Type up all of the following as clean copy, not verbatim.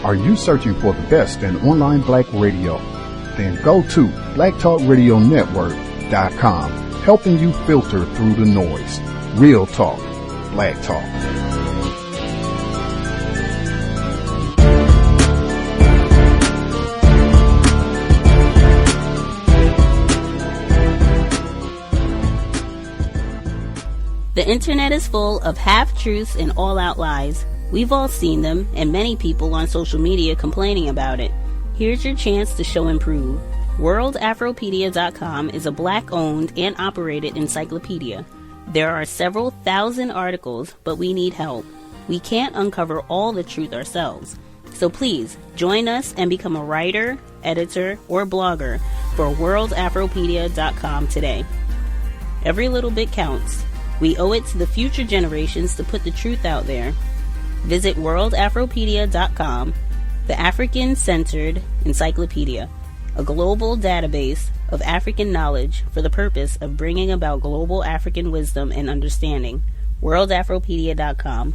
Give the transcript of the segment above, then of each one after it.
Are you searching for the best in online black radio? Then go to blacktalkradionetwork.com, helping you filter through the noise. Real talk, black talk. The internet is full of half-truths and all-out lies. We've all seen them, and many people on social media complaining about it. Here's your chance to show and prove. WorldAfropedia.com is a black-owned and operated encyclopedia. There are several thousand articles, but we need help. We can't uncover all the truth ourselves. So please, join us and become a writer, editor, or blogger for WorldAfropedia.com today. Every little bit counts. We owe it to the future generations to put the truth out there. Visit WorldAfropedia.com, the African-centered encyclopedia, a global database of African knowledge for the purpose of bringing about global African wisdom and understanding. WorldAfropedia.com.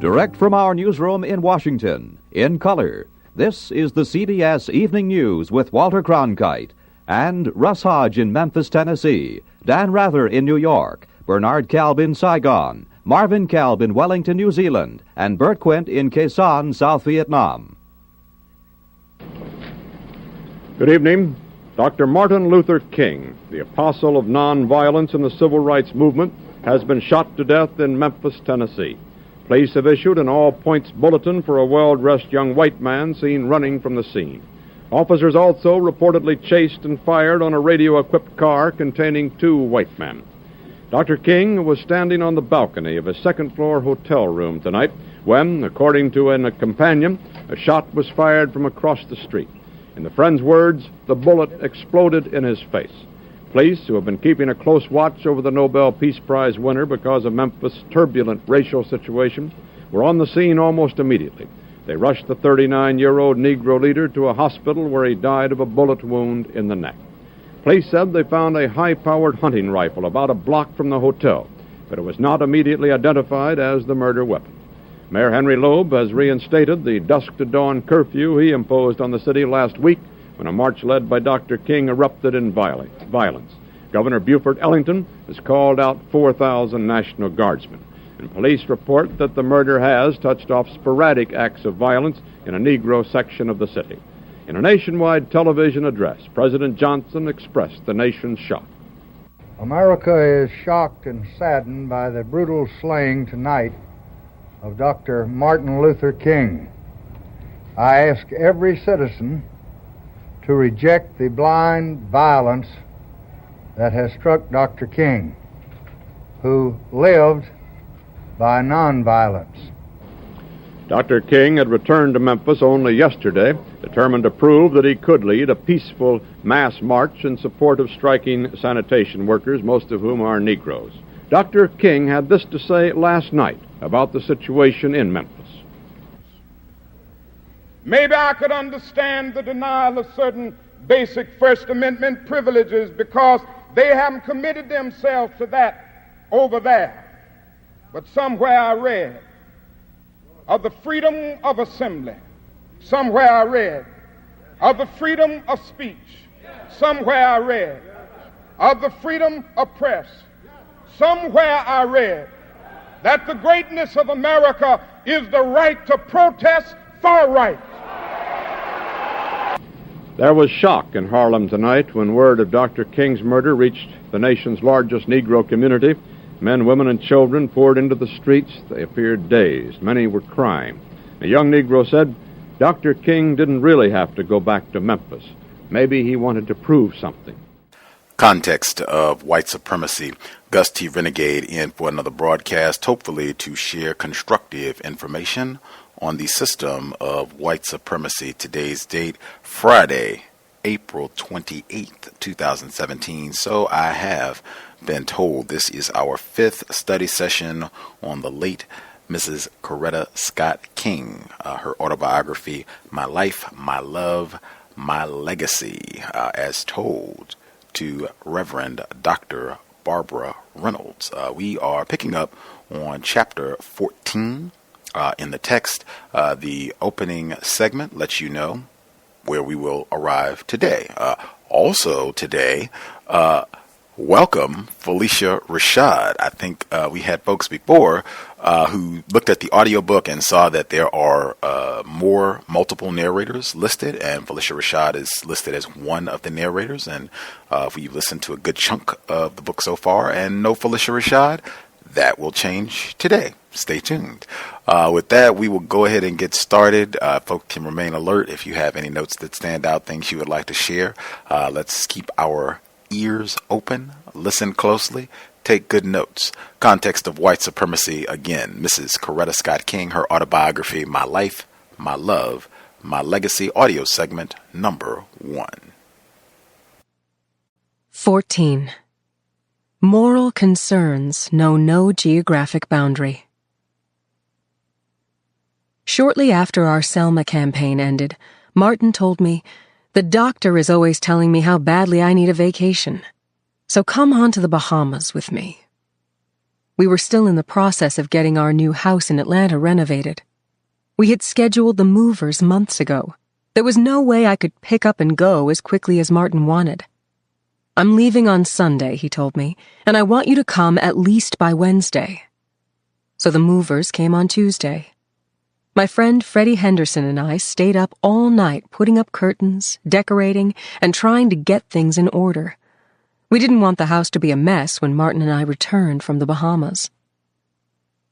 Direct from our newsroom in Washington, in color, this is the CBS Evening News with Walter Cronkite and Russ Hodge in Memphis, Tennessee, Dan Rather in New York, Bernard Kalb in Saigon, Marvin Kalb in Wellington, New Zealand, and Bert Quint in Quezon, South Vietnam. Good evening. Dr. Martin Luther King, the apostle of nonviolence in the civil rights movement, has been shot to death in Memphis, Tennessee. Police have issued an all-points bulletin for a well-dressed young white man seen running from the scene. Officers also reportedly chased and fired on a radio-equipped car containing 2 white men. Dr. King was standing on the balcony of a second-floor hotel room tonight when, according to a companion, a shot was fired from across the street. In the friend's words, the bullet exploded in his face. Police, who have been keeping a close watch over the Nobel Peace Prize winner because of Memphis' turbulent racial situation, were on the scene almost immediately. They rushed the 39-year-old Negro leader to a hospital where he died of a bullet wound in the neck. Police said they found a high-powered hunting rifle about a block from the hotel, but it was not immediately identified as the murder weapon. Mayor Henry Loeb has reinstated the dusk-to-dawn curfew he imposed on the city last week when a march led by Dr. King erupted in violence. Governor Buford Ellington has called out 4,000 National Guardsmen. And police report that the murder has touched off sporadic acts of violence in a Negro section of the city. In a nationwide television address, President Johnson expressed the nation's shock. America is shocked and saddened by the brutal slaying tonight of Dr. Martin Luther King. I ask every citizen to reject the blind violence that has struck Dr. King, who lived by nonviolence. Dr. King had returned to Memphis only yesterday, determined to prove that he could lead a peaceful mass march in support of striking sanitation workers, most of whom are Negroes. Dr. King had this to say last night about the situation in Memphis. Maybe I could understand the denial of certain basic First Amendment privileges because they haven't committed themselves to that over there. But somewhere I read of the freedom of assembly. Somewhere I read of the freedom of speech. Somewhere I read of the freedom of press. Somewhere I read that the greatness of America is the right to protest for right. There was shock in Harlem tonight when word of Dr. King's murder reached the nation's largest Negro community. Men, women, and children poured into the streets. They appeared dazed. Many were crying. A young Negro said Dr. King didn't really have to go back to Memphis. Maybe he wanted to prove something. Context of White Supremacy. Gus T Renegade in for another broadcast, hopefully to share constructive information on the system of white supremacy. Today's date, Friday, April 28th, 2017. So I have been told this is our 5th study session on the late Mrs. Coretta Scott King, her autobiography, My Life, My Love, My Legacy, as told to Reverend Dr. Barbara Reynolds. We are picking up on chapter 14. In the text, the opening segment lets you know where we will arrive today. Also today, welcome Felicia Rashad. I think we had folks before who looked at the audiobook and saw that there are multiple narrators listed, and Felicia Rashad is listed as one of the narrators. And if you've listened to a good chunk of the book so far and know Felicia Rashad, that will change today. Stay tuned. With that, we will go ahead and get started. Folks can remain alert if you have any notes that stand out, things you would like to share. Let's keep our ears open, listen closely, take good notes. Context of White Supremacy, again, Mrs. Coretta Scott King, her autobiography, My Life, My Love, My Legacy, audio segment number 1. 14. Moral concerns know no geographic boundary. Shortly after our Selma campaign ended, Martin told me, "The doctor is always telling me how badly I need a vacation. So come on to the Bahamas with me." We were still in the process of getting our new house in Atlanta renovated. We had scheduled the movers months ago. There was no way I could pick up and go as quickly as Martin wanted. "I'm leaving on Sunday," he told me, "and I want you to come at least by Wednesday." So the movers came on Tuesday. My friend Freddie Henderson and I stayed up all night putting up curtains, decorating, and trying to get things in order. We didn't want the house to be a mess when Martin and I returned from the Bahamas.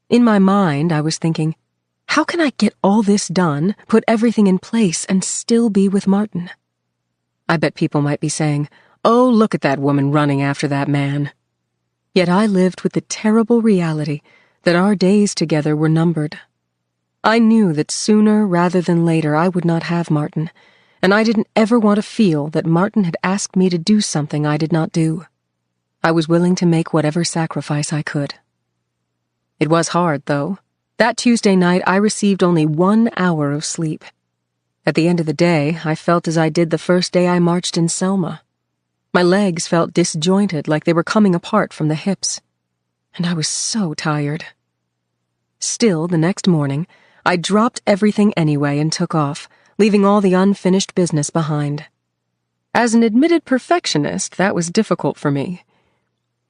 In my mind, I was thinking, how can I get all this done, put everything in place, and still be with Martin? I bet people might be saying, "Oh, look at that woman running after that man." Yet I lived with the terrible reality that our days together were numbered. I knew that sooner rather than later I would not have Martin, and I didn't ever want to feel that Martin had asked me to do something I did not do. I was willing to make whatever sacrifice I could. It was hard, though. That Tuesday night I received only 1 hour of sleep. At the end of the day, I felt as I did the first day I marched in Selma. My legs felt disjointed, like they were coming apart from the hips. And I was so tired. Still, the next morning, I dropped everything anyway and took off, leaving all the unfinished business behind. As an admitted perfectionist, that was difficult for me.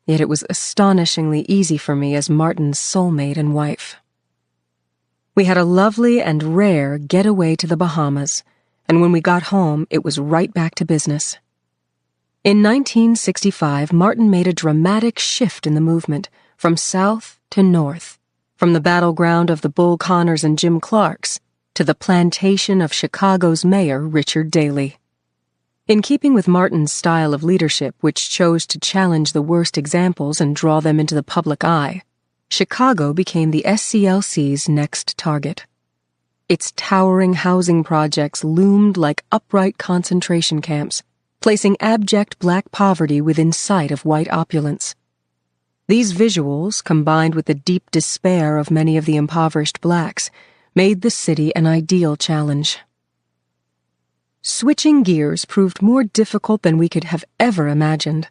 Yet it was astonishingly easy for me as Martin's soulmate and wife. We had a lovely and rare getaway to the Bahamas, and when we got home, it was right back to business. In 1965, Martin made a dramatic shift in the movement, from south to north, from the battleground of the Bull Connors and Jim Clarks to the plantation of Chicago's mayor, Richard Daley. In keeping with Martin's style of leadership, which chose to challenge the worst examples and draw them into the public eye, Chicago became the SCLC's next target. Its towering housing projects loomed like upright concentration camps, placing abject black poverty within sight of white opulence. These visuals, combined with the deep despair of many of the impoverished blacks, made the city an ideal challenge. Switching gears proved more difficult than we could have ever imagined.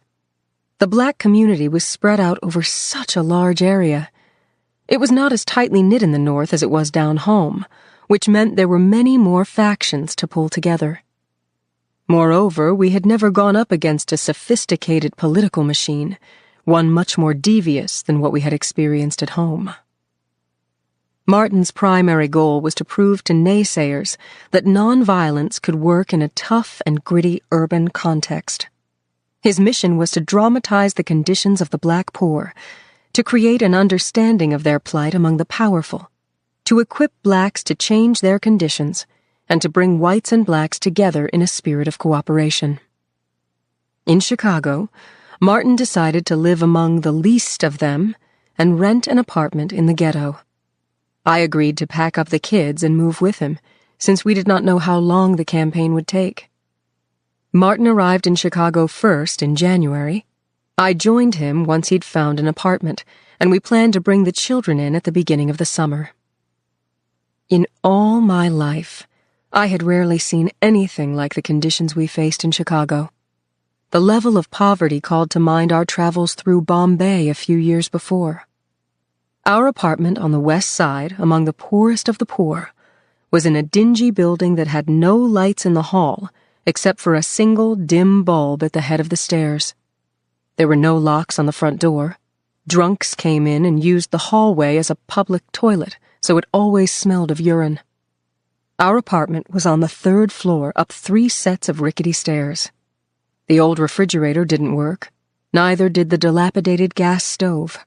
The black community was spread out over such a large area. It was not as tightly knit in the north as it was down home, which meant there were many more factions to pull together. Moreover, we had never gone up against a sophisticated political machine, one much more devious than what we had experienced at home. Martin's primary goal was to prove to naysayers that nonviolence could work in a tough and gritty urban context. His mission was to dramatize the conditions of the black poor, to create an understanding of their plight among the powerful, to equip blacks to change their conditions, and to bring whites and blacks together in a spirit of cooperation. In Chicago, Martin decided to live among the least of them and rent an apartment in the ghetto. I agreed to pack up the kids and move with him, since we did not know how long the campaign would take. Martin arrived in Chicago first in January. I joined him once he'd found an apartment, and we planned to bring the children in at the beginning of the summer. In all my life, I had rarely seen anything like the conditions we faced in Chicago. The level of poverty called to mind our travels through Bombay a few years before. Our apartment on the west side, among the poorest of the poor, was in a dingy building that had no lights in the hall except for a single dim bulb at the head of the stairs. There were no locks on the front door. Drunks came in and used the hallway as a public toilet, so it always smelled of urine. Our apartment was on the 3rd floor up 3 sets of rickety stairs. The old refrigerator didn't work. Neither did the dilapidated gas stove.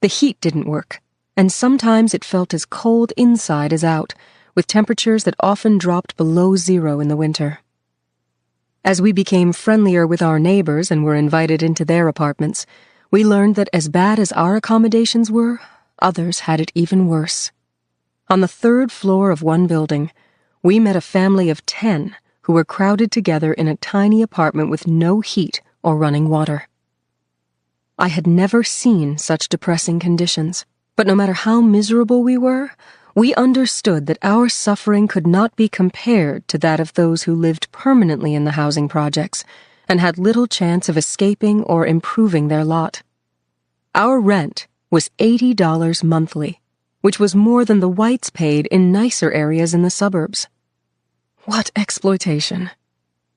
The heat didn't work, and sometimes it felt as cold inside as out, with temperatures that often dropped below 0 in the winter. As we became friendlier with our neighbors and were invited into their apartments, we learned that as bad as our accommodations were, others had it even worse. On the 3rd floor of one building, we met a family of 10 who were crowded together in a tiny apartment with no heat or running water. I had never seen such depressing conditions, but no matter how miserable we were, we understood that our suffering could not be compared to that of those who lived permanently in the housing projects and had little chance of escaping or improving their lot. Our rent was $80 monthly, which was more than the whites paid in nicer areas in the suburbs. What exploitation!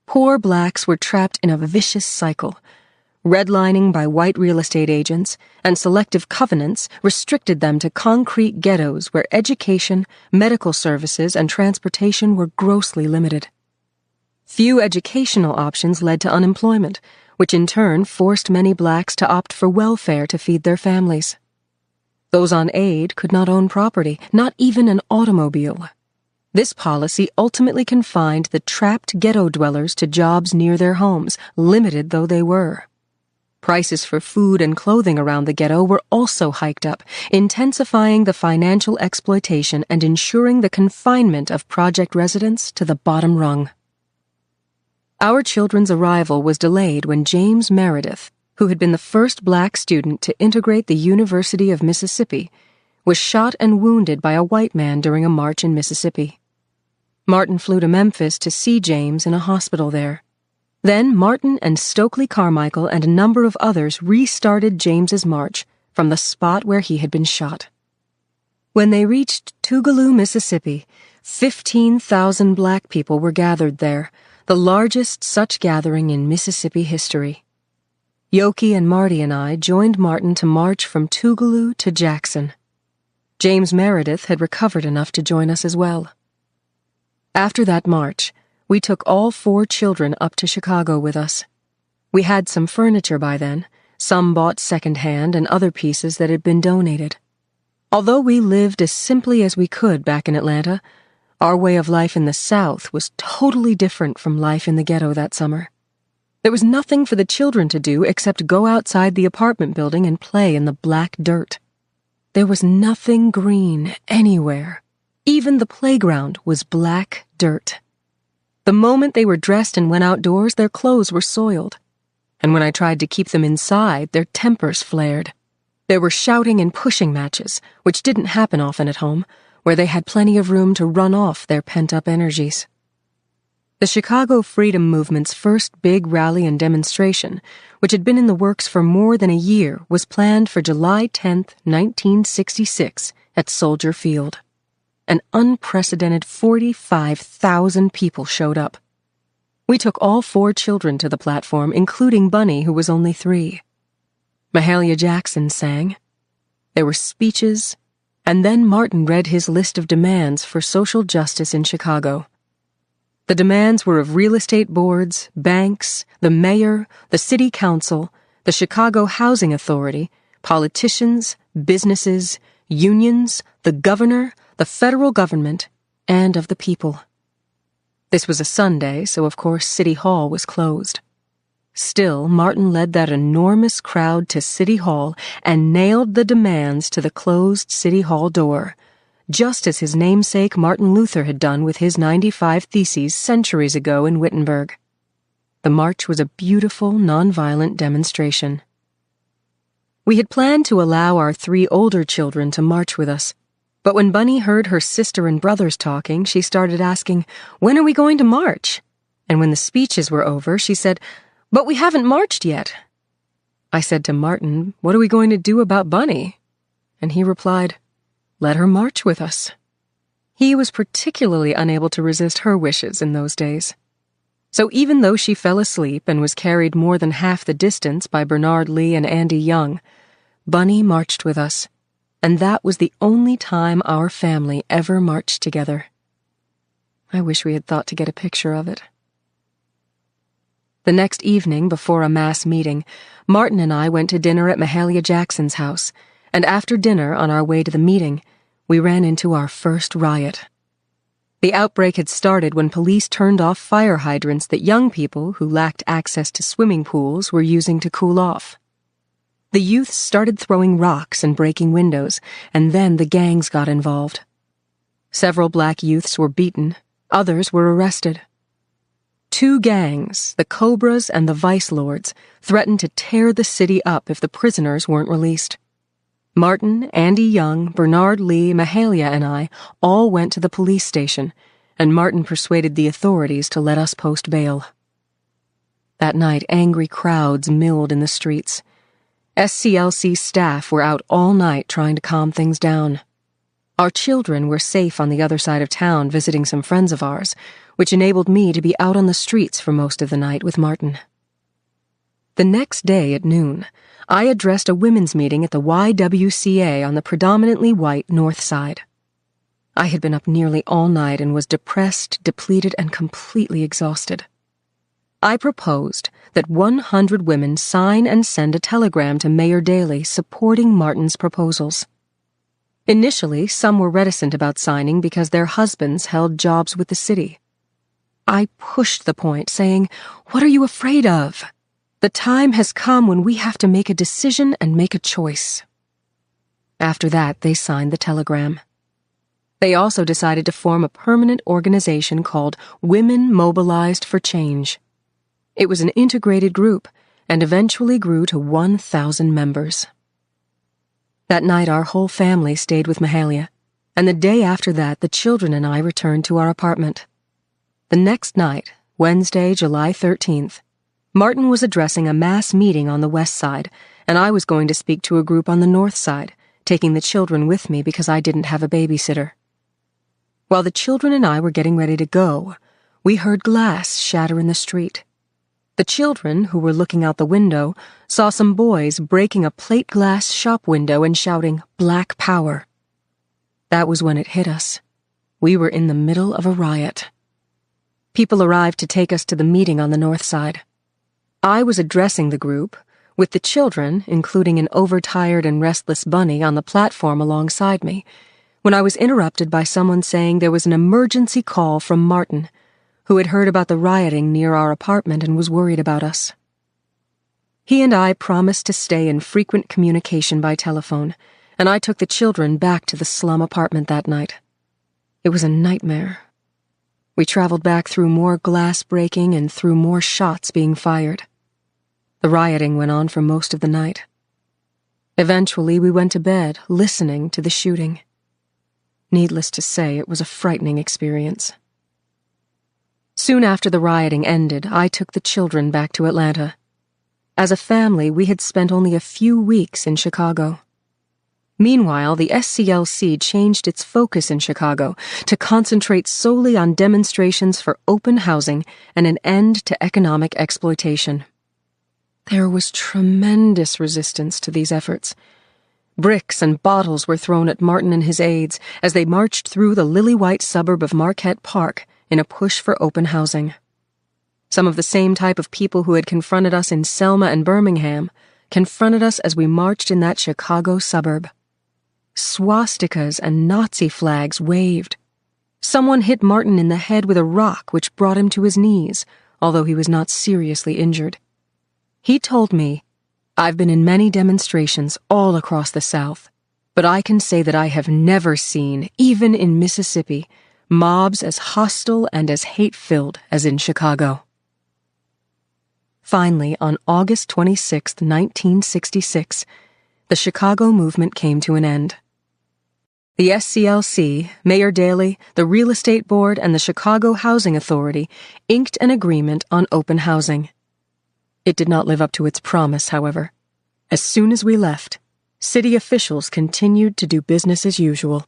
Poor blacks were trapped in a vicious cycle. Redlining by white real estate agents and selective covenants restricted them to concrete ghettos where education, medical services, and transportation were grossly limited. Few educational options led to unemployment, which in turn forced many blacks to opt for welfare to feed their families. Those on aid could not own property, not even an automobile. This policy ultimately confined the trapped ghetto dwellers to jobs near their homes, limited though they were. Prices for food and clothing around the ghetto were also hiked up, intensifying the financial exploitation and ensuring the confinement of project residents to the bottom rung. Our children's arrival was delayed when James Meredith, who had been the first black student to integrate the University of Mississippi, was shot and wounded by a white man during a march in Mississippi. Martin flew to Memphis to see James in a hospital there. Then Martin and Stokely Carmichael and a number of others restarted James's march from the spot where he had been shot. When they reached Tougaloo, Mississippi, 15,000 black people were gathered there, the largest such gathering in Mississippi history. Yoki and Marty and I joined Martin to march from Tougaloo to Jackson. James Meredith had recovered enough to join us as well. After that march, we took all 4 children up to Chicago with us. We had some furniture by then, some bought second-hand and other pieces that had been donated. Although we lived as simply as we could back in Atlanta, our way of life in the South was totally different from life in the ghetto that summer. There was nothing for the children to do except go outside the apartment building and play in the black dirt. There was nothing green anywhere. Even the playground was black dirt. The moment they were dressed and went outdoors, their clothes were soiled. And when I tried to keep them inside, their tempers flared. There were shouting and pushing matches, which didn't happen often at home, where they had plenty of room to run off their pent-up energies. The Chicago Freedom Movement's first big rally and demonstration, which had been in the works for more than a year, was planned for July 10, 1966, at Soldier Field. An unprecedented 45,000 people showed up. We took all 4 children to the platform, including Bunny, who was only 3. Mahalia Jackson sang. There were speeches, and then Martin read his list of demands for social justice in Chicago. The demands were of real estate boards, banks, the mayor, the city council, the Chicago Housing Authority, politicians, businesses, unions, the governor, the federal government, and of the people. This was a Sunday, so of course City Hall was closed. Still, Martin led that enormous crowd to City Hall and nailed the demands to the closed City Hall door, just as his namesake Martin Luther had done with his 95 Theses centuries ago in Wittenberg. The march was a beautiful, nonviolent demonstration. We had planned to allow our 3 older children to march with us, but when Bunny heard her sister and brothers talking, she started asking, "When are we going to march?" And when the speeches were over, she said, "But we haven't marched yet." I said to Martin, "What are we going to do about Bunny?" and he replied, "Let her march with us." He was particularly unable to resist her wishes in those days. So even though she fell asleep and was carried more than half the distance by Bernard Lee and Andy Young, Bunny marched with us, and that was the only time our family ever marched together. I wish we had thought to get a picture of it. The next evening, before a mass meeting, Martin and I went to dinner at Mahalia Jackson's house, and after dinner, on our way to the meeting, we ran into our first riot. The outbreak had started when police turned off fire hydrants that young people who lacked access to swimming pools were using to cool off. The youths started throwing rocks and breaking windows, and then the gangs got involved. Several black youths were beaten, others were arrested. 2 gangs, the Cobras and the Vice Lords, threatened to tear the city up if the prisoners weren't released. Martin, Andy Young, Bernard Lee, Mahalia, and I all went to the police station, and Martin persuaded the authorities to let us post bail. That night, angry crowds milled in the streets. SCLC staff were out all night trying to calm things down. Our children were safe on the other side of town visiting some friends of ours, which enabled me to be out on the streets for most of the night with Martin. The next day at noon, I addressed a women's meeting at the YWCA on the predominantly white North Side. I had been up nearly all night and was depressed, depleted, and completely exhausted. I proposed that 100 women sign and send a telegram to Mayor Daley supporting Martin's proposals. Initially, some were reticent about signing because their husbands held jobs with the city. I pushed the point, saying, "What are you afraid of? The time has come when we have to make a decision and make a choice." After that, they signed the telegram. They also decided to form a permanent organization called Women Mobilized for Change. It was an integrated group and eventually grew to 1,000 members. That night, our whole family stayed with Mahalia, and the day after that, the children and I returned to our apartment. The next night, Wednesday, July 13th, Martin was addressing a mass meeting on the west side, and I was going to speak to a group on the north side, taking the children with me because I didn't have a babysitter. While the children and I were getting ready to go, we heard glass shatter in the street. The children, who were looking out the window, saw some boys breaking a plate glass shop window and shouting, "Black Power." That was when it hit us. We were in the middle of a riot. People arrived to take us to the meeting on the north side. I was addressing the group, with the children, including an overtired and restless Bunny, on the platform alongside me, when I was interrupted by someone saying there was an emergency call from Martin, who had heard about the rioting near our apartment and was worried about us. He and I promised to stay in frequent communication by telephone, and I took the children back to the slum apartment that night. It was a nightmare. We traveled back through more glass breaking and through more shots being fired. The rioting went on for most of the night. Eventually, we went to bed, listening to the shooting. Needless to say, it was a frightening experience. Soon after the rioting ended, I took the children back to Atlanta. As a family, we had spent only a few weeks in Chicago. Meanwhile, the SCLC changed its focus in Chicago to concentrate solely on demonstrations for open housing and an end to economic exploitation. There was tremendous resistance to these efforts. Bricks and bottles were thrown at Martin and his aides as they marched through the lily-white suburb of Marquette Park in a push for open housing. Some of the same type of people who had confronted us in Selma and Birmingham confronted us as we marched in that Chicago suburb. Swastikas and Nazi flags waved. Someone hit Martin in the head with a rock which brought him to his knees, although he was not seriously injured. He told me, "I've been in many demonstrations all across the South, but I can say that I have never seen, even in Mississippi, mobs as hostile and as hate-filled as in Chicago." Finally, on August 26, 1966, the Chicago movement came to an end. The SCLC, Mayor Daley, the Real Estate Board, and the Chicago Housing Authority inked an agreement on open housing. It did not live up to its promise, however. As soon as we left, city officials continued to do business as usual.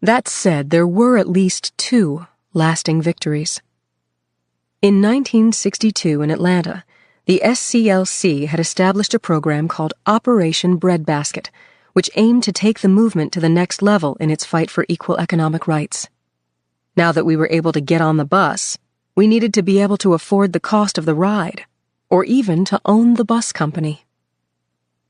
That said, there were at least 2 lasting victories. In 1962 in Atlanta, the SCLC had established a program called Operation Breadbasket, which aimed to take the movement to the next level in its fight for equal economic rights. Now that we were able to get on the bus, we needed to be able to afford the cost of the ride, or even to own the bus company.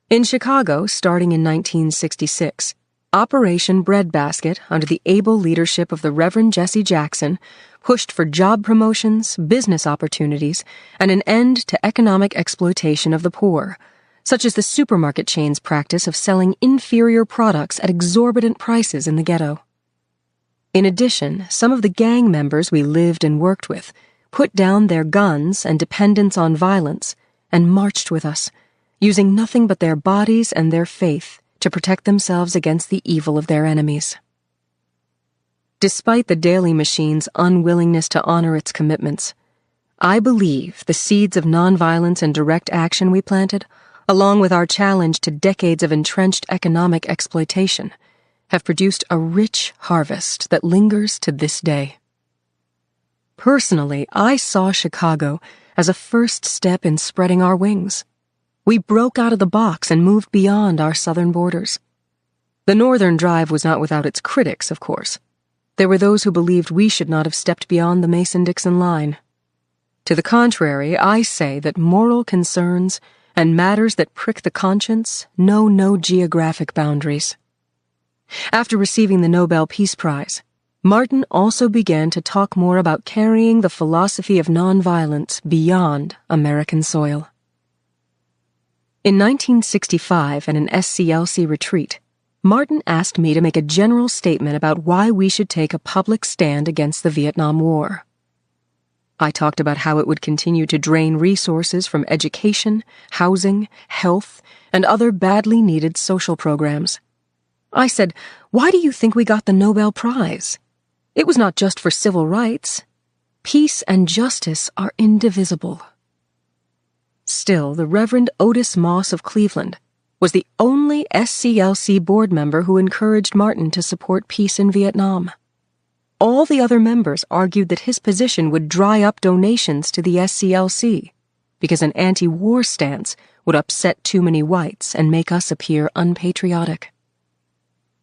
In Chicago, starting in 1966, Operation Breadbasket, under the able leadership of the Reverend Jesse Jackson, pushed for job promotions, business opportunities, and an end to economic exploitation of the poor, such as the supermarket chain's practice of selling inferior products at exorbitant prices in the ghetto. In addition, some of the gang members we lived and worked with put down their guns and dependence on violence and marched with us, using nothing but their bodies and their faith to protect themselves against the evil of their enemies. Despite the Daily Machine's unwillingness to honor its commitments, I believe the seeds of nonviolence and direct action we planted, along with our challenge to decades of entrenched economic exploitation, have produced a rich harvest that lingers to this day. Personally, I saw Chicago as a first step in spreading our wings. We broke out of the box and moved beyond our southern borders. The northern drive was not without its critics, of course. There were those who believed we should not have stepped beyond the Mason-Dixon line. To the contrary, I say that moral concerns and matters that prick the conscience know no geographic boundaries. After receiving the Nobel Peace Prize, Martin also began to talk more about carrying the philosophy of nonviolence beyond American soil. In 1965, at an SCLC retreat, Martin asked me to make a general statement about why we should take a public stand against the Vietnam War. I talked about how it would continue to drain resources from education, housing, health, and other badly needed social programs. I said, "Why do you think we got the Nobel Prize? It was not just for civil rights. Peace and justice are indivisible." Still, the Reverend Otis Moss of Cleveland was the only SCLC board member who encouraged Martin to support peace in Vietnam. All the other members argued that his position would dry up donations to the SCLC because an anti-war stance would upset too many whites and make us appear unpatriotic.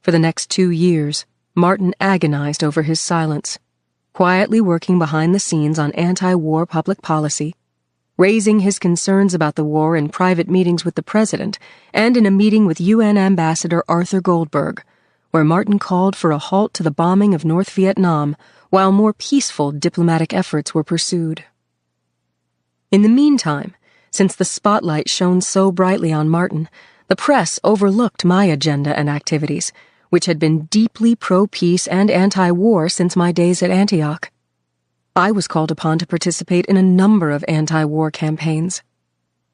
For the next 2 years, Martin agonized over his silence, quietly working behind the scenes on anti-war public policy, raising his concerns about the war in private meetings with the president and in a meeting with UN Ambassador Arthur Goldberg, where Martin called for a halt to the bombing of North Vietnam while more peaceful diplomatic efforts were pursued. In the meantime, since the spotlight shone so brightly on Martin, the press overlooked my agenda and activities, which had been deeply pro-peace and anti-war since my days at Antioch. I was called upon to participate in a number of anti-war campaigns.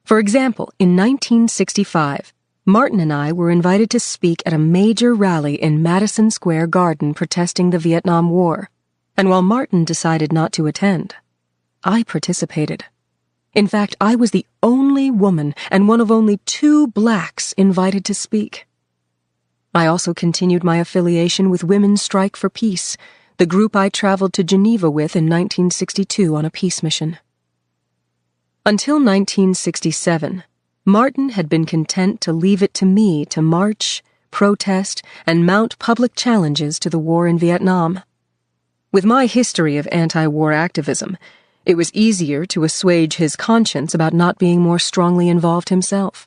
For example, in 1965, Martin and I were invited to speak at a major rally in Madison Square Garden protesting the Vietnam War, and while Martin decided not to attend, I participated. In fact, I was the only woman and one of only 2 blacks invited to speak. I also continued my affiliation with Women's Strike for Peace, the group I traveled to Geneva with in 1962 on a peace mission. Until 1967, Martin had been content to leave it to me to march, protest, and mount public challenges to the war in Vietnam. With my history of anti-war activism, it was easier to assuage his conscience about not being more strongly involved himself.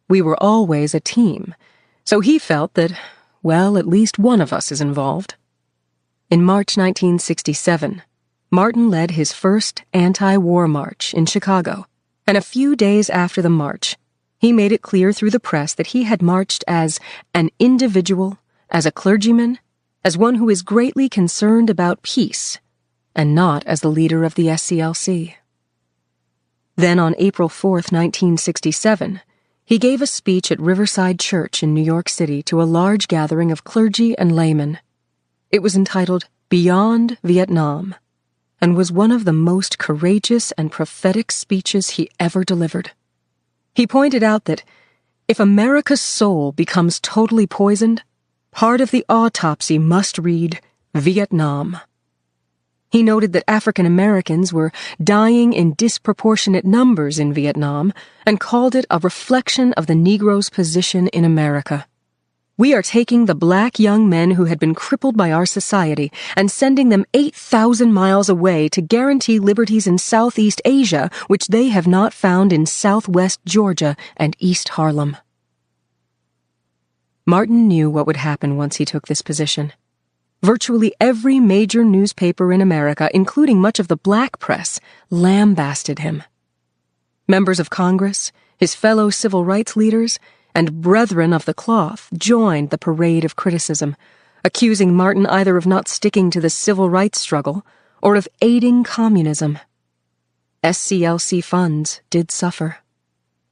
We were always a team, so he felt that, well, at least one of us is involved. In March 1967, Martin led his first anti-war march in Chicago, and a few days after the march, he made it clear through the press that he had marched as an individual, as a clergyman, as one who is greatly concerned about peace, and not as the leader of the SCLC. Then on April 4, 1967, he gave a speech at Riverside Church in New York City to a large gathering of clergy and laymen. It was entitled Beyond Vietnam, and was one of the most courageous and prophetic speeches he ever delivered. He pointed out that If America's soul becomes totally poisoned, part of the autopsy must read Vietnam. He noted that African Americans were dying in disproportionate numbers in Vietnam and called it a reflection of the Negro's position in America. We are taking the black young men who had been crippled by our society and sending them 8,000 miles away to guarantee liberties in Southeast Asia, which they have not found in Southwest Georgia and East Harlem. Martin knew what would happen once he took this position. Virtually every major newspaper in America, including much of the black press, lambasted him. Members of Congress, his fellow civil rights leaders, and brethren of the cloth joined the parade of criticism, accusing Martin either of not sticking to the civil rights struggle or of aiding communism. SCLC funds did suffer.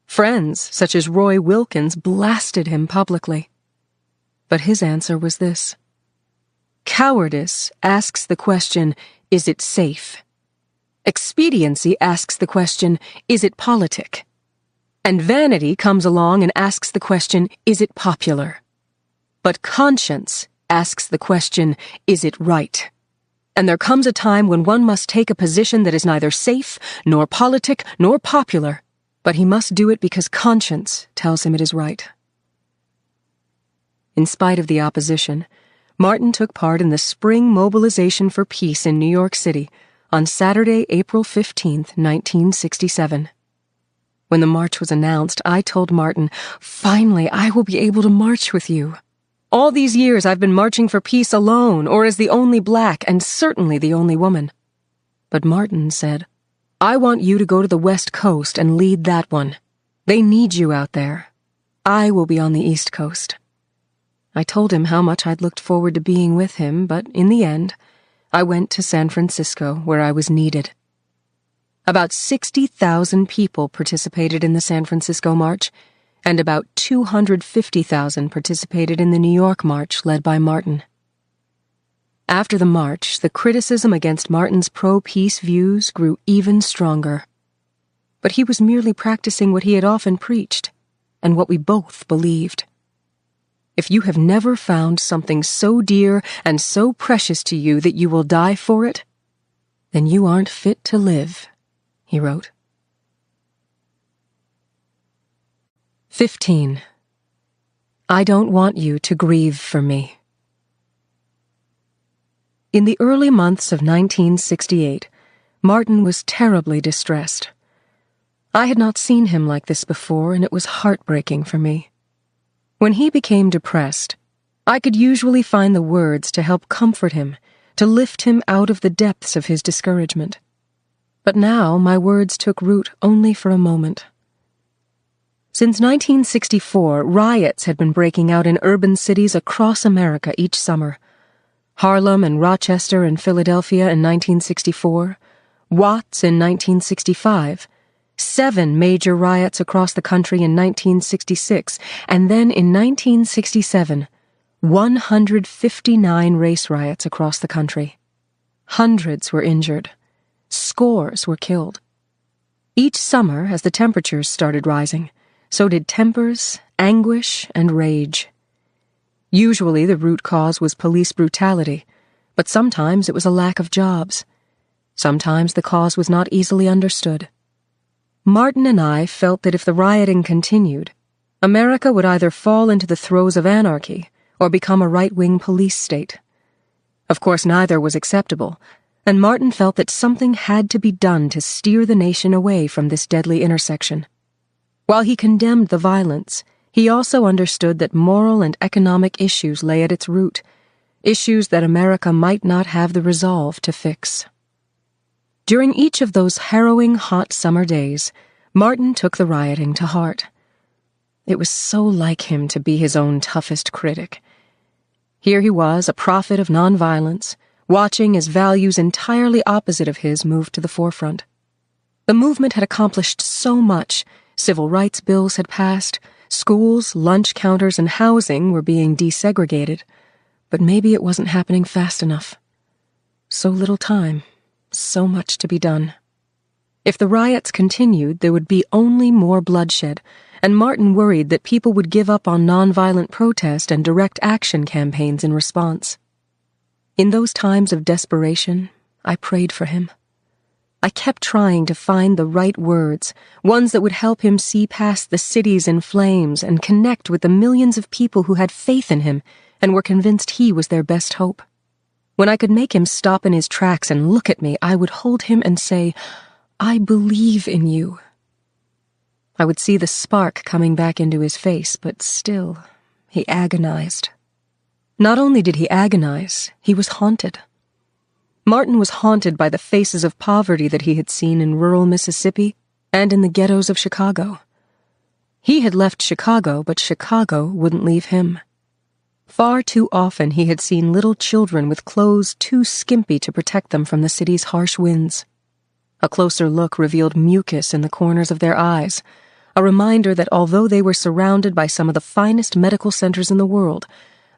Friends, such as Roy Wilkins, blasted him publicly. But his answer was this: cowardice asks the question, is it safe? Expediency asks the question, is it politic? And vanity comes along and asks the question, is it popular? But conscience asks the question, is it right? And there comes a time when one must take a position that is neither safe, nor politic, nor popular, but he must do it because conscience tells him it is right. In spite of the opposition, Martin took part in the Spring Mobilization for Peace in New York City on Saturday, April 15, 1967. When the march was announced, I told Martin, "Finally, I will be able to march with you. All these years I've been marching for peace alone, or as the only black and certainly the only woman." But Martin said, "I want you to go to the West Coast and lead that one. They need you out there. I will be on the East Coast." I told him how much I'd looked forward to being with him, but in the end, I went to San Francisco, where I was needed. About 60,000 people participated in the San Francisco March, and about 250,000 participated in the New York March led by Martin. After the march, the criticism against Martin's pro-peace views grew even stronger. But he was merely practicing what he had often preached, and what we both believed. If you have never found something so dear and so precious to you that you will die for it, then you aren't fit to live, he wrote. 15. I don't want you to grieve for me. In the early months of 1968, Martin was terribly distressed. I had not seen him like this before, and it was heartbreaking for me. When he became depressed, I could usually find the words to help comfort him, to lift him out of the depths of his discouragement. But now my words took root only for a moment. Since 1964, riots had been breaking out in urban cities across America each summer. Harlem and Rochester and Philadelphia in 1964, Watts in 1965, 7 major riots across the country in 1966, and then in 1967, 159 race riots across the country. Hundreds were injured. Scores were killed. Each summer, as the temperatures started rising, so did tempers, anguish, and rage. Usually the root cause was police brutality, but sometimes it was a lack of jobs. Sometimes the cause was not easily understood. Martin and I felt that if the rioting continued, America would either fall into the throes of anarchy or become a right-wing police state. Of course, neither was acceptable, and Martin felt that something had to be done to steer the nation away from this deadly intersection. While he condemned the violence, he also understood that moral and economic issues lay at its root, issues that America might not have the resolve to fix. During each of those harrowing hot summer days, Martin took the rioting to heart. It was so like him to be his own toughest critic. Here he was, a prophet of nonviolence, watching as values entirely opposite of his moved to the forefront. The movement had accomplished so much. Civil rights bills had passed, schools, lunch counters, and housing were being desegregated, but maybe it wasn't happening fast enough. So little time. So much to be done. If the riots continued, there would be only more bloodshed, and Martin worried that people would give up on nonviolent protest and direct action campaigns in response. In those times of desperation, I prayed for him. I kept trying to find the right words, ones that would help him see past the cities in flames and connect with the millions of people who had faith in him and were convinced he was their best hope. When I could make him stop in his tracks and look at me, I would hold him and say, "I believe in you." I would see the spark coming back into his face, but still, he agonized. Not only did he agonize, he was haunted. Martin was haunted by the faces of poverty that he had seen in rural Mississippi and in the ghettos of Chicago. He had left Chicago, but Chicago wouldn't leave him. Far too often he had seen little children with clothes too skimpy to protect them from the city's harsh winds. A closer look revealed mucus in the corners of their eyes, a reminder that although they were surrounded by some of the finest medical centers in the world,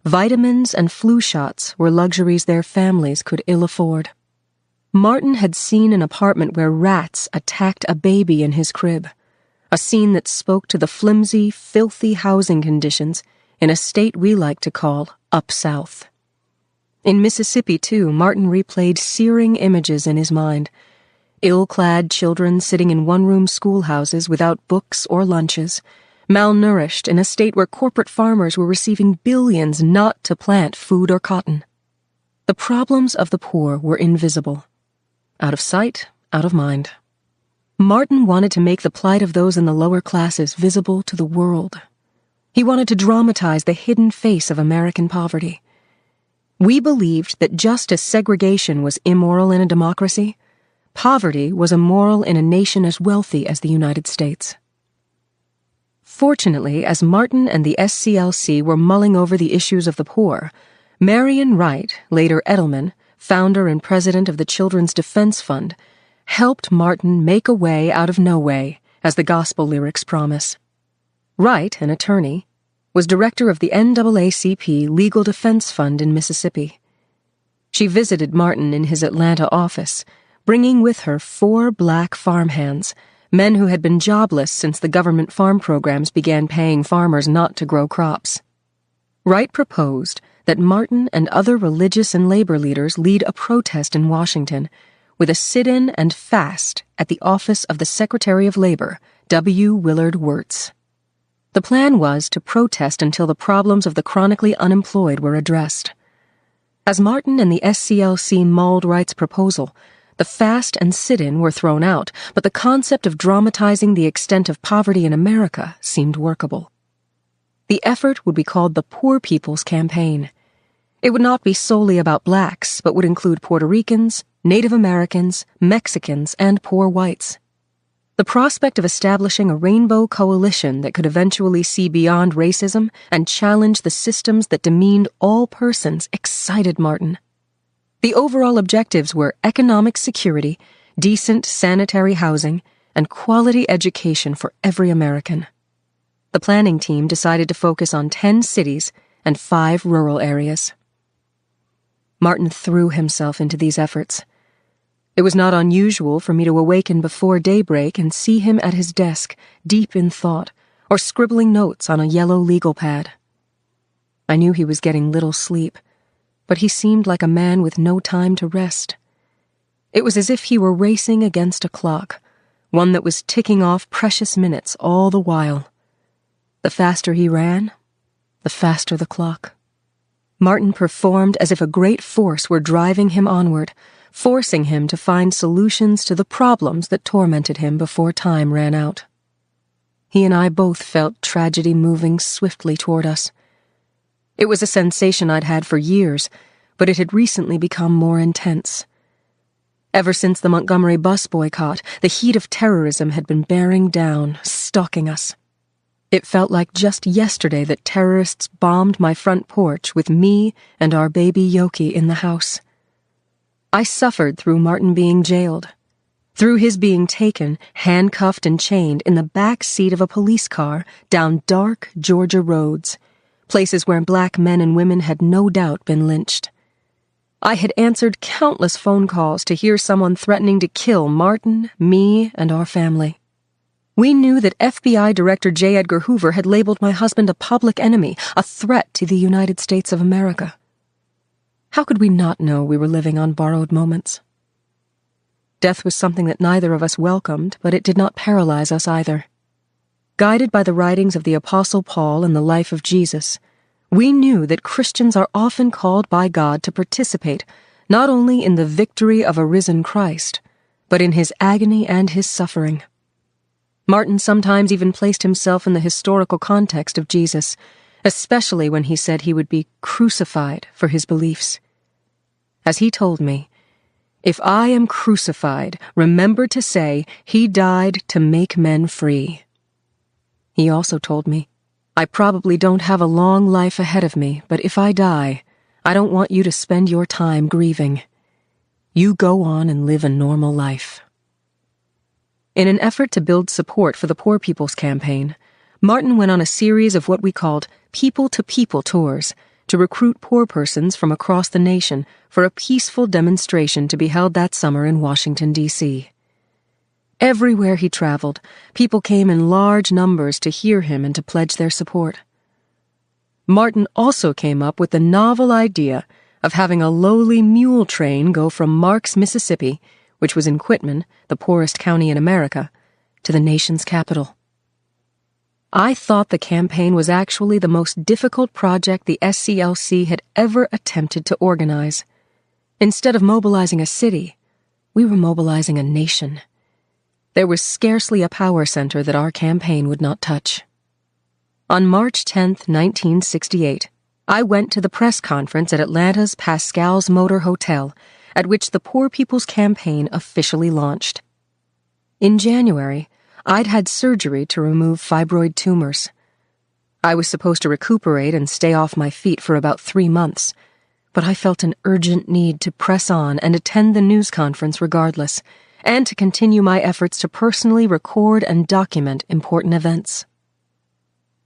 vitamins and flu shots were luxuries their families could ill afford. Martin had seen an apartment where rats attacked a baby in his crib, a scene that spoke to the flimsy, filthy housing conditions in a state we like to call Up South. In Mississippi, too, Martin replayed searing images in his mind. Ill-clad children sitting in one-room schoolhouses without books or lunches, malnourished in a state where corporate farmers were receiving billions not to plant food or cotton. The problems of the poor were invisible. Out of sight, out of mind. Martin wanted to make the plight of those in the lower classes visible to the world. He wanted to dramatize the hidden face of American poverty. We believed that just as segregation was immoral in a democracy, poverty was immoral in a nation as wealthy as the United States. Fortunately, as Martin and the SCLC were mulling over the issues of the poor, Marion Wright, later Edelman, founder and president of the Children's Defense Fund, helped Martin make a way out of no way, as the gospel lyrics promise. Wright, an attorney, was director of the NAACP Legal Defense Fund in Mississippi. She visited Martin in his Atlanta office, bringing with her 4 black farmhands, men who had been jobless since the government farm programs began paying farmers not to grow crops. Wright proposed that Martin and other religious and labor leaders lead a protest in Washington with a sit-in and fast at the office of the Secretary of Labor, W. Willard Wirtz. The plan was to protest until the problems of the chronically unemployed were addressed. As Martin and the SCLC mulled Wright's proposal, the fast and sit-in were thrown out, but the concept of dramatizing the extent of poverty in America seemed workable. The effort would be called the Poor People's Campaign. It would not be solely about blacks, but would include Puerto Ricans, Native Americans, Mexicans, and poor whites. The prospect of establishing a rainbow coalition that could eventually see beyond racism and challenge the systems that demeaned all persons excited Martin. The overall objectives were economic security, decent sanitary housing, and quality education for every American. The planning team decided to focus on 10 cities and 5 rural areas. Martin threw himself into these efforts. It was not unusual for me to awaken before daybreak and see him at his desk, deep in thought, or scribbling notes on a yellow legal pad. I knew he was getting little sleep, but he seemed like a man with no time to rest. It was as if he were racing against a clock, one that was ticking off precious minutes all the while. The faster he ran, the faster the clock. Martin performed as if a great force were driving him onward, forcing him to find solutions to the problems that tormented him before time ran out. He and I both felt tragedy moving swiftly toward us. It was a sensation I'd had for years, but it had recently become more intense. Ever since the Montgomery bus boycott, the heat of terrorism had been bearing down, stalking us. It felt like just yesterday that terrorists bombed my front porch with me and our baby Yoki in the house. I suffered through Martin being jailed, through his being taken, handcuffed and chained in the back seat of a police car down dark Georgia roads, places where black men and women had no doubt been lynched. I had answered countless phone calls to hear someone threatening to kill Martin, me, and our family. We knew that FBI Director J. Edgar Hoover had labeled my husband a public enemy, a threat to the United States of America. How could we not know we were living on borrowed moments? Death was something that neither of us welcomed, but it did not paralyze us either. Guided by the writings of the Apostle Paul and the life of Jesus, we knew that Christians are often called by God to participate not only in the victory of a risen Christ, but in his agony and his suffering. Martin sometimes even placed himself in the historical context of Jesus, especially when he said he would be crucified for his beliefs. As he told me, "If I am crucified, remember to say, he died to make men free." He also told me, "I probably don't have a long life ahead of me, but if I die, I don't want you to spend your time grieving. You go on and live a normal life." In an effort to build support for the Poor People's Campaign, Martin went on a series of what we called people-to-people tours to recruit poor persons from across the nation for a peaceful demonstration to be held that summer in Washington, D.C. Everywhere he traveled, people came in large numbers to hear him and to pledge their support. Martin also came up with the novel idea of having a lowly mule train go from Marks, Mississippi, which was in Quitman, the poorest county in America, to the nation's capital. I thought the campaign was actually the most difficult project the SCLC had ever attempted to organize. Instead of mobilizing a city, we were mobilizing a nation. There was scarcely a power center that our campaign would not touch. On March 10, 1968, I went to the press conference at Atlanta's Pascal's Motor Hotel, at which the Poor People's Campaign officially launched. In January, I'd had surgery to remove fibroid tumors. I was supposed to recuperate and stay off my feet for about 3 months, but I felt an urgent need to press on and attend the news conference regardless, and to continue my efforts to personally record and document important events.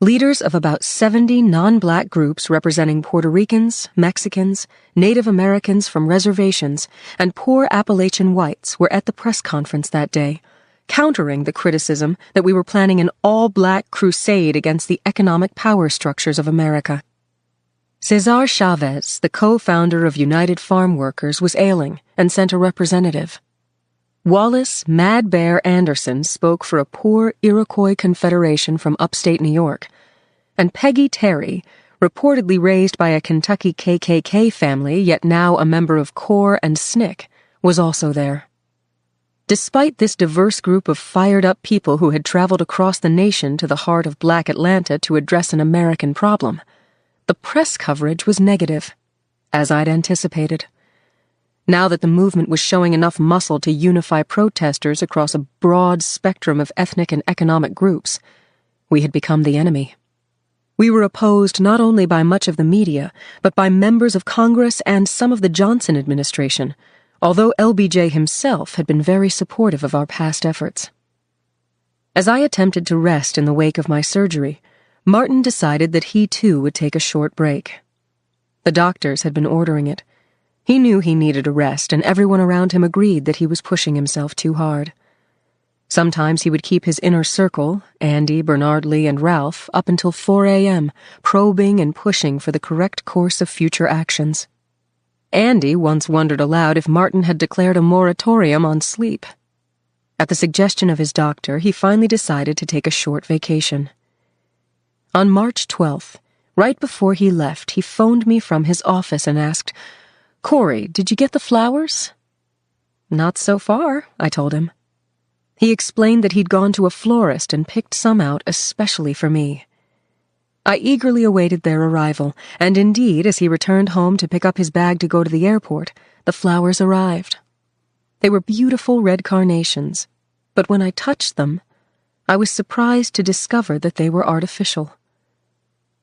Leaders of about 70 non-black groups representing Puerto Ricans, Mexicans, Native Americans from reservations, and poor Appalachian whites were at the press conference that day, countering the criticism that we were planning an all-black crusade against the economic power structures of America. Cesar Chavez, the co-founder of United Farm Workers, was ailing and sent a representative. Wallace Mad Bear Anderson spoke for a poor Iroquois confederation from upstate New York, and Peggy Terry, reportedly raised by a Kentucky KKK family yet now a member of CORE and SNCC, was also there. Despite this diverse group of fired-up people who had traveled across the nation to the heart of Black Atlanta to address an American problem, the press coverage was negative, as I'd anticipated. Now that the movement was showing enough muscle to unify protesters across a broad spectrum of ethnic and economic groups, we had become the enemy. We were opposed not only by much of the media, but by members of Congress and some of the Johnson administration, although LBJ himself had been very supportive of our past efforts. As I attempted to rest in the wake of my surgery, Martin decided that he too would take a short break. The doctors had been ordering it. He knew he needed a rest, and everyone around him agreed that he was pushing himself too hard. Sometimes he would keep his inner circle, Andy, Bernard Lee, and Ralph, up until 4 a.m., probing and pushing for the correct course of future actions. Andy once wondered aloud if Martin had declared a moratorium on sleep. At the suggestion of his doctor, he finally decided to take a short vacation. On March 12th, right before he left, he phoned me from his office and asked, "Corey, did you get the flowers?" "Not so far," I told him. He explained that he'd gone to a florist and picked some out especially for me. I eagerly awaited their arrival, and indeed, as he returned home to pick up his bag to go to the airport, the flowers arrived. They were beautiful red carnations, but when I touched them, I was surprised to discover that they were artificial.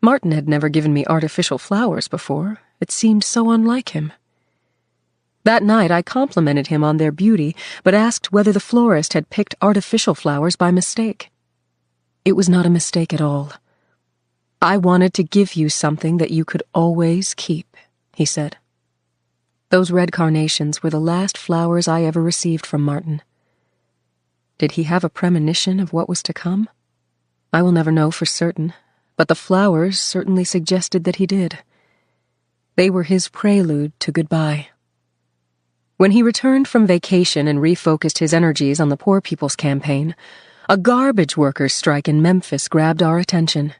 Martin had never given me artificial flowers before. It seemed so unlike him. That night I complimented him on their beauty, but asked whether the florist had picked artificial flowers by mistake. It was not a mistake at all. "I wanted to give you something that you could always keep," he said. Those red carnations were the last flowers I ever received from Martin. Did he have a premonition of what was to come? I will never know for certain, but the flowers certainly suggested that he did. They were his prelude to goodbye. When he returned from vacation and refocused his energies on the Poor People's Campaign, a garbage workers' strike in Memphis grabbed our attention.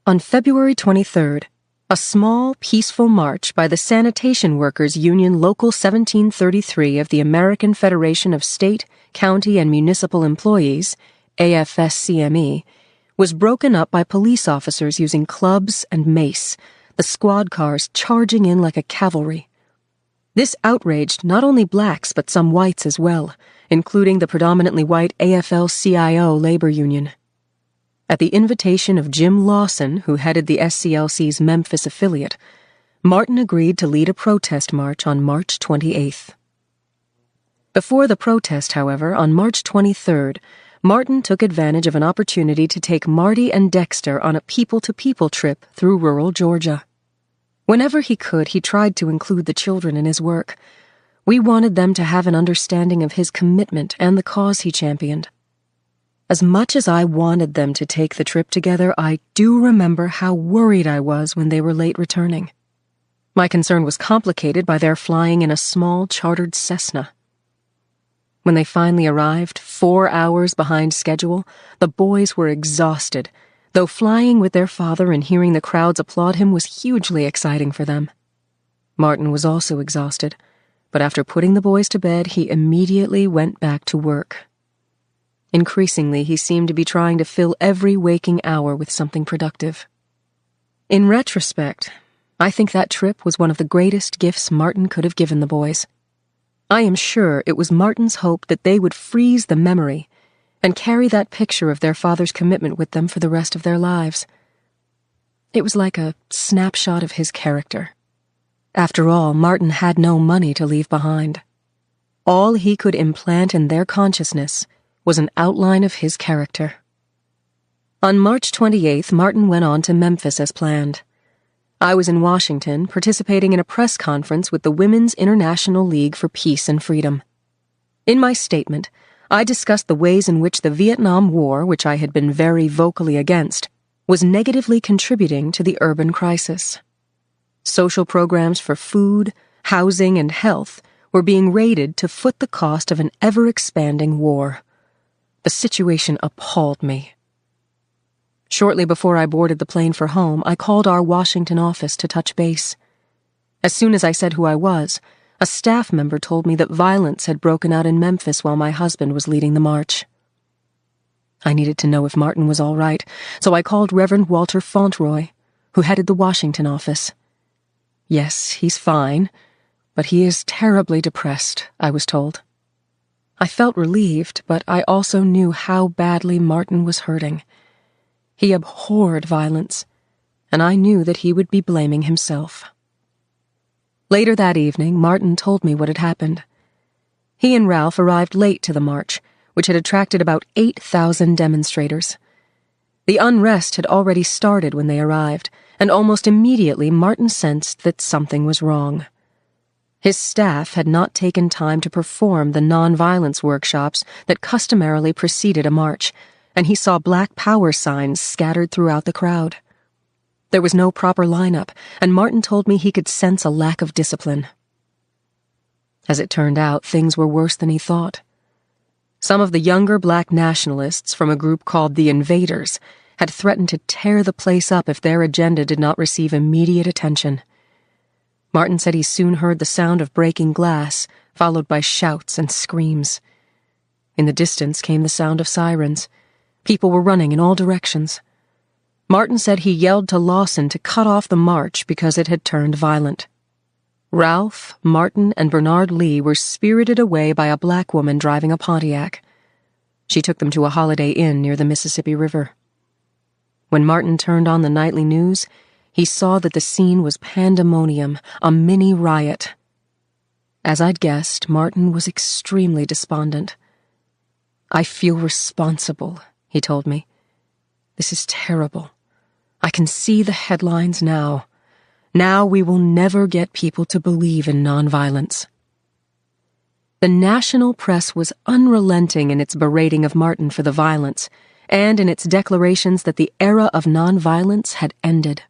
On February 23rd, a small, peaceful march by the Sanitation Workers Union Local 1733 of the American Federation of State, County, and Municipal Employees, AFSCME, was broken up by police officers using clubs and mace, the squad cars charging in like a cavalry. This outraged not only blacks but some whites as well, including the predominantly white AFL-CIO labor union. At the invitation of Jim Lawson, who headed the SCLC's Memphis affiliate, Martin agreed to lead a protest march on March 28th. Before the protest, however, on March 23rd, Martin took advantage of an opportunity to take Marty and Dexter on a people-to-people trip through rural Georgia. Whenever he could, he tried to include the children in his work. We wanted them to have an understanding of his commitment and the cause he championed. As much as I wanted them to take the trip together, I do remember how worried I was when they were late returning. My concern was complicated by their flying in a small chartered Cessna. When they finally arrived, 4 hours behind schedule, the boys were exhausted, though flying with their father and hearing the crowds applaud him was hugely exciting for them. Martin was also exhausted, but after putting the boys to bed, he immediately went back to work. Increasingly, he seemed to be trying to fill every waking hour with something productive. In retrospect, I think that trip was one of the greatest gifts Martin could have given the boys. I am sure it was Martin's hope that they would freeze the memory and carry that picture of their father's commitment with them for the rest of their lives. It was like a snapshot of his character. After all, Martin had no money to leave behind. All he could implant in their consciousness was an outline of his character. On March 28th, Martin went on to Memphis as planned. I was in Washington, participating in a press conference with the Women's International League for Peace and Freedom. In my statement, I discussed the ways in which the Vietnam War, which I had been very vocally against, was negatively contributing to the urban crisis. Social programs for food, housing, and health were being raided to foot the cost of an ever-expanding war. The situation appalled me. Shortly before I boarded the plane for home, I called our Washington office to touch base. As soon as I said who I was, a staff member told me that violence had broken out in Memphis while my husband was leading the march. I needed to know if Martin was all right, so I called Reverend Walter Fauntleroy, who headed the Washington office. Yes, he's fine, but he is terribly depressed, I was told. I felt relieved, but I also knew how badly Martin was hurting. He abhorred violence, and I knew that he would be blaming himself. Later that evening, Martin told me what had happened. He and Ralph arrived late to the march, which had attracted about 8,000 demonstrators. The unrest had already started when they arrived, and almost immediately Martin sensed that something was wrong. His staff had not taken time to perform the nonviolence workshops that customarily preceded a march, and he saw Black Power signs scattered throughout the crowd. There was no proper lineup, and Martin told me he could sense a lack of discipline. As it turned out, things were worse than he thought. Some of the younger black nationalists from a group called the Invaders had threatened to tear the place up if their agenda did not receive immediate attention. Martin said he soon heard the sound of breaking glass, followed by shouts and screams. In the distance came the sound of sirens. People were running in all directions. Martin said he yelled to Lawson to cut off the march because it had turned violent. Ralph, Martin, and Bernard Lee were spirited away by a black woman driving a Pontiac. She took them to a Holiday Inn near the Mississippi River. When Martin turned on the nightly news, he saw that the scene was pandemonium, a mini riot. As I'd guessed, Martin was extremely despondent. "I feel responsible," he told me. "This is terrible. I can see the headlines now. Now we will never get people to believe in nonviolence." The national press was unrelenting in its berating of Martin for the violence, and in its declarations that the era of nonviolence had ended.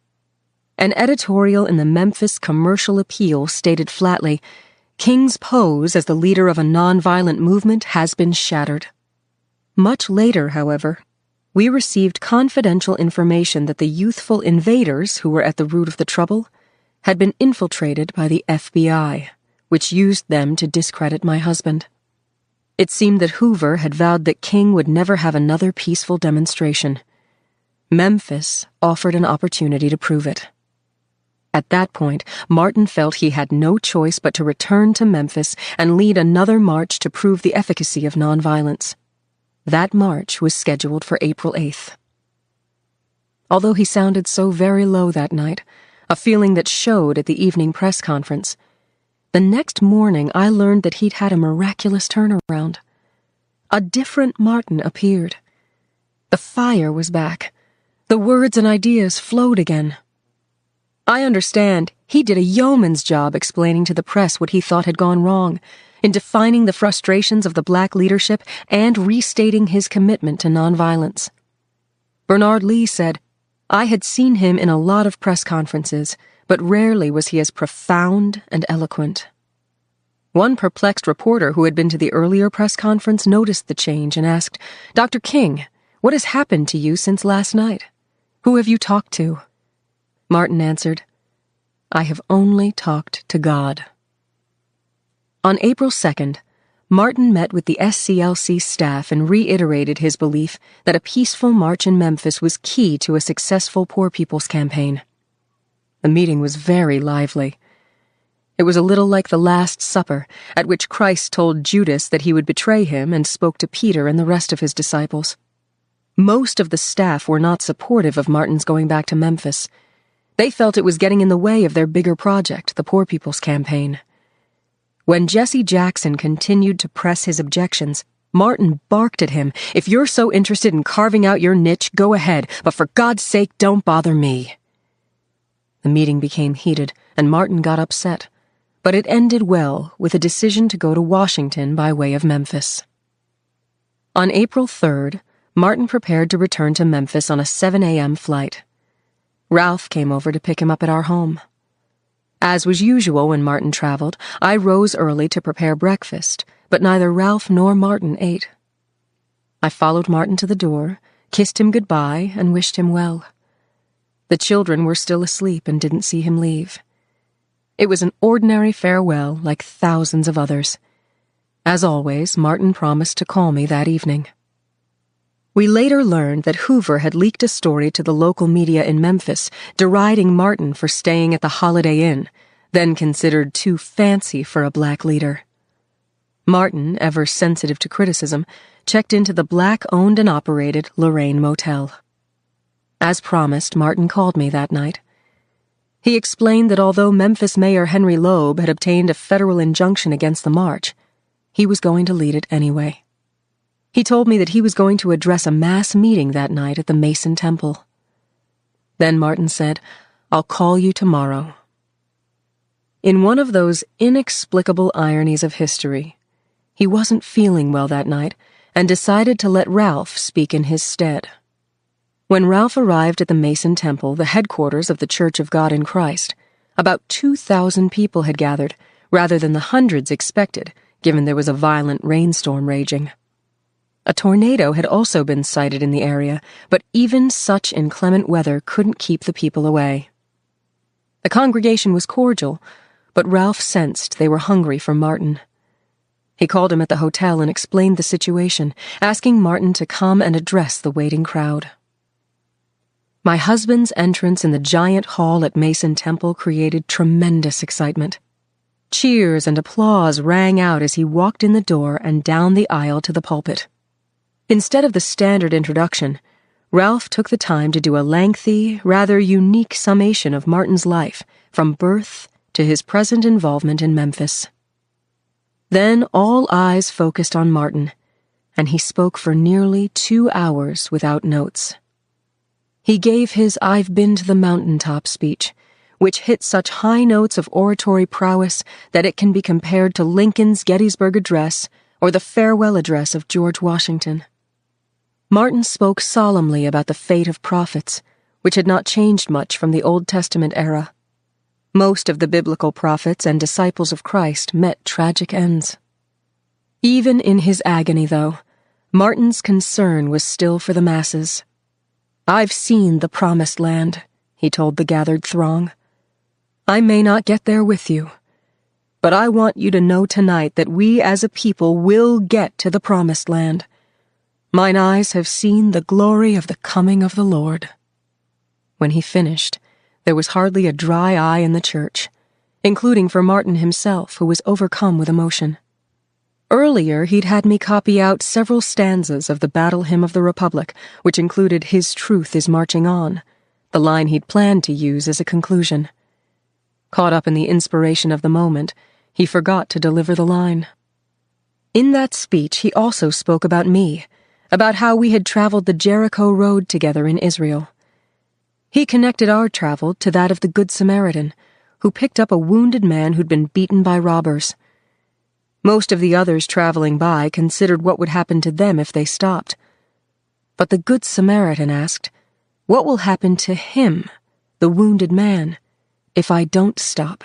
An editorial in the Memphis Commercial Appeal stated flatly, "King's pose as the leader of a nonviolent movement has been shattered." Much later, however, we received confidential information that the youthful invaders who were at the root of the trouble had been infiltrated by the FBI, which used them to discredit my husband. It seemed that Hoover had vowed that King would never have another peaceful demonstration. Memphis offered an opportunity to prove it. At that point, Martin felt he had no choice but to return to Memphis and lead another march to prove the efficacy of nonviolence. That march was scheduled for April 8th. Although he sounded so very low that night, a feeling that showed at the evening press conference, the next morning I learned that he'd had a miraculous turnaround. A different Martin appeared. The fire was back. The words and ideas flowed again. I understand he did a yeoman's job explaining to the press what he thought had gone wrong, in defining the frustrations of the black leadership and restating his commitment to nonviolence. Bernard Lee said, "I had seen him in a lot of press conferences, but rarely was he as profound and eloquent." One perplexed reporter who had been to the earlier press conference noticed the change and asked, "Dr. King, what has happened to you since last night? Who have you talked to?" Martin answered, "I have only talked to God." On April 2nd, Martin met with the SCLC staff and reiterated his belief that a peaceful march in Memphis was key to a successful Poor People's Campaign. The meeting was very lively. It was a little like the Last Supper, at which Christ told Judas that he would betray him and spoke to Peter and the rest of his disciples. Most of the staff were not supportive of Martin's going back to Memphis. They felt it was getting in the way of their bigger project, the Poor People's Campaign. When Jesse Jackson continued to press his objections, Martin barked at him, "If you're so interested in carving out your niche, go ahead, but for God's sake, don't bother me." The meeting became heated, and Martin got upset, but it ended well with a decision to go to Washington by way of Memphis. On April 3rd, Martin prepared to return to Memphis on a 7 a.m. flight. Ralph came over to pick him up at our home. As was usual when Martin traveled, I rose early to prepare breakfast, but neither Ralph nor Martin ate. I followed Martin to the door, kissed him goodbye, and wished him well. The children were still asleep and didn't see him leave. It was an ordinary farewell like thousands of others. As always, Martin promised to call me that evening. We later learned that Hoover had leaked a story to the local media in Memphis, deriding Martin for staying at the Holiday Inn, then considered too fancy for a black leader. Martin, ever sensitive to criticism, checked into the black-owned and operated Lorraine Motel. As promised, Martin called me that night. He explained that although Memphis Mayor Henry Loeb had obtained a federal injunction against the march, he was going to lead it anyway. He told me that he was going to address a mass meeting that night at the Mason Temple. Then Martin said, "I'll call you tomorrow." In one of those inexplicable ironies of history, he wasn't feeling well that night and decided to let Ralph speak in his stead. When Ralph arrived at the Mason Temple, the headquarters of the Church of God in Christ, about 2,000 people had gathered, rather than the hundreds expected, given there was a violent rainstorm raging. A tornado had also been sighted in the area, but even such inclement weather couldn't keep the people away. The congregation was cordial, but Ralph sensed they were hungry for Martin. He called him at the hotel and explained the situation, asking Martin to come and address the waiting crowd. My husband's entrance in the giant hall at Mason Temple created tremendous excitement. Cheers and applause rang out as he walked in the door and down the aisle to the pulpit. Instead of the standard introduction, Ralph took the time to do a lengthy, rather unique summation of Martin's life, from birth to his present involvement in Memphis. Then all eyes focused on Martin, and he spoke for nearly 2 hours without notes. He gave his "I've been to the mountaintop" speech, which hit such high notes of oratory prowess that it can be compared to Lincoln's Gettysburg Address or the farewell address of George Washington. Martin spoke solemnly about the fate of prophets, which had not changed much from the Old Testament era. Most of the biblical prophets and disciples of Christ met tragic ends. Even in his agony, though, Martin's concern was still for the masses. "I've seen the promised land," he told the gathered throng. "I may not get there with you, but I want you to know tonight that we as a people will get to the promised land. Mine eyes have seen the glory of the coming of the Lord." When he finished, there was hardly a dry eye in the church, including for Martin himself, who was overcome with emotion. Earlier, he'd had me copy out several stanzas of the Battle Hymn of the Republic, which included "His truth is marching on," the line he'd planned to use as a conclusion. Caught up in the inspiration of the moment, he forgot to deliver the line. In that speech, he also spoke about me, about how we had traveled the Jericho Road together in Israel. He connected our travel to that of the Good Samaritan, who picked up a wounded man who'd been beaten by robbers. Most of the others traveling by considered what would happen to them if they stopped. But the Good Samaritan asked, "What will happen to him, the wounded man, if I don't stop?"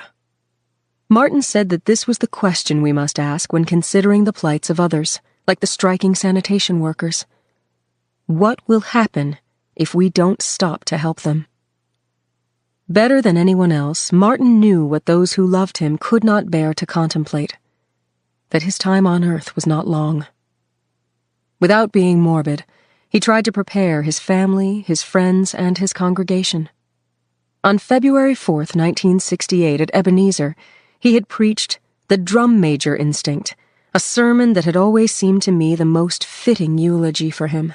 Martin said that this was the question we must ask when considering the plights of others, like the striking sanitation workers. What will happen if we don't stop to help them? Better than anyone else, Martin knew what those who loved him could not bear to contemplate, that his time on earth was not long. Without being morbid, he tried to prepare his family, his friends, and his congregation. On February 4th, 1968, at Ebenezer, he had preached The Drum Major Instinct, a sermon that had always seemed to me the most fitting eulogy for him.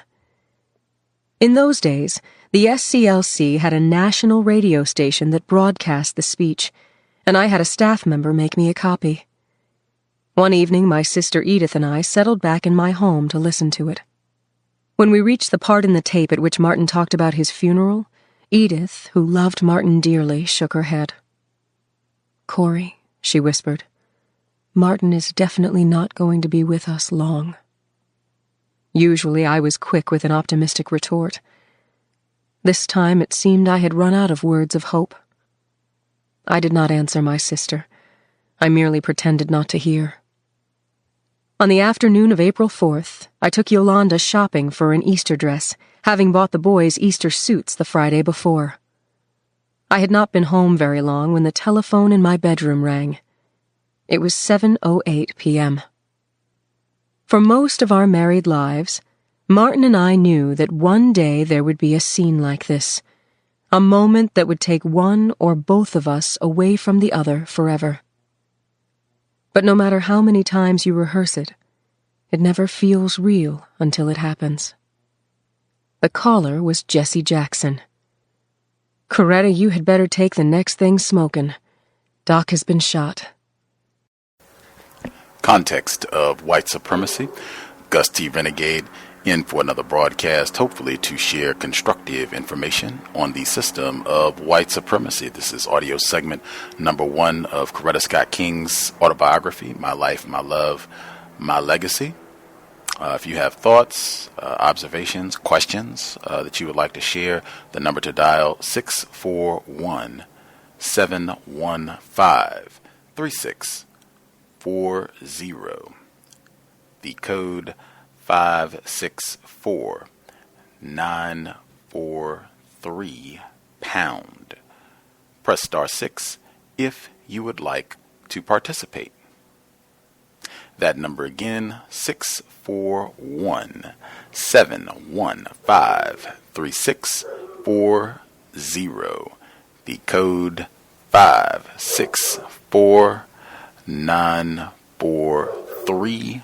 In those days, the SCLC had a national radio station that broadcast the speech, and I had a staff member make me a copy. One evening, my sister Edith and I settled back in my home to listen to it. When we reached the part in the tape at which Martin talked about his funeral, Edith, who loved Martin dearly, shook her head. "Corey," she whispered, "Martin is definitely not going to be with us long." Usually I was quick with an optimistic retort. This time it seemed I had run out of words of hope. I did not answer my sister. I merely pretended not to hear. On the afternoon of April 4th, I took Yolanda shopping for an Easter dress, having bought the boys Easter suits the Friday before. I had not been home very long when the telephone in my bedroom rang. It was 7:08 p.m. For most of our married lives, Martin and I knew that one day there would be a scene like this, a moment that would take one or both of us away from the other forever. But no matter how many times you rehearse it, it never feels real until it happens. The caller was Jesse Jackson. "Coretta, you had better take the next thing smoking. Doc has been shot." Context of White Supremacy, Gus T Renegade, in for another broadcast, hopefully to share constructive information on the system of white supremacy. This is audio segment number 1 of Coretta Scott King's autobiography, My Life, My Love, My Legacy. If you have thoughts, observations, questions that you would like to share, the number to dial 641-715-3640. The code 564-943#. Press *6 if you would like to participate. That number again, 641-715-3640. The code 564-943#.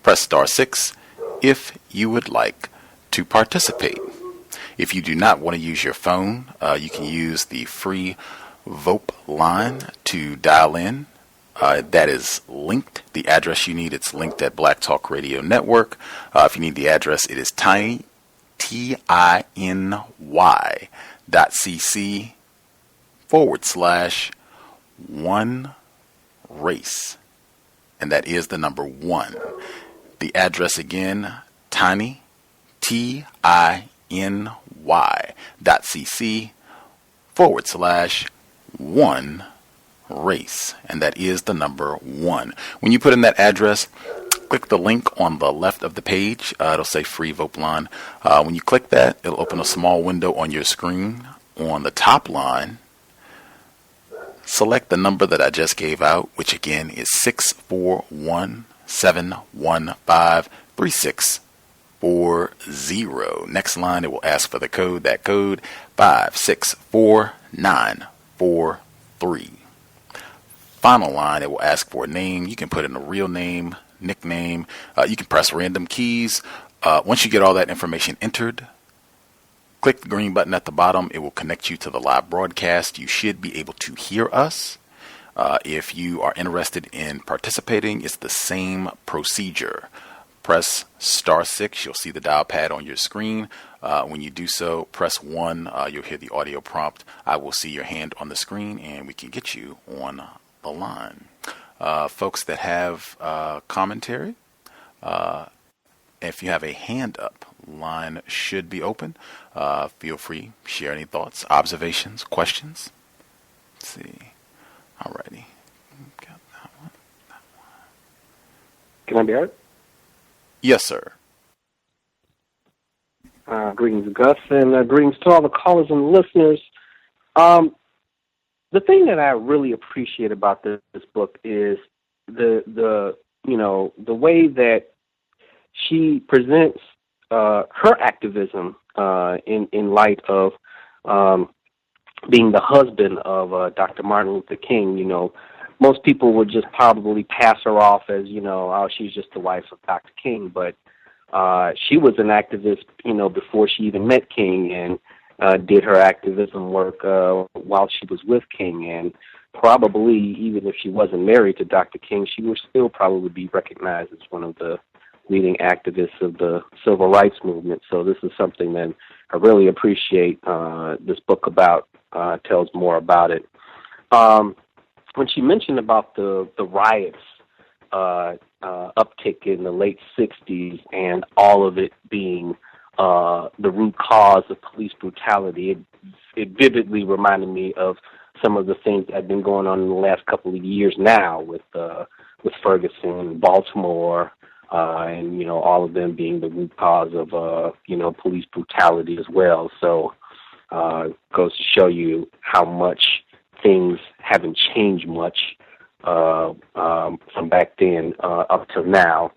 Press *6 if you would like to participate. If you do not want to use your phone, you can use the free VoIP line to dial in. That is linked. The address you need, it's linked at Black Talk Radio Network. If you need the address, it is tinycc.com/. /1 race. And that is the number 1. The address again, tiny, TINY.cc /1 race. And that is the number 1. When you put in that address, click the link on the left of the page. It'll say free vote line. When you click that, it'll open a small window on your screen. On the top line, select the number that I just gave out, which again is 641-715-3640. Next line, it will ask for the code. That code, 564943. Final line, it will ask for a name. You can put in a real name, nickname. You can press random keys. Once you get all that information entered, click the green button at the bottom. It will connect you to the live broadcast. You should be able to hear us. If you are interested in participating, it's the same procedure. Press *6. You'll see the dial pad on your screen. When you do so, press 1. You'll hear the audio prompt. I will see your hand on the screen, and we can get you on the line. Folks that have commentary, if you have a hand up, line should be open. Feel free, share any thoughts, observations, questions. Let's see. Alrighty. Got that one. Can I be heard? Yes, sir. Greetings, Gus, and greetings to all the callers and listeners. The thing that I really appreciate about this book is the way that she presents her activism in light of being the husband of Dr. Martin Luther King. Most people would just probably pass her off as, oh, she's just the wife of Dr. King. But she was an activist, before she even met King, and did her activism work while she was with King. And probably, even if she wasn't married to Dr. King, she would still probably be recognized as one of the leading activists of the civil rights movement. So this is something that I really appreciate this book about, tells more about it. When she mentioned about the riots uptick in the late 60s and all of it being the root cause of police brutality, it vividly reminded me of some of the things that have been going on in the last couple of years now with Ferguson, Baltimore, and all of them being the root cause of police brutality as well. So goes to show you how much things haven't changed much from back then up till now.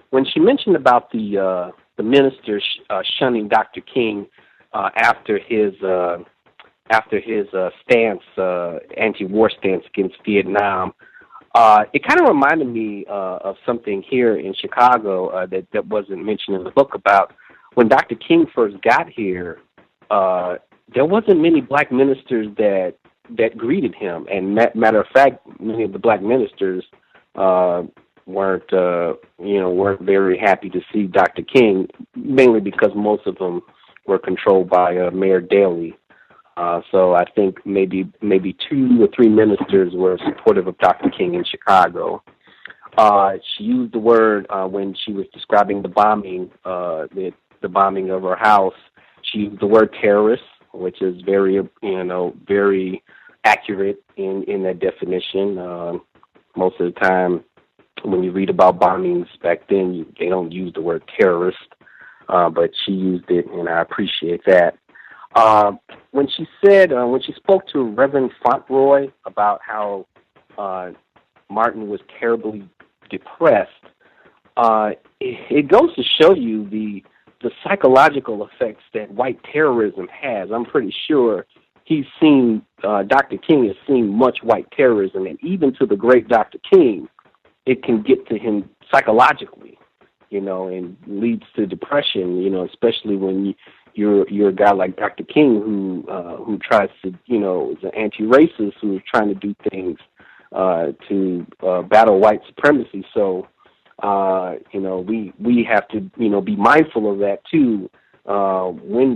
When she mentioned about the minister shunning Dr. King after his stance, anti-war stance against Vietnam, it kind of reminded me of something here in Chicago that wasn't mentioned in the book about when Dr. King first got here. There wasn't many black ministers that greeted him, and matter of fact, many of the black ministers weren't very happy to see Dr. King, mainly because most of them were controlled by Mayor Daley. So I think maybe 2 or 3 ministers were supportive of Dr. King in Chicago. She used the word when she was describing the bombing, the bombing of her house. She used the word terrorist, which is very accurate in that definition. Most of the time, when you read about bombings back then, they don't use the word terrorist, but she used it, and I appreciate that. When she spoke to Reverend Fauntleroy about how Martin was terribly depressed, it goes to show you the psychological effects that white terrorism has. I'm pretty sure Dr. King has seen much white terrorism, and even to the great Dr. King, it can get to him psychologically, and leads to depression, especially when you're a guy like Dr. King who tries to, is an anti-racist who's trying to do things to battle white supremacy. So, we have to, be mindful of that too, when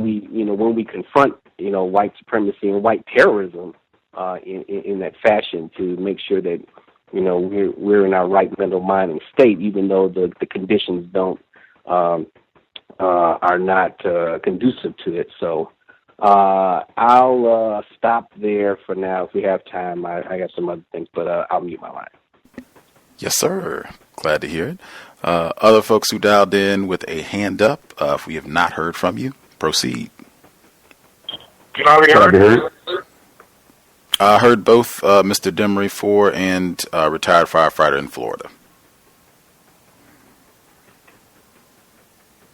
we confront, white supremacy and white terrorism in that fashion, to make sure that, we're in our right mental mind and state, even though the conditions are not conducive to it. So I'll stop there for now. If we have time, I got some other things, but I'll mute my line. Yes, sir. Glad to hear it. Other folks who dialed in with a hand up, if we have not heard from you, proceed. Can I be heard? I heard both Mr. Demery IV and retired firefighter in Florida.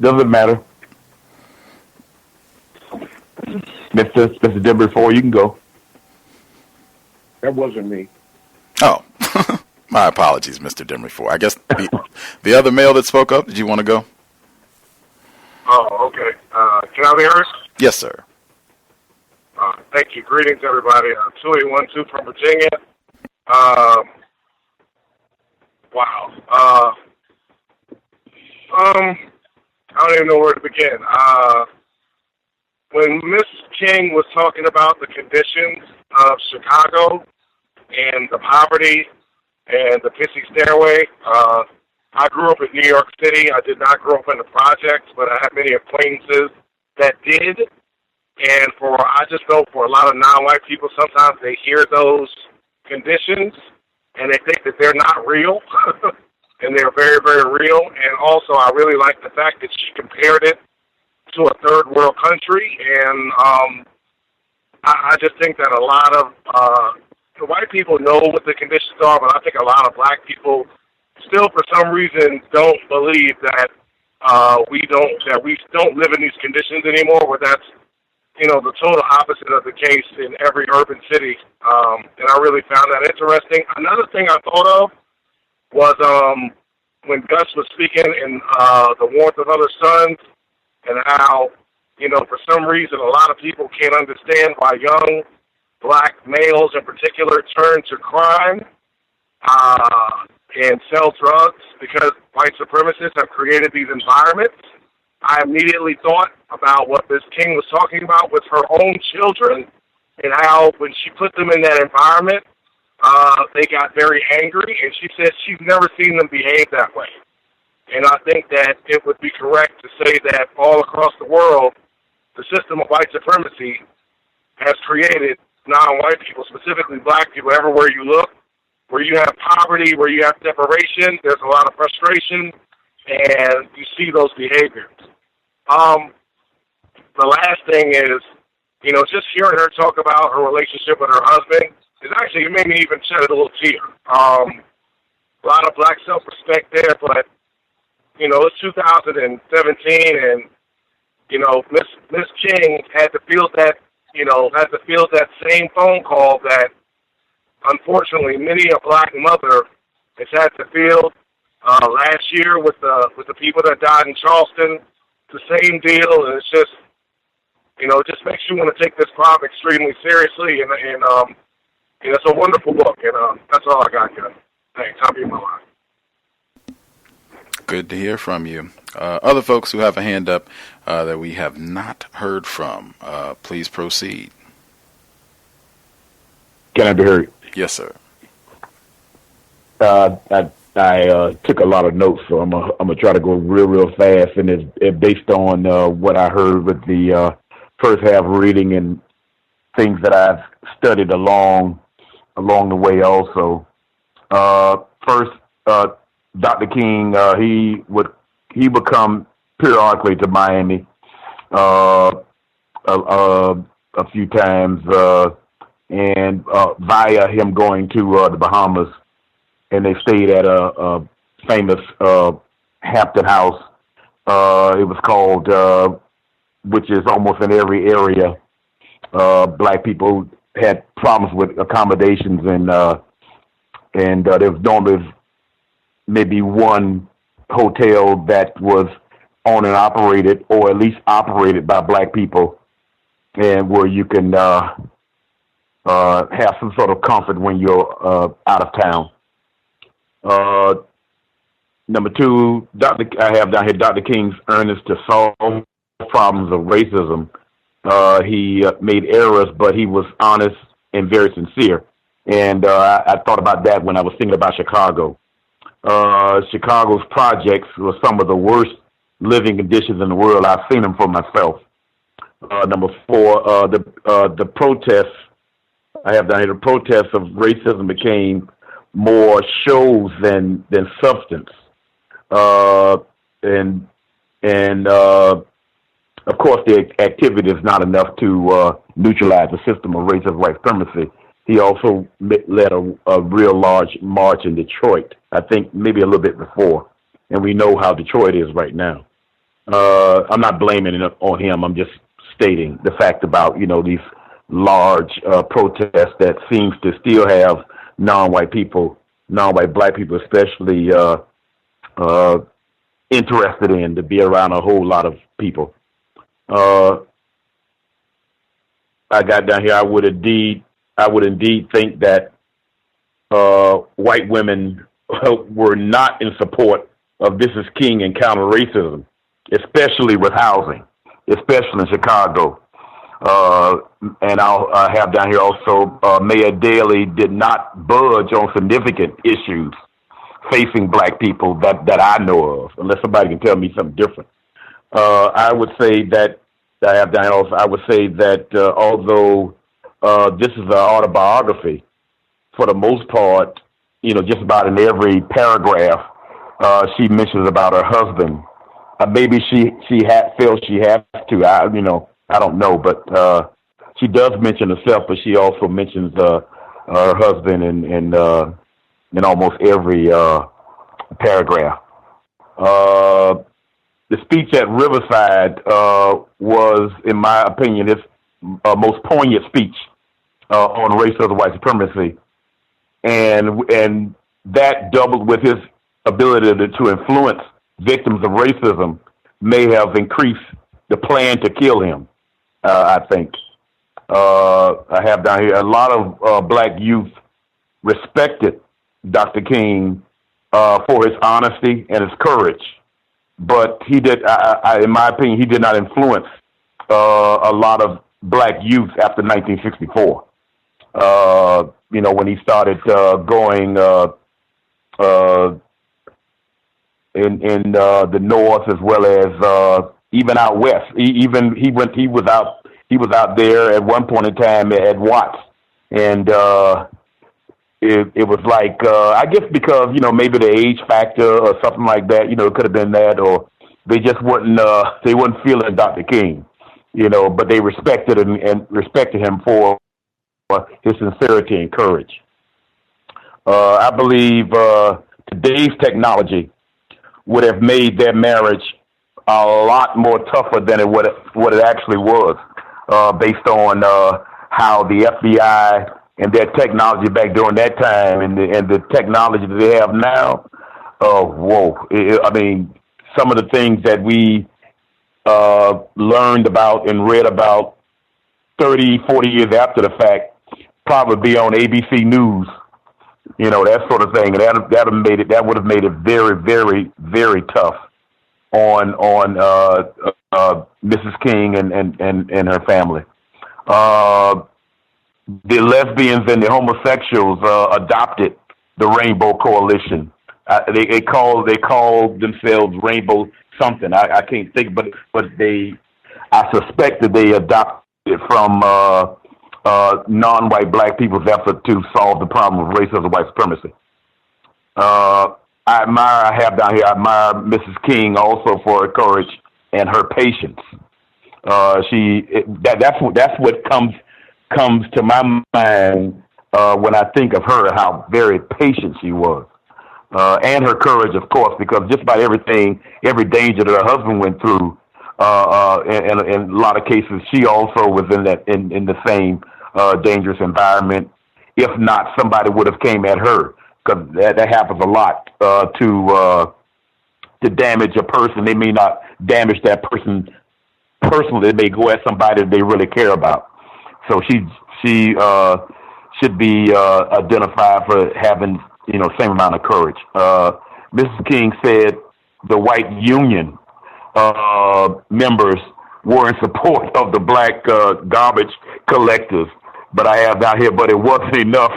Doesn't matter. Mr. Demery IV, you can go. That wasn't me. Oh, my apologies, Mr. Demery IV. I guess the other male that spoke up, did you want to go? Oh, okay. Can I be heard? Yes, sir. Thank you. Greetings, everybody. 2812 from Virginia. Wow. I don't even know where to begin. When Miss King was talking about the conditions of Chicago and the poverty and the pissy stairway, I grew up in New York City. I did not grow up in the projects, but I have many acquaintances that did. And I just know for a lot of non-white people, sometimes they hear those conditions and they think that they're not real, and they're very, very real. And also, I really like the fact that she compared it to a third world country. And I just think that a lot of the white people know what the conditions are, but I think a lot of black people still, for some reason, don't believe that we don't live in these conditions anymore. Where that's the total opposite of the case in every urban city. And I really found that interesting. Another thing I thought of was when Gus was speaking in The Warmth of Other Suns, and how, for some reason, a lot of people can't understand why young black males in particular turn to crime and sell drugs, because white supremacists have created these environments. I immediately thought about what Ms. King was talking about with her own children, and how when she put them in that environment, they got very angry, and she said she's never seen them behave that way. And I think that it would be correct to say that all across the world, the system of white supremacy has created non-white people, specifically black people, everywhere you look. Where you have poverty, where you have separation, there's a lot of frustration, and you see those behaviors. The last thing is, just hearing her talk about her relationship with her husband, it made me even shed a little tear. A lot of black self-respect there, but, it's 2017, and, Miss King had to feel that same phone call that, unfortunately, many a black mother has had to feel last year with the people that died in Charleston. The same deal, and it's just, it just makes you want to take this problem extremely seriously, and it's a wonderful book, and that's all I got here. Thanks. I'll be in my line. Good to hear from you. Other folks who have a hand up that we have not heard from, please proceed. Can I be heard? Yes, sir. I took a lot of notes, so I'm gonna try to go real fast, and it's based on what I heard with the first half reading and things that I've studied along the way also. First, Dr. King, he would come periodically to Miami a few times, and via him going to the Bahamas, and they stayed at a famous Hampton House. It was called, which is almost in every area. Black people had problems with accommodations, and there was normally maybe one hotel that was owned and operated, or at least operated by black people, and where you can have some sort of comfort when you're out of town. Number two, I have down here Dr. King's Earnest to Soul. problems of racism. He made errors, but he was honest and very sincere. And I thought about that when I was thinking about Chicago. Chicago's projects were some of the worst living conditions in the world. I've seen them for myself. Number 4, the protests. I have down here, the protests of racism became more shows than substance. And of course, the activity is not enough to neutralize the system of racist white supremacy. He also led a real large march in Detroit, I think maybe a little bit before. And we know how Detroit is right now. I'm not blaming it on him. I'm just stating the fact about, these large protests that seems to still have non-white black people especially, interested in to be around a whole lot of people. I got down here, I would indeed think that white women were not in support of Mrs. King and counter racism, especially with housing, especially in Chicago. And I have down here also, Mayor Daley did not budge on significant issues facing black people that I know of, unless somebody can tell me something different. I would say that although this is an autobiography, for the most part, just about in every paragraph, she mentions about her husband. Maybe she feels she has to. I don't know, but she does mention herself, but she also mentions her husband in almost every paragraph. The speech at Riverside was, in my opinion, his most poignant speech on racism, white supremacy, and that doubled with his ability to influence victims of racism may have increased the plan to kill him. I think I have down here a lot of black youth respected Dr. King for his honesty and his courage, but he did, in my opinion, he did not influence a lot of black youth after 1964. When he started going in the north as well as even out west. He was out there at one point in time at Watts, and it was like I guess because maybe the age factor or something like that. It could have been that, or they just wasn't feeling Dr. King. But they respected him for his sincerity and courage. I believe today's technology would have made their marriage a lot more tougher than what it actually was, based on how the FBI and their technology back during that time and the technology that they have now. Some of the things that we learned about and read about 30, 40 years after the fact probably be on ABC News, that sort of thing. And that would have made it very, very, very tough on Mrs. King and her family. The lesbians and the homosexuals adopted the Rainbow Coalition. They called themselves Rainbow something. I can't think, but I suspect that they adopted it from non-white black people's effort to solve the problem of racism and white supremacy. I admire Mrs. King also for her courage and her patience. That's what comes to my mind when I think of her, how very patient she was. And her courage, of course, because just about every danger that her husband went through, in a lot of cases, she also was in the same dangerous environment. If not, somebody would have came at her, because that happens a lot to damage a person. They may not damage that person personally. They may go at somebody that they really care about. So she should be identified for having same amount of courage. Mrs. King said the white union members were in support of the black garbage collectors. But I have down here, but it wasn't enough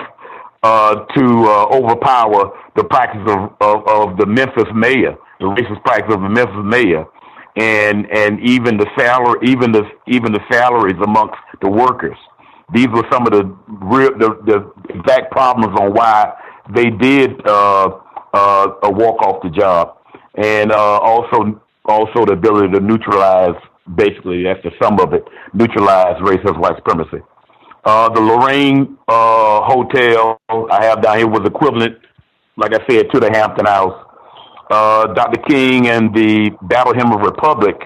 to overpower the practice of the Memphis mayor, the racist practice of the Memphis mayor, and even the salaries amongst the workers. These were some of the exact problems on why they did walk off the job, and also the ability to neutralize. Basically, that's the sum of it: neutralize racist white supremacy. The Lorraine Hotel I have down here was equivalent, like I said, to the Hampton House. Dr. King and the Battle Hymn of Republic,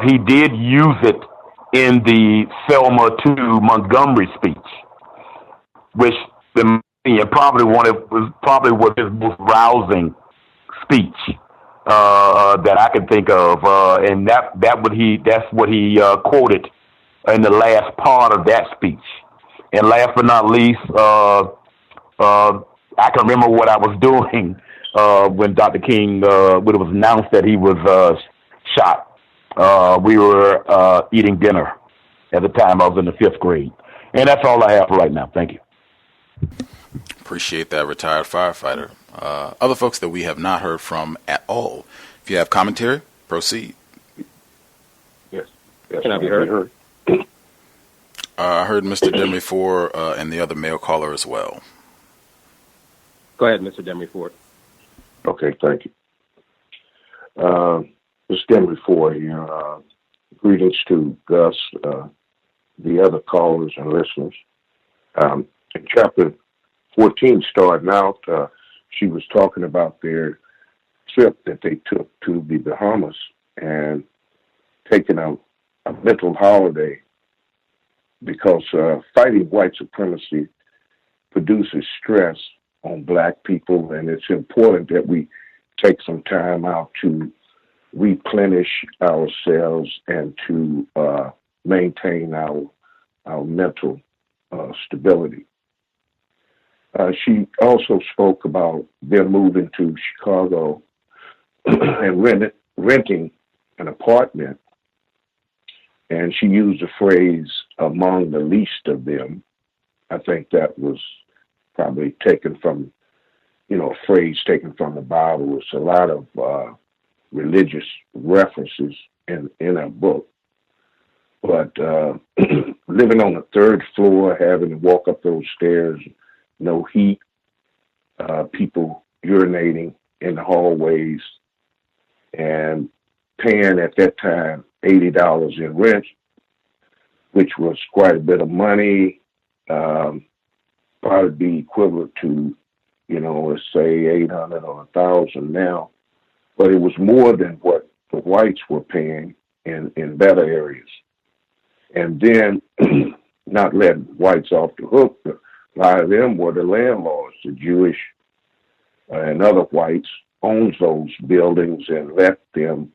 he did use it in the Selma to Montgomery speech, which probably was his most rousing speech that I can think of, and that's what he quoted in the last part of that speech. And last but not least, I can remember what I was doing when Dr. King, when it was announced that he was shot. We were eating dinner at the time. I was in the 5th grade. And that's all I have for right now. Thank you. Appreciate that, retired firefighter. Other folks that we have not heard from at all. If you have commentary, proceed. Yes. Can I be heard? I heard Mr. Demry-Ford and the other male caller as well. Go ahead, Mr. Demry-Ford. Okay, thank you. Mr. Demry-Ford here. Greetings to Gus, the other callers and listeners. In chapter 14, starting out, she was talking about their trip that they took to the Bahamas and taking a mental holiday because fighting white supremacy produces stress on black people, and it's important that we take some time out to replenish ourselves and to maintain our mental stability. She also spoke about them moving to Chicago and renting an apartment. And she used the phrase, among the least of them. I think that was probably taken from, a phrase taken from the Bible. It's a lot of religious references in our book. But living on the 3rd floor, having to walk up those stairs, no heat, people urinating in the hallways, and paying at that time $80 in rent, which was quite a bit of money, probably be equivalent to, let's say 800 or 1,000 now. But it was more than what the whites were paying in better areas. And then not letting whites off the hook, a lot of them were the landlords, the Jewish and other whites owns those buildings and let them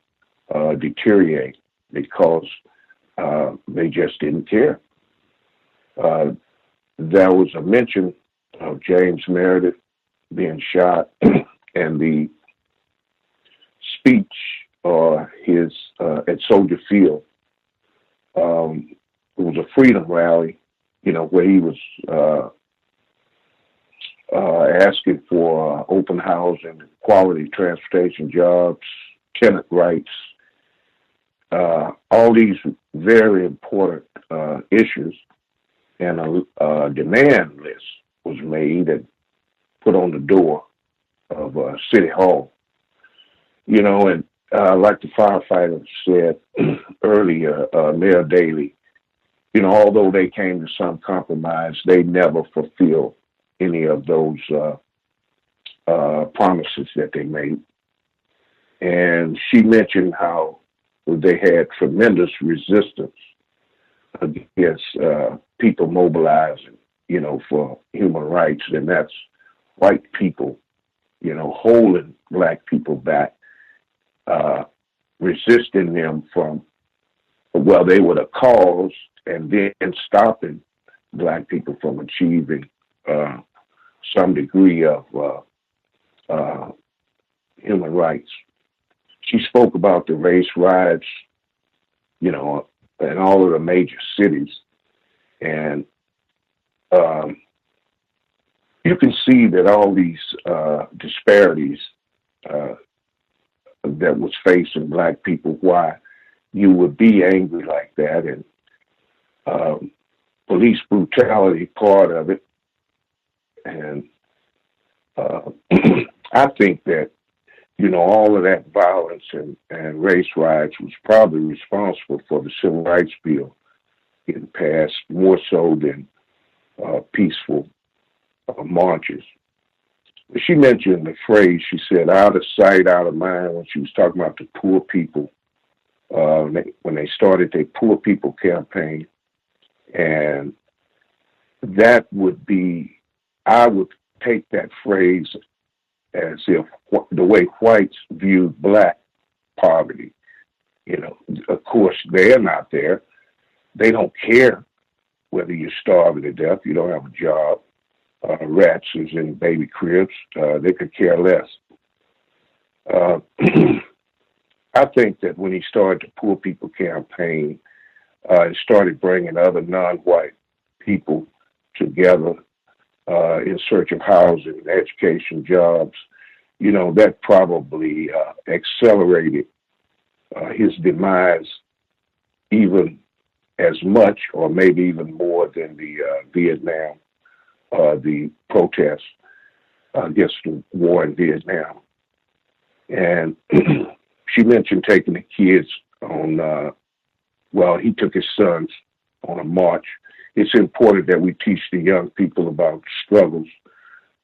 deteriorate because they just didn't care. There was a mention of James Meredith being shot and the speech his at Soldier Field. It was a freedom rally, where he was asking for open housing, quality transportation jobs, tenant rights, all these very important issues. And a demand list was made and put on the door of City Hall. And like the firefighter said earlier, Mayor Daley, although they came to some compromise, they never fulfilled any of those promises that they made. And she mentioned how they had tremendous resistance against people mobilizing, for human rights, and that's white people, holding black people back, resisting them from, they were the cause, and then stopping black people from achieving some degree of human rights. She spoke about the race riots in all of the major cities. And you can see that all these disparities that was facing black people, why you would be angry like that, and police brutality part of it. And I think that, all of that violence and race riots was probably responsible for the Civil Rights Bill getting passed more so than peaceful marches. She mentioned the phrase, she said, out of sight, out of mind, when she was talking about the poor people, when they started their Poor People campaign. And that would be, I would take that phrase as if the way whites viewed black poverty. Of course, they're not there. They don't care whether you're starving to death, you don't have a job, rats is in baby cribs, they could care less. I think that when he started the Poor People campaign, it started bringing other non-white people together in search of housing, education, jobs. That probably accelerated his demise even as much or maybe even more than the Vietnam, the protests against the war in Vietnam. And she mentioned taking the kids on, he took his sons on a march. It's important that we teach the young people about struggles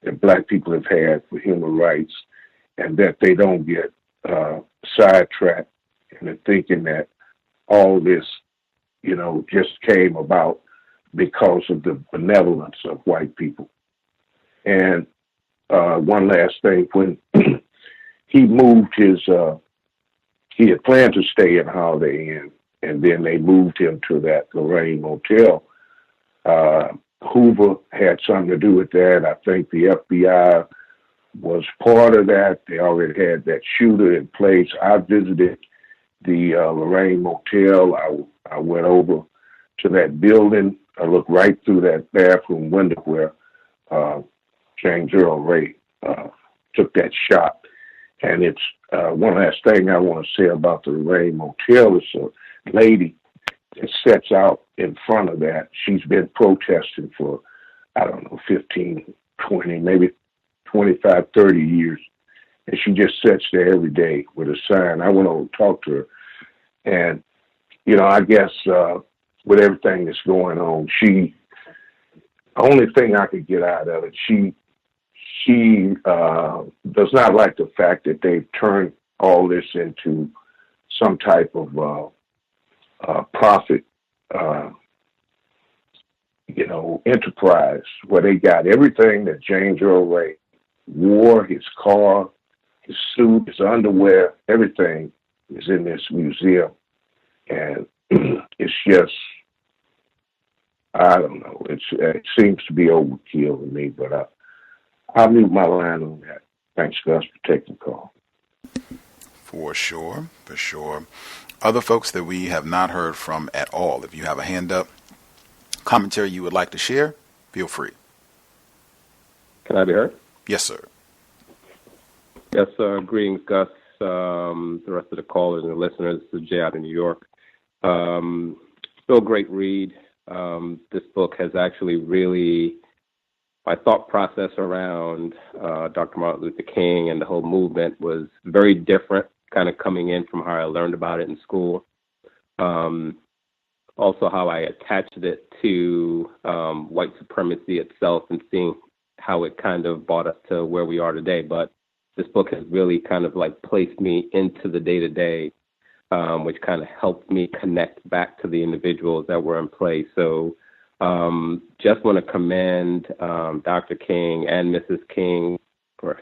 that black people have had for human rights, and that they don't get sidetracked into thinking that all this, just came about because of the benevolence of white people. And one last thing, when he moved he had planned to stay in Holiday Inn, and then they moved him to that Lorraine Motel. Hoover had something to do with that. I think the FBI was part of that. They already had that shooter in place. I visited the Lorraine Motel. I went over to that building. I looked right through that bathroom window where James Earl Ray took that shot. And it's one last thing I want to say about the Lorraine Motel is a lady that sets out in front of that. She's been protesting for, 15, 20, maybe 25, 30 years. And she just sits there every day with a sign. I went over to talk to her. And, I guess with everything that's going on, the only thing I could get out of it, she does not like the fact that they've turned all this into some type of profit, enterprise where they got everything that James Earl Ray wore, his car, his suit, his underwear, everything is in this museum. And it's just, I don't know, it seems to be overkill to me, but I'll mute my line on that. Thanks, Gus, for taking the call. For sure. Other folks that we have not heard from at all, if you have a hand up, commentary you would like to share, feel free. Can I be heard? Yes, sir. Yes, greetings, Gus, the rest of the callers and the listeners. This is Jay out in New York. Still a great read. This book has actually really, my thought process around Dr. Martin Luther King and the whole movement was very different, kind of coming in from how I learned about it in school. Also how I attached it to white supremacy itself and seeing how it kind of brought us to where we are today. But this book has really kind of like placed me into the day-to-day, which kind of helped me connect back to the individuals that were in place. So just want to commend Dr. King and Mrs. King for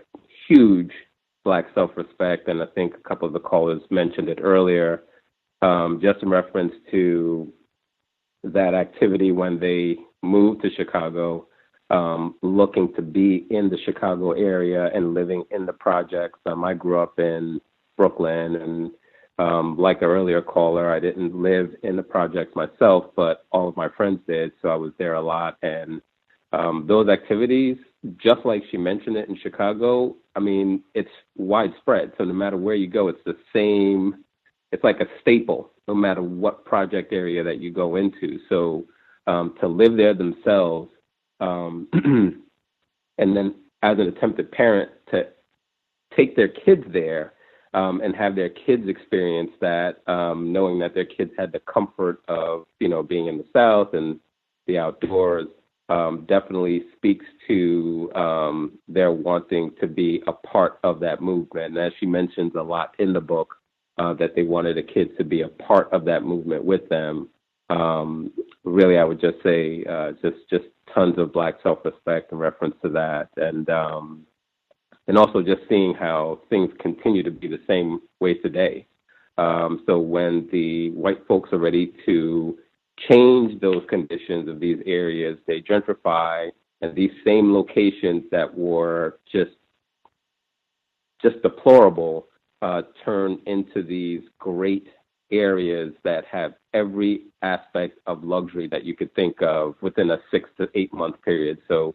huge Black self-respect. And I think a couple of the callers mentioned it earlier, just in reference to that activity when they moved to Chicago, looking to be in the Chicago area and living in the projects. I grew up in Brooklyn, and Like an earlier caller, I didn't live in the projects myself, but all of my friends did, so I was there a lot. And those activities, just like she mentioned it in Chicago, I mean, it's widespread. So no matter where you go, it's the same. It's like a staple, no matter what project area that you go into. So to live there themselves, and then as an attempted parent to take their kids there and have their kids experience that, knowing that their kids had the comfort of, being in the South and the outdoors, definitely speaks to their wanting to be a part of that movement. And as she mentions a lot in the book, that they wanted the kids to be a part of that movement with them. Really, I would just say just tons of Black self-respect in reference to that. And also just seeing how things continue to be the same way today. So when the white folks are ready to change those conditions of these areas, they gentrify, and these same locations that were just deplorable turn into these great areas that have every aspect of luxury that you could think of within a 6 to 8 month period. So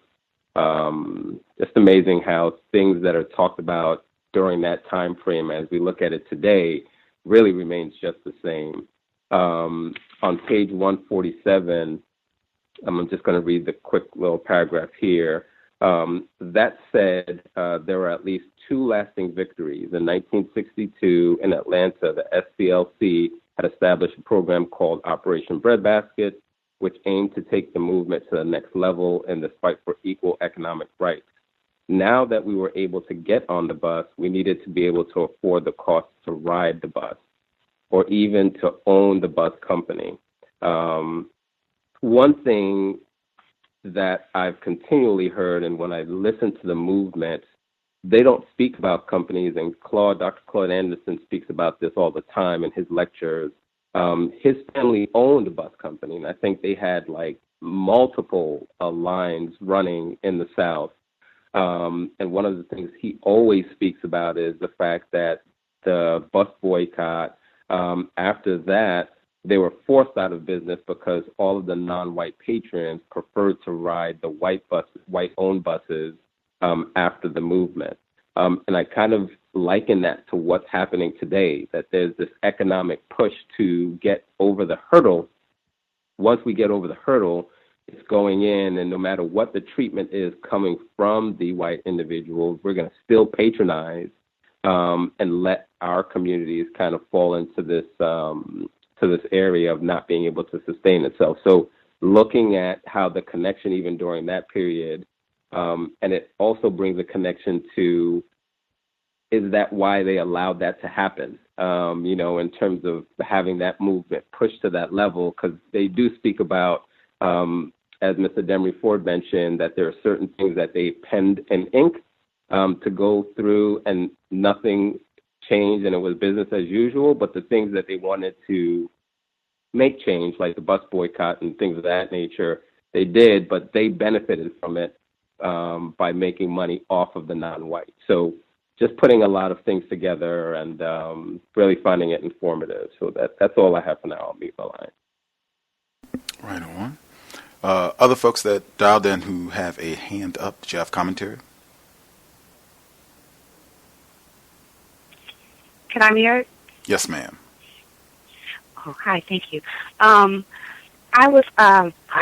just amazing how things that are talked about during that time frame, as we look at it today, really remains just the same. On page 147, I'm just going to read the quick little paragraph here. That said, there were at least 2 lasting victories. In 1962, in Atlanta, the SCLC had established a program called Operation Breadbasket, which aimed to take the movement to the next level in the fight for equal economic rights. Now that we were able to get on the bus, we needed to be able to afford the cost to ride the bus, or even to own the bus company. One thing that I've continually heard, and when I listen to the movement, they don't speak about companies, and Dr. Claude Anderson speaks about this all the time in his lectures. His family owned a bus company, and I think they had like multiple lines running in the South. And one of the things he always speaks about is the fact that the bus boycott, after that, they were forced out of business because all of the non-white patrons preferred to ride the white-owned buses after the movement. And I kind of liken that to what's happening today, that there's this economic push to get over the hurdle. Once we get over the hurdle, it's going in, and no matter what the treatment is coming from the white individuals, we're going to still patronize and let our communities kind of fall into this area of not being able to sustain itself. So looking at how the connection even during that period, and it also brings a connection to, is that why they allowed that to happen, in terms of having that movement pushed to that level, because they do speak about, as Mr. Demery Ford mentioned, that there are certain things that they penned in ink to go through and nothing changed and it was business as usual, but the things that they wanted to make change, like the bus boycott and things of that nature, they did, but they benefited from it by making money off of the non-white. So just putting a lot of things together and really finding it informative. So that's all I have for now. I'll mute my line. Right on. Other folks that dialed in who have a hand up, did you have commentary? Can I be heard? Yes, ma'am. Oh, hi, thank you. I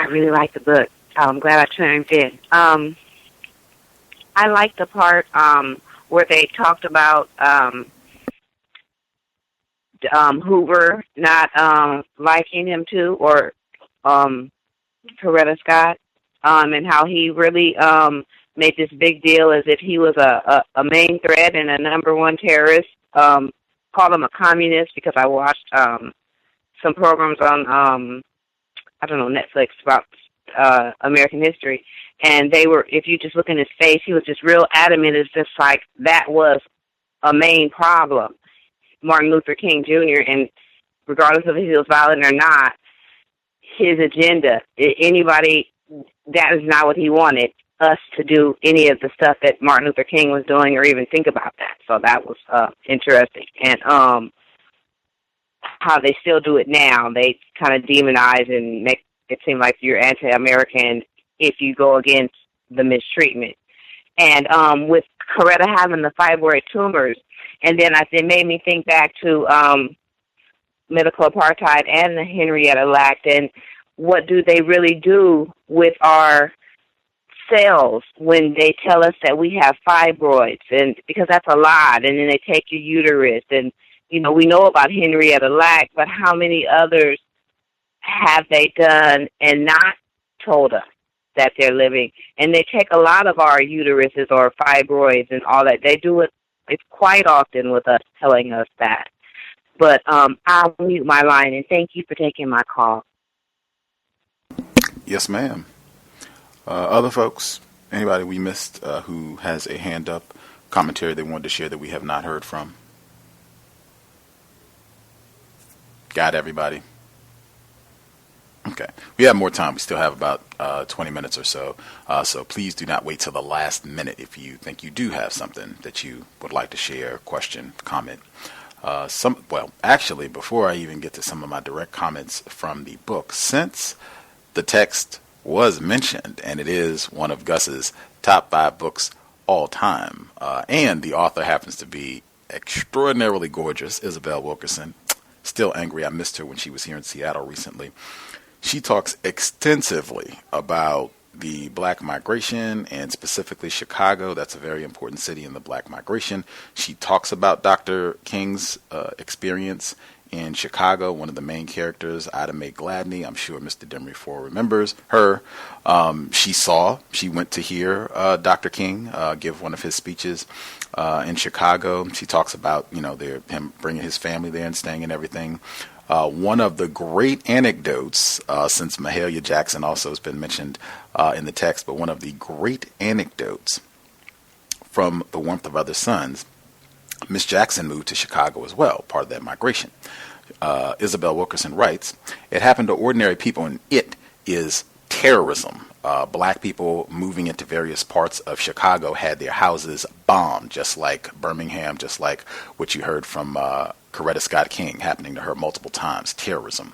really like the book. I'm glad I tuned in. I like the part where they talked about Hoover not liking him too, or Coretta Scott, and how he really made this big deal as if he was a main threat and a number one terrorist. Called him a communist because I watched some programs on Netflix about American history, and they were, if you just look in his face, he was just real adamant. It's just like that was a main problem. Martin Luther King Jr., and regardless of if he was violent or not, his agenda, anybody, that is not what he wanted us to do, any of the stuff that Martin Luther King was doing or even think about that. So that was interesting. And how they still do it now. They kind of demonize and make it seem like you're anti-American if you go against the mistreatment. And with Coretta having the fibroid tumors, and then it made me think back to medical apartheid and the Henrietta Act, and what do they really do with our cells when they tell us that we have fibroids, and because that's a lot, and then they take your uterus, and we know about Henrietta Lack, but how many others have they done and not told us that they're living? And they take a lot of our uteruses or fibroids and all that. They do it. It's quite often with us telling us that. But I'll mute my line, and thank you for taking my call. Yes, ma'am. Other folks, anybody we missed who has a hand up, commentary they wanted to share that we have not heard from? Got everybody? Okay. We have more time. We still have about 20 minutes or so. So please do not wait till the last minute if you think you do have something that you would like to share, question, comment. Actually, before I even get to some of my direct comments from the book, since the text was mentioned, and it is one of Gus's top 5 books all time, and the author happens to be extraordinarily gorgeous, Isabel Wilkerson. Still angry I missed her when she was here in Seattle recently. She talks extensively about the black migration, and specifically Chicago. That's a very important city in the black migration. She talks about Dr. King's experience in Chicago. One of the main characters, Ida Mae Gladney, I'm sure Mr. Demry remembers her. She went to hear Dr. King give one of his speeches in Chicago. She talks about, him bringing his family there and staying and everything. One of the great anecdotes, since Mahalia Jackson also has been mentioned in the text, but one of the great anecdotes from The Warmth of Other Suns, Miss Jackson moved to Chicago as well, part of that migration. Isabel Wilkerson writes, "It happened to ordinary people, and it is terrorism. Black people moving into various parts of Chicago had their houses bombed, just like Birmingham, just like what you heard from Coretta Scott King happening to her multiple times, terrorism.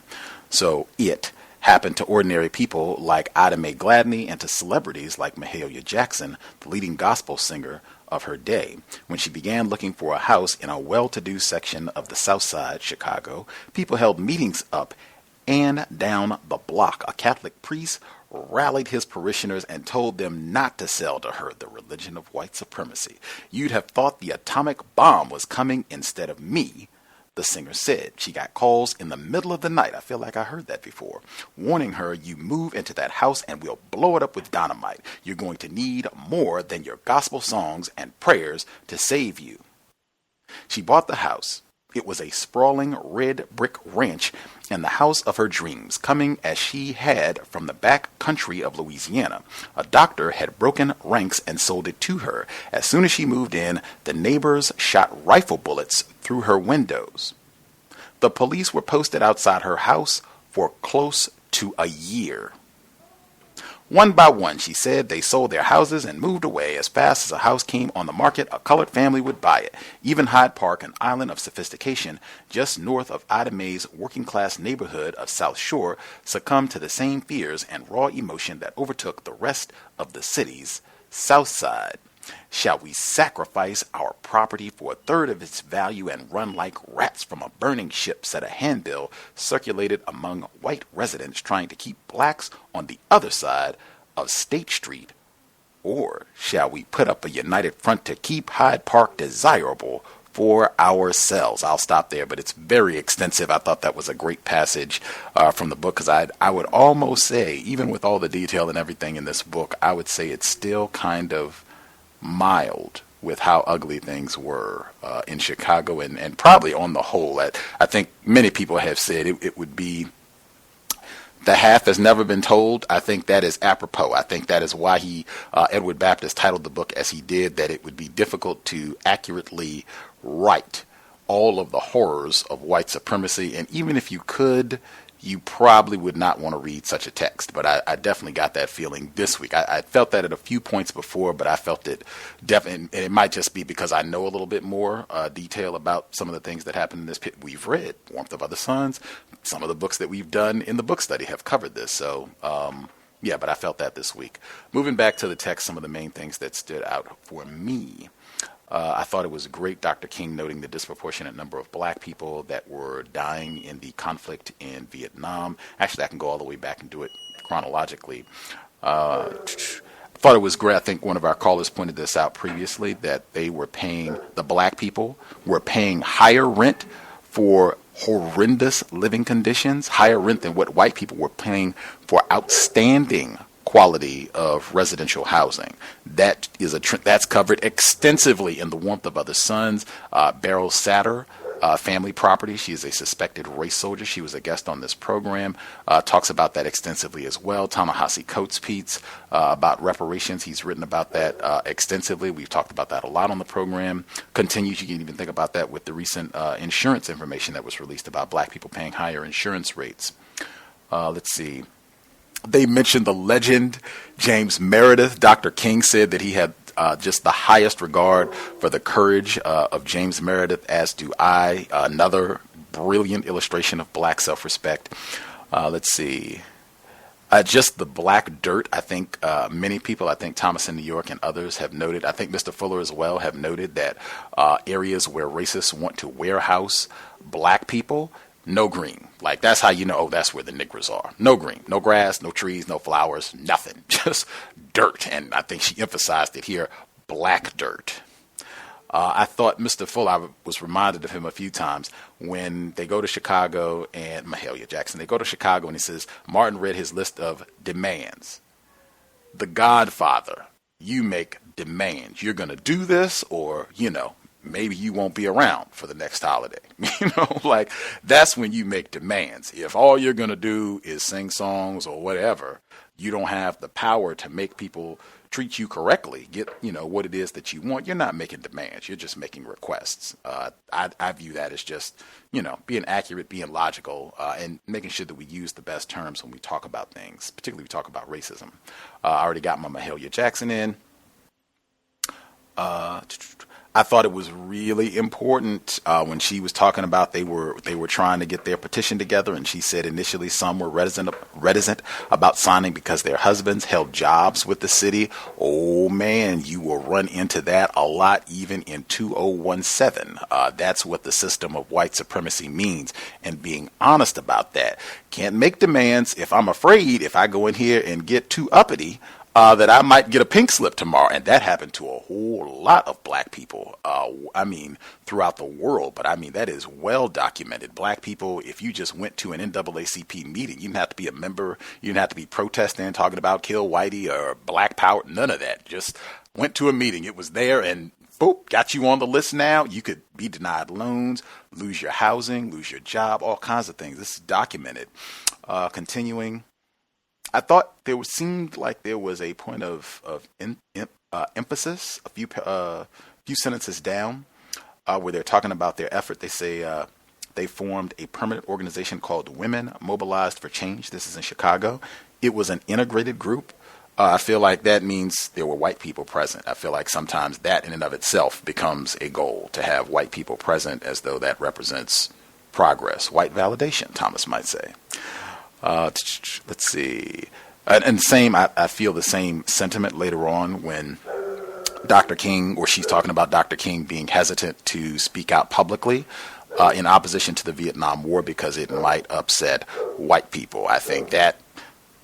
So it happened to ordinary people like Ida Mae Gladney and to celebrities like Mahalia Jackson, the leading gospel singer of her day. When she began looking for a house in a well-to-do section of the South Side, Chicago, people held meetings up and down the block. A Catholic priest rallied his parishioners and told them not to sell to her the religion of white supremacy. You'd have thought the atomic bomb was coming instead of me," the singer said. She got calls in the middle of the night, I feel like I heard that before, warning her, "You move into that house and we'll blow it up with dynamite. You're going to need more than your gospel songs and prayers to save you." She bought the house. It was a sprawling red brick ranch and the house of her dreams, coming as she had from the back country of Louisiana. A doctor had broken ranks and sold it to her. As soon as she moved in, the neighbors shot rifle bullets through her windows. The police were posted outside her house for close to a year. One by one, she said, they sold their houses and moved away. As fast as a house came on the market, a colored family would buy it. Even Hyde Park, an island of sophistication just north of Ida Mae's working-class neighborhood of South Shore, succumbed to the same fears and raw emotion that overtook the rest of the city's South Side. Shall we sacrifice our property for a third of its value and run like rats from a burning ship, said a handbill circulated among white residents trying to keep blacks on the other side of State Street? Or shall we put up a united front to keep Hyde Park desirable for ourselves? I'll stop there, but it's very extensive. I thought that was a great passage from the book, because I would almost say, even with all the detail and everything in this book, I would say it's still kind of mild with how ugly things were in Chicago, and probably on the whole. I think many people have said it would be the half has never been told. I think that is apropos. I think that is why Edward Baptist titled the book as he did, that it would be difficult to accurately write all of the horrors of white supremacy. And even if you could, you probably would not want to read such a text. But I definitely got that feeling this week. I felt that at a few points before, but I felt it definitely, and it might just be because I know a little bit more detail about some of the things that happened in this. We've read Warmth of Other Suns. Some of the books that we've done in the book study have covered this. So, yeah, but I felt that this week. Moving back to the text, some of the main things that stood out for me. I thought it was great, Dr. King noting the disproportionate number of black people that were dying in the conflict in Vietnam. Actually, I can go all the way back and do it chronologically. I thought it was great. I think one of our callers pointed this out previously, that they were paying, the black people were paying higher rent for horrendous living conditions, higher rent than what white people were paying for outstanding quality of residential housing. That is that's covered extensively in The Warmth of Other Suns. Beryl Satter, family property. She is a suspected race soldier. She was a guest on this program. Talks about that extensively as well. Ta-Nehisi Coates about reparations. He's written about that extensively. We've talked about that a lot on the program. Continues. You can even think about that with the recent insurance information that was released about black people paying higher insurance rates. Let's see. They mentioned the legend, James Meredith. Dr. King said that he had just the highest regard for the courage of James Meredith, as do I. Another brilliant illustration of black self-respect. Let's see. Just the black dirt, I think many people, I think Thomas in New York and others have noted, I think Mr. Fuller as well have noted that areas where racists want to warehouse black people, no green. Like, that's how you know, oh, that's where the niggers are. No green, no grass, no trees, no flowers, nothing. Just dirt. And I think she emphasized it here, black dirt. I thought Mr. Fuller, I was reminded of him a few times when they go to Chicago, and Mahalia Jackson, they go to Chicago and he says, Martin read his list of demands. The Godfather, you make demands. You're going to do this, or, you know, maybe you won't be around for the next holiday. You know, like, that's when you make demands. If all you're going to do is sing songs or whatever, you don't have the power to make people treat you correctly, get, you know, what it is that you want. You're not making demands. You're just making requests. I view that as just, you know, being accurate, being logical, and making sure that we use the best terms when we talk about things, particularly we talk about racism. I already got my Mahalia Jackson in. I thought it was really important when she was talking about they were trying to get their petition together, and she said initially some were reticent about signing because their husbands held jobs with the city. Oh man, you will run into that a lot even in 2017. That's what the system of white supremacy means, and being honest about that. Can't make demands if I'm afraid if I go in here and get too uppity that I might get a pink slip tomorrow. And that happened to a whole lot of black people, I mean, throughout the world. But I mean, that is well documented. Black people, if you just went to an NAACP meeting, you didn't have to be a member, you didn't have to be protesting, talking about kill whitey or black power, none of that. Just went to a meeting. It was there, and boop, got you on the list now. You could be denied loans, lose your housing, lose your job, all kinds of things. This is documented. Continuing. I thought seemed like there was a point of emphasis, a few sentences down, where they're talking about their effort. They say they formed a permanent organization called Women Mobilized for Change. This is in Chicago. It was an integrated group. I feel like that means there were white people present. I feel like sometimes that in and of itself becomes a goal, to have white people present, as though that represents progress, white validation, Thomas might say. Let's see. And same, I feel the same sentiment later on when Dr. King, or she's talking about Dr. King being hesitant to speak out publicly in opposition to the Vietnam War because it might upset white people. I think that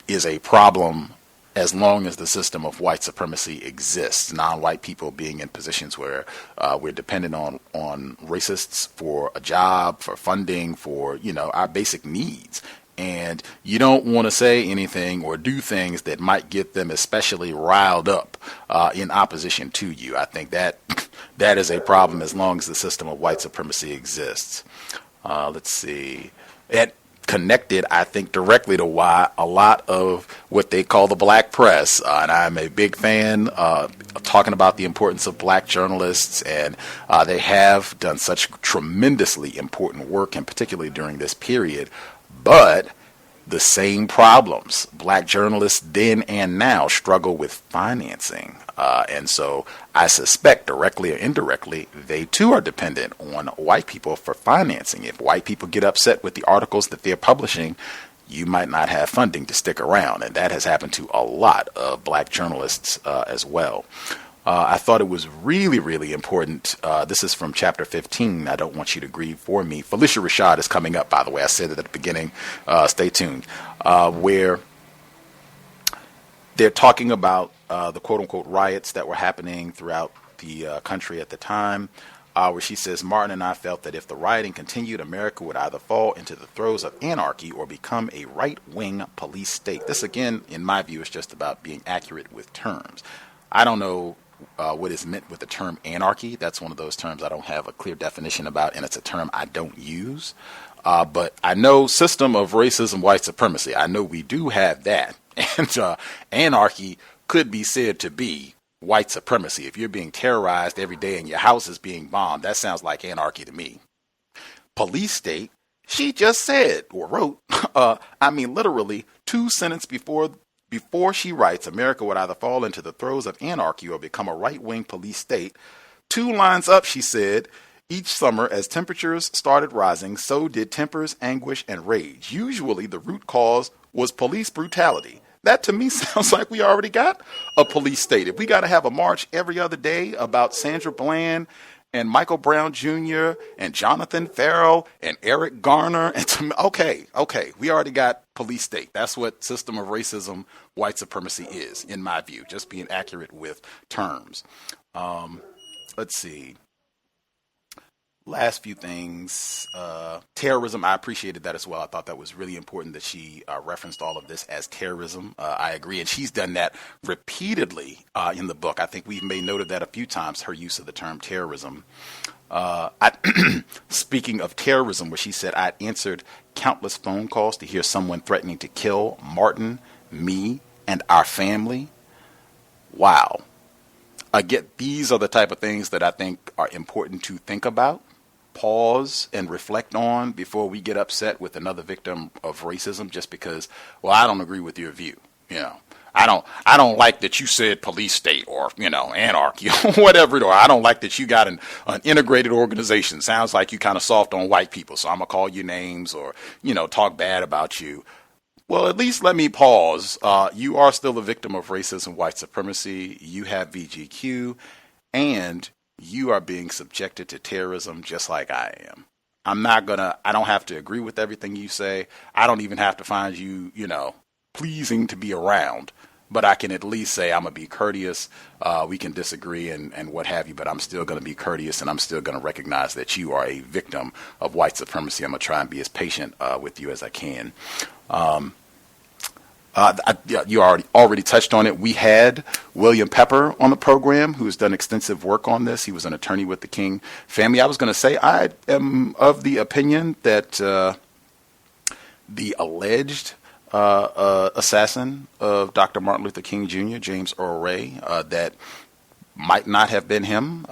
is a problem as long as the system of white supremacy exists. Non-white people being in positions where we're dependent on racists for a job, for funding, for, you know, our basic needs. And you don't want to say anything or do things that might get them especially riled up in opposition to you. I think that is a problem as long as the system of white supremacy exists. Let's see. It connected, I think, directly to why a lot of what they call the black press, and I'm a big fan talking about the importance of black journalists, and they have done such tremendously important work, and particularly during this period. But The same problems black journalists then and now struggle with financing. And so I suspect directly or indirectly, they too are dependent on white people for financing. If white people get upset with the articles that they're publishing, you might not have funding to stick around. And that has happened to a lot of black journalists as well. I thought it was really, really important. This is from chapter 15. I don't want you to grieve for me. Felicia Rashad is coming up, by the way. I said it at the beginning. Stay tuned. Where they're talking about the quote-unquote riots that were happening throughout the country at the time, where she says, Martin and I felt that if the rioting continued, America would either fall into the throes of anarchy or become a right-wing police state. This, again, in my view, is just about being accurate with terms. I don't know what is meant with the term anarchy. That's one of those terms I don't have a clear definition about, and it's a term I don't use. But I know system of racism, white supremacy. I know we do have that. And anarchy could be said to be white supremacy. If you're being terrorized every day and your house is being bombed, that sounds like anarchy to me. Police state, she just said or wrote, literally 2 sentences before she writes, America would either fall into the throes of anarchy or become a right-wing police state. 2 lines up, she said, each summer as temperatures started rising, so did tempers, anguish, and rage. Usually the root cause was police brutality. That to me sounds like we already got a police state. If we got to have a march every other day about Sandra Bland and Michael Brown Jr. and Jonathan Farrell and Eric Garner, and okay, we already got police state. That's what system of racism, white supremacy is, in my view, just being accurate with terms. Let's see. Last few things. Terrorism, I appreciated that as well. I thought that was really important that she referenced all of this as terrorism. I agree, and she's done that repeatedly in the book. I think we've made note of that a few times, her use of the term terrorism. Speaking of terrorism, where she said, I'd answered countless phone calls to hear someone threatening to kill Martin, me, and our family. Wow. Again, these are the type of things that I think are important to think about, pause, and reflect on before we get upset with another victim of racism just because, well, I don't agree with your view. You know, I don't like that you said police state or, anarchy or whatever. Or I don't like that you got an integrated organization. Sounds like you kind of soft on white people. So I'm going to call you names or, talk bad about you. Well, at least let me pause. You are still a victim of racism, white supremacy. You have VGQ, and you are being subjected to terrorism just like I am. I don't have to agree with everything you say. I don't even have to find you, pleasing to be around. But I can at least say I'm going to be courteous. We can disagree and what have you, but I'm still going to be courteous, and I'm still going to recognize that you are a victim of white supremacy. I'm going to try and be as patient with you as I can. You already touched on it. We had William Pepper on the program, who has done extensive work on this. He was an attorney with the King family. I was going to say I am of the opinion that the alleged assassin of Dr. Martin Luther King Jr., James Earl Ray, that might not have been him.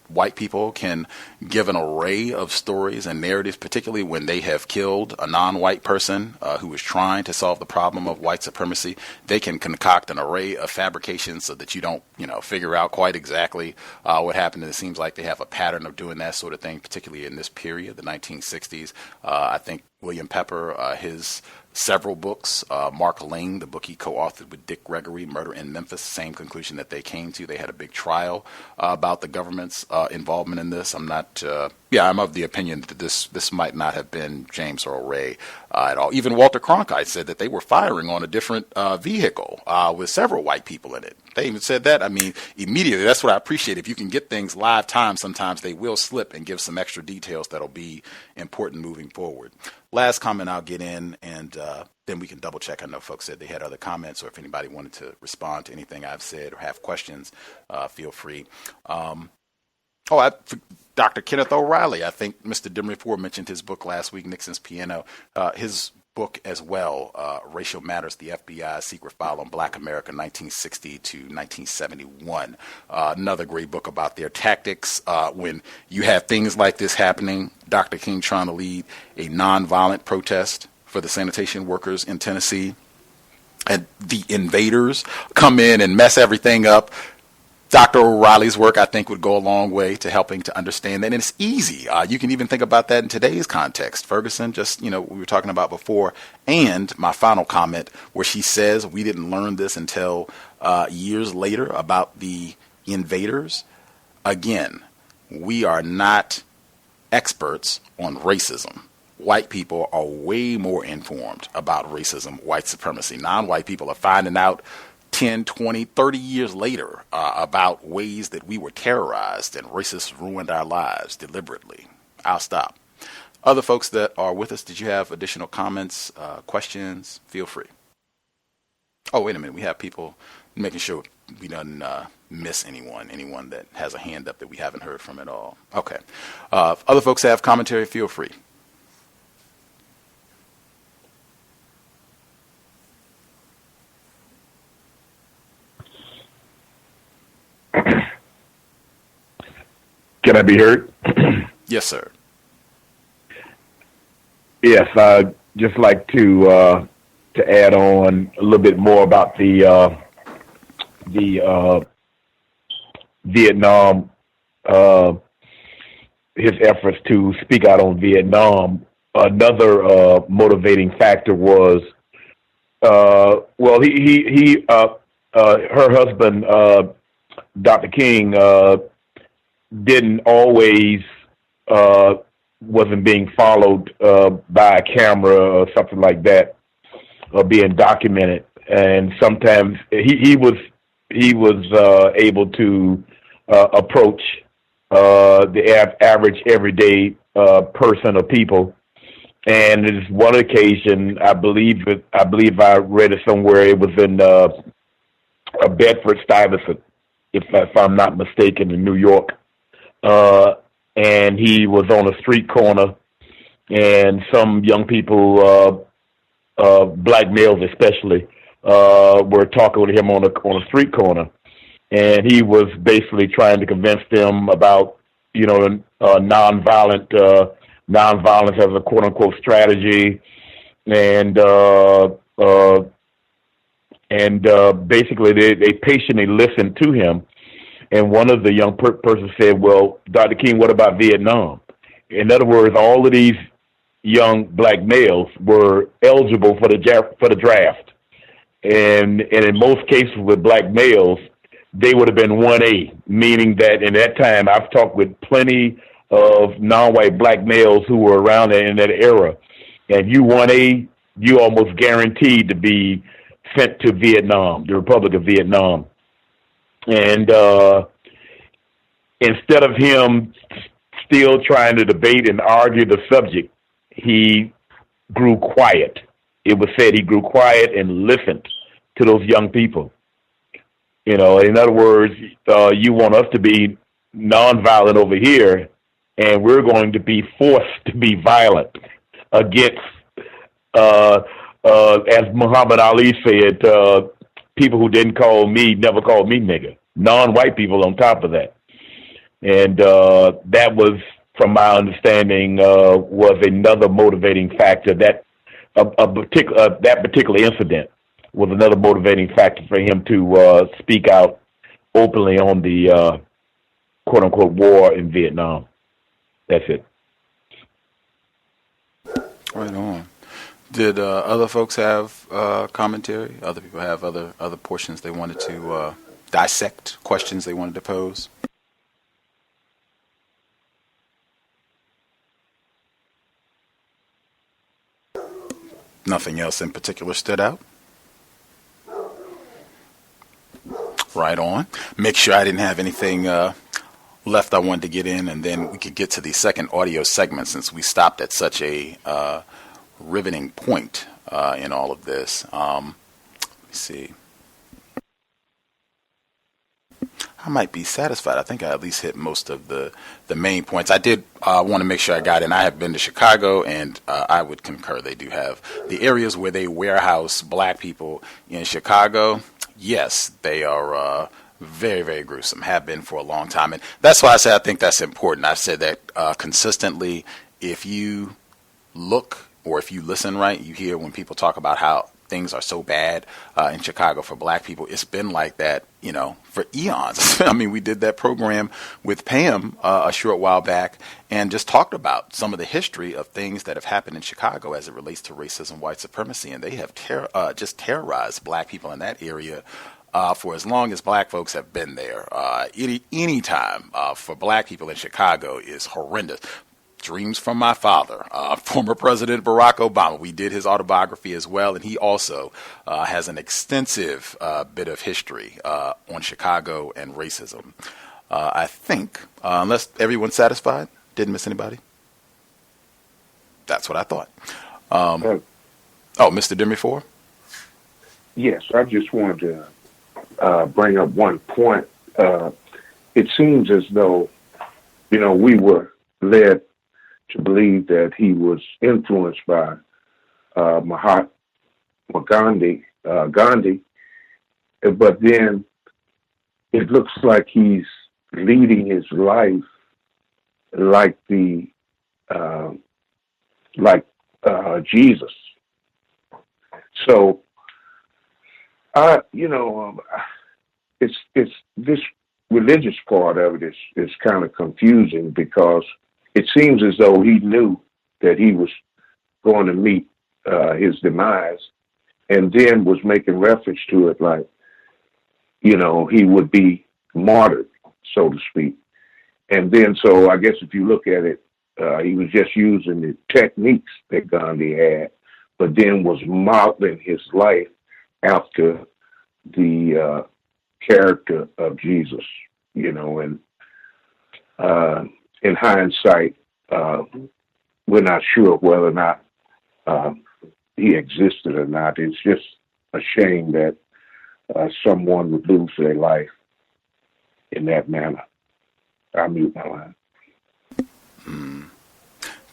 White people can give an array of stories and narratives, particularly when they have killed a non-white person who is trying to solve the problem of white supremacy. They can concoct an array of fabrications so that you don't, figure out quite exactly what happened. And it seems like they have a pattern of doing that sort of thing, particularly in this period, the 1960s. I think William Pepper, his several books, Mark Ling, the book he co-authored with Dick Gregory, Murder in Memphis, same conclusion that they came to. They had a big trial about the government's involvement in this. I'm of the opinion that this might not have been James Earl Ray at all. Even Walter Cronkite said that they were firing on a different vehicle with several white people in it. They even said that. Immediately. That's what I appreciate. If you can get things live time, sometimes they will slip and give some extra details that'll be important moving forward. Last comment I'll get in, and then we can double check. I know folks said they had other comments, or if anybody wanted to respond to anything I've said or have questions, feel free. Dr. Kenneth O'Reilly, I think Mr. Dimrifor mentioned his book last week, Nixon's Piano. His book as well, Racial Matters, the FBI's Secret File on Black America, 1960 to 1971. Another great book about their tactics when you have things like this happening. Dr. King trying to lead a nonviolent protest for the sanitation workers in Tennessee, and the invaders come in and mess everything up. Dr. O'Reilly's work, I think, would go a long way to helping to understand that. And it's easy. You can even think about that in today's context. Ferguson, just, we were talking about before. And my final comment, where she says we didn't learn this until years later about the invaders. Again, we are not experts on racism. White people are way more informed about racism, white supremacy. Non-white people are finding out 10, 20, 30 years later about ways that we were terrorized and racists ruined our lives deliberately. I'll stop. Other folks that are with us, did you have additional comments, questions? Feel free. Oh, wait a minute. We have people making sure we don't miss anyone that has a hand up that we haven't heard from at all. Okay. If other folks have commentary, feel free. Can I be heard? Yes, sir. Yes, I'd just like to add on a little bit more about the Vietnam, his efforts to speak out on Vietnam. Another motivating factor was, her husband, Dr. King, didn't always wasn't being followed by a camera or something like that, or being documented. And sometimes he was able to approach the average everyday person or people. And it is one occasion, I believe I read it somewhere. It was in Bedford Stuyvesant, if I'm not mistaken, in New York. And he was on a street corner, and some young people, black males especially, were talking with him on a street corner, and he was basically trying to convince them about, nonviolence as a quote unquote strategy, and basically they patiently listened to him. And one of the young persons said, "Well, Dr. King, what about Vietnam?" In other words, all of these young black males were eligible for the draft, and in most cases with black males, they would have been 1A, meaning that in that time, I've talked with plenty of non-white black males who were around in that era, and you 1A, you almost guaranteed to be sent to Vietnam, the Republic of Vietnam. And instead of him still trying to debate and argue the subject, he grew quiet. It was said he grew quiet and listened to those young people. In other words, you want us to be nonviolent over here, and we're going to be forced to be violent against, as Muhammad Ali said, people who didn't call me never called me nigger. Non-white people on top of that. And that was, from my understanding, was another motivating factor. That that particular incident was another motivating factor for him to speak out openly on the quote-unquote war in Vietnam. That's it. Right on. Did other folks have commentary? Other people have other portions they wanted to dissect, questions they wanted to pose? Nothing else in particular stood out? Right on. Make sure I didn't have anything left I wanted to get in, and then we could get to the second audio segment since we stopped at such a riveting point in all of this. Let me see. I might be satisfied. I think I at least hit most of the main points. I did want to make sure I got in. I have been to Chicago, and I would concur they do have the areas where they warehouse black people in Chicago. Yes, they are very, very gruesome, have been for a long time. And that's why I say I think that's important. I've said that consistently. If you look or if you listen right, you hear when people talk about how things are so bad in Chicago for black people. It's been like that, for eons. I mean, we did that program with Pam a short while back and just talked about some of the history of things that have happened in Chicago as it relates to racism, white supremacy, and they have just terrorized black people in that area for as long as black folks have been there. Any time for black people in Chicago is horrendous. Dreams from My Father, former President Barack Obama. We did his autobiography as well, and he also has an extensive bit of history on Chicago and racism. I think, unless everyone's satisfied, didn't miss anybody? That's what I thought. Mr. Demifour? Yes, I just wanted to bring up one point. It seems as though, we were led to believe that he was influenced by Mahatma Gandhi, but then it looks like he's leading his life like Jesus. So, it's this religious part of it is kind of confusing because it seems as though he knew that he was going to meet his demise and then was making reference to it like, he would be martyred, so to speak. And then, so I guess if you look at it, he was just using the techniques that Gandhi had, but then was modeling his life after the character of Jesus, and in hindsight, we're not sure whether or not he existed or not. It's just a shame that someone would lose their life in that manner. I mute my line.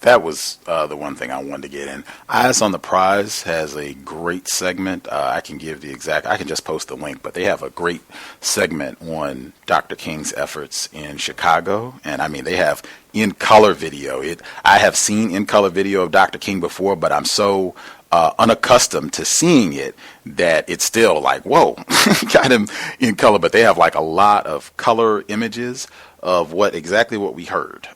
That was the one thing I wanted to get in. Eyes on the Prize has a great segment. I can give I can just post the link, but they have a great segment on Dr. King's efforts in Chicago. And I mean, they have in color video. I have seen in color video of Dr. King before, but I'm so unaccustomed to seeing it that it's still like, whoa, got him in color. But they have like a lot of color images of exactly what we heard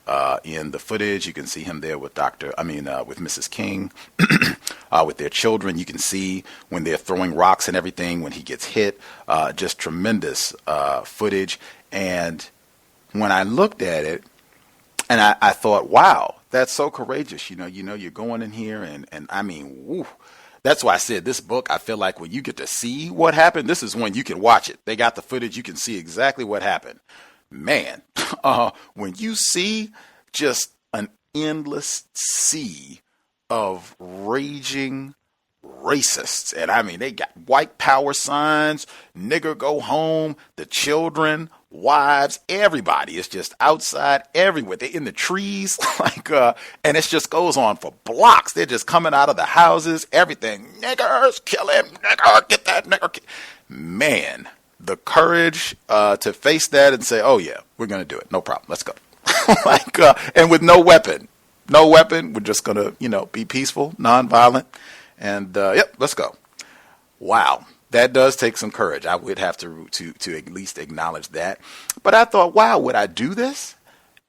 in the footage. You can see him there with with Mrs. King, with their children. You can see when they're throwing rocks and everything, when he gets hit, just tremendous footage. And when I looked at it, and I thought, wow, that's so courageous. You're going in here and I mean, woo. That's why I said this book, I feel like when you get to see what happened, this is when you can watch it. They got the footage. You can see exactly what happened. Man, when you see just an endless sea of raging racists, and I mean, they got white power signs, nigger go home, the children, wives, everybody is just outside everywhere. They're in the trees, and it just goes on for blocks. They're just coming out of the houses, everything. Niggers, kill him, nigger, get that nigger. Man. The courage to face that and say, oh, yeah, we're going to do it. No problem. Let's go. And with no weapon. We're just going to, be peaceful, nonviolent. And, let's go. Wow. That does take some courage. I would have to at least acknowledge that. But I thought, wow, would I do this?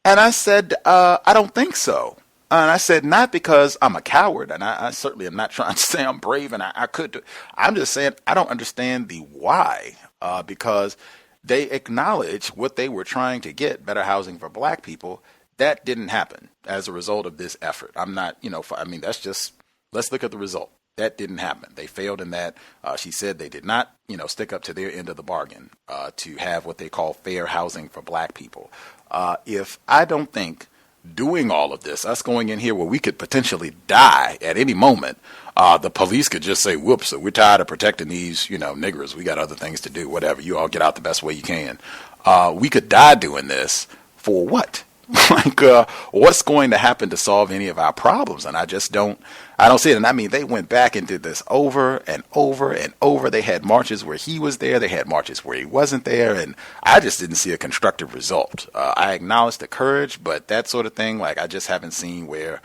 And I said, I don't think so. And I said, not because I'm a coward, and I certainly am not trying to say I'm brave and I could do it. I'm just saying I don't understand the why. Because they acknowledge what they were trying to get, better housing for black people. That didn't happen as a result of this effort. I'm not, that's just, let's look at the result. That didn't happen. They failed in that. She said they did not, stick up to their end of the bargain to have what they call fair housing for black people. If I don't think doing all of this, us going in here where we could potentially die at any moment, the police could just say, whoops, so we're tired of protecting these, niggers. We got other things to do, whatever. You all get out the best way you can. We could die doing this for what? What's going to happen to solve any of our problems? And I don't see it. And I mean, they went back and did this over and over and over. They had marches where he was there. They had marches where he wasn't there. And I just didn't see a constructive result. I acknowledge the courage, but that sort of thing, I just haven't seen where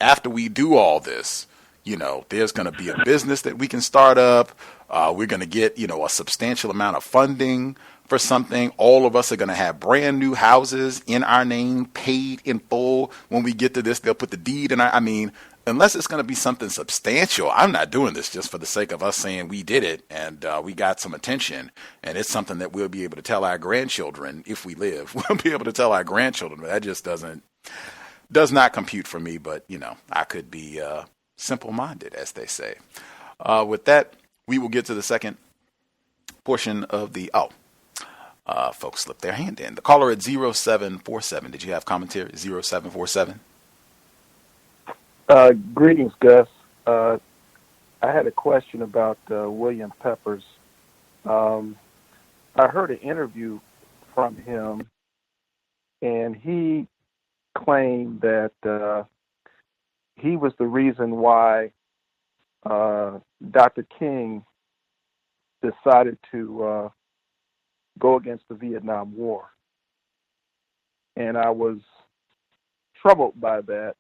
after we do all this, there's going to be a business that we can start up. We're going to get, a substantial amount of funding for something. All of us are going to have brand new houses in our name, paid in full. When we get to this, they'll put the deed in unless it's going to be something substantial, I'm not doing this just for the sake of us saying we did it and we got some attention. And it's something that we'll be able to tell our grandchildren if we live. We'll be able to tell our grandchildren. But that just does not compute for me. But, I could be simple-minded, as they say. With that, we will get to the second portion of the... folks slipped their hand in. The caller at 0747. Did you have commentary? 0747. Greetings, Gus. I had a question about William Peppers. I heard an interview from him, and he claimed that he was the reason why Dr. King decided to go against the Vietnam War. And I was troubled by that,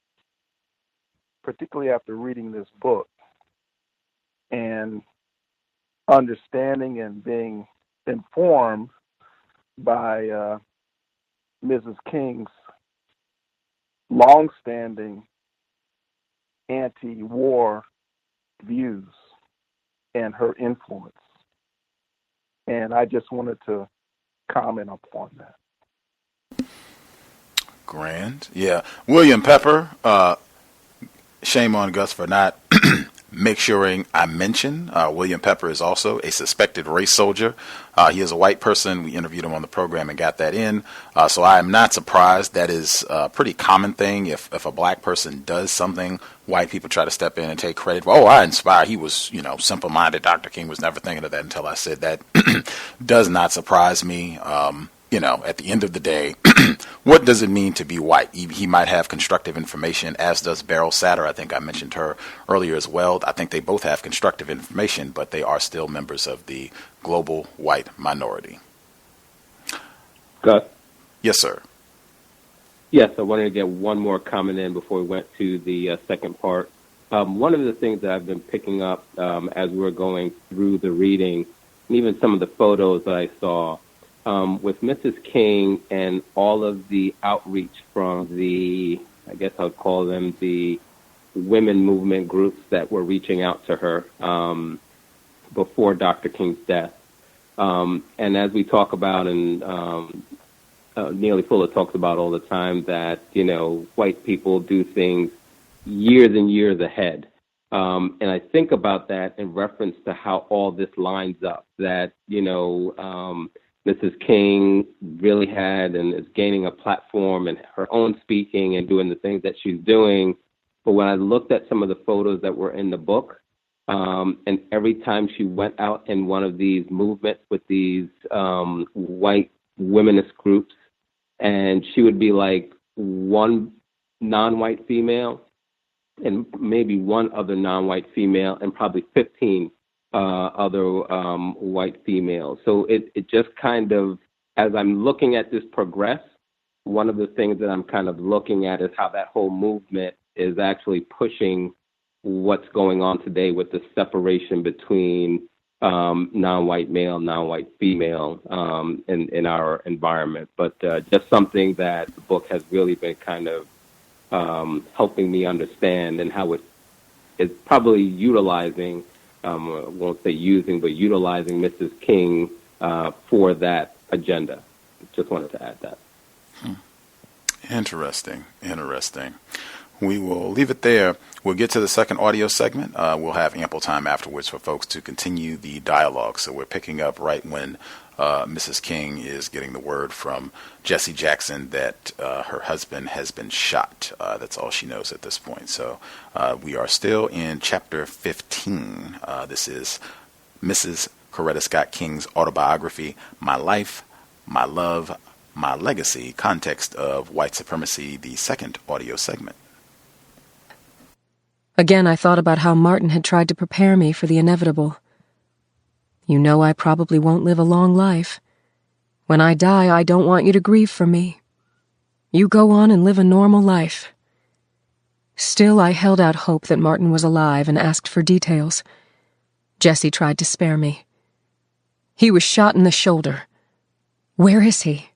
particularly after reading this book and understanding and being informed by Mrs. King's long-standing anti-war views and her influence. And I just wanted to comment upon that. Grand. Yeah. William Pepper, shame on Gus for not make sure I mention William Pepper is also a suspected race soldier. He is a white person. We interviewed him on the program and got that in. So I am not surprised. That is a pretty common thing. If a black person does something, white people try to step in and take credit. Oh, I inspired. He was, simple-minded. Dr. King was never thinking of that until I said that. Does not surprise me. At the end of the day, what does it mean to be white? He might have constructive information, as does Beryl Satter. I think I mentioned her earlier as well. I think they both have constructive information, but they are still members of the global white minority. Gus? Yes, sir. Yes, I wanted to get one more comment in before we went to the second part. One of the things that I've been picking up as we're going through the reading, and even some of the photos that I saw, with Mrs. King and all of the outreach from the, I guess I would call them the women movement groups that were reaching out to her before Dr. King's death. And as we talk about, and Neely Fuller talks about all the time, that, white people do things years and years ahead. And I think about that in reference to how all this lines up, that, Mrs. King really had and is gaining a platform and her own speaking and doing the things that she's doing. But when I looked at some of the photos that were in the book, and every time she went out in one of these movements with these white womanist groups, and she would be like one non-white female and maybe one other non-white female and probably 15 other white females. So it just kind of, as I'm looking at this progress, one of the things that I'm kind of looking at is how that whole movement is actually pushing what's going on today with the separation between non-white male, non-white female in our environment. But just something that the book has really been kind of helping me understand, and how it is probably utilizing, I won't say using, but utilizing Mrs. King for that agenda. Just wanted to add that. Interesting. We will leave it there. We'll get to the second audio segment. We'll have ample time afterwards for folks to continue the dialogue. So we're picking up right when Mrs. King is getting the word from Jesse Jackson that her husband has been shot. That's all she knows at this point. So we are still in chapter 15. This is Mrs. Coretta Scott King's autobiography, My Life, My Love, My Legacy, Context of White Supremacy, the second audio segment. Again, I thought about how Martin had tried to prepare me for the inevitable. You know I probably won't live a long life. When I die, I don't want you to grieve for me. You go on and live a normal life. Still, I held out hope that Martin was alive and asked for details. Jessie tried to spare me. He was shot in the shoulder. Where is he?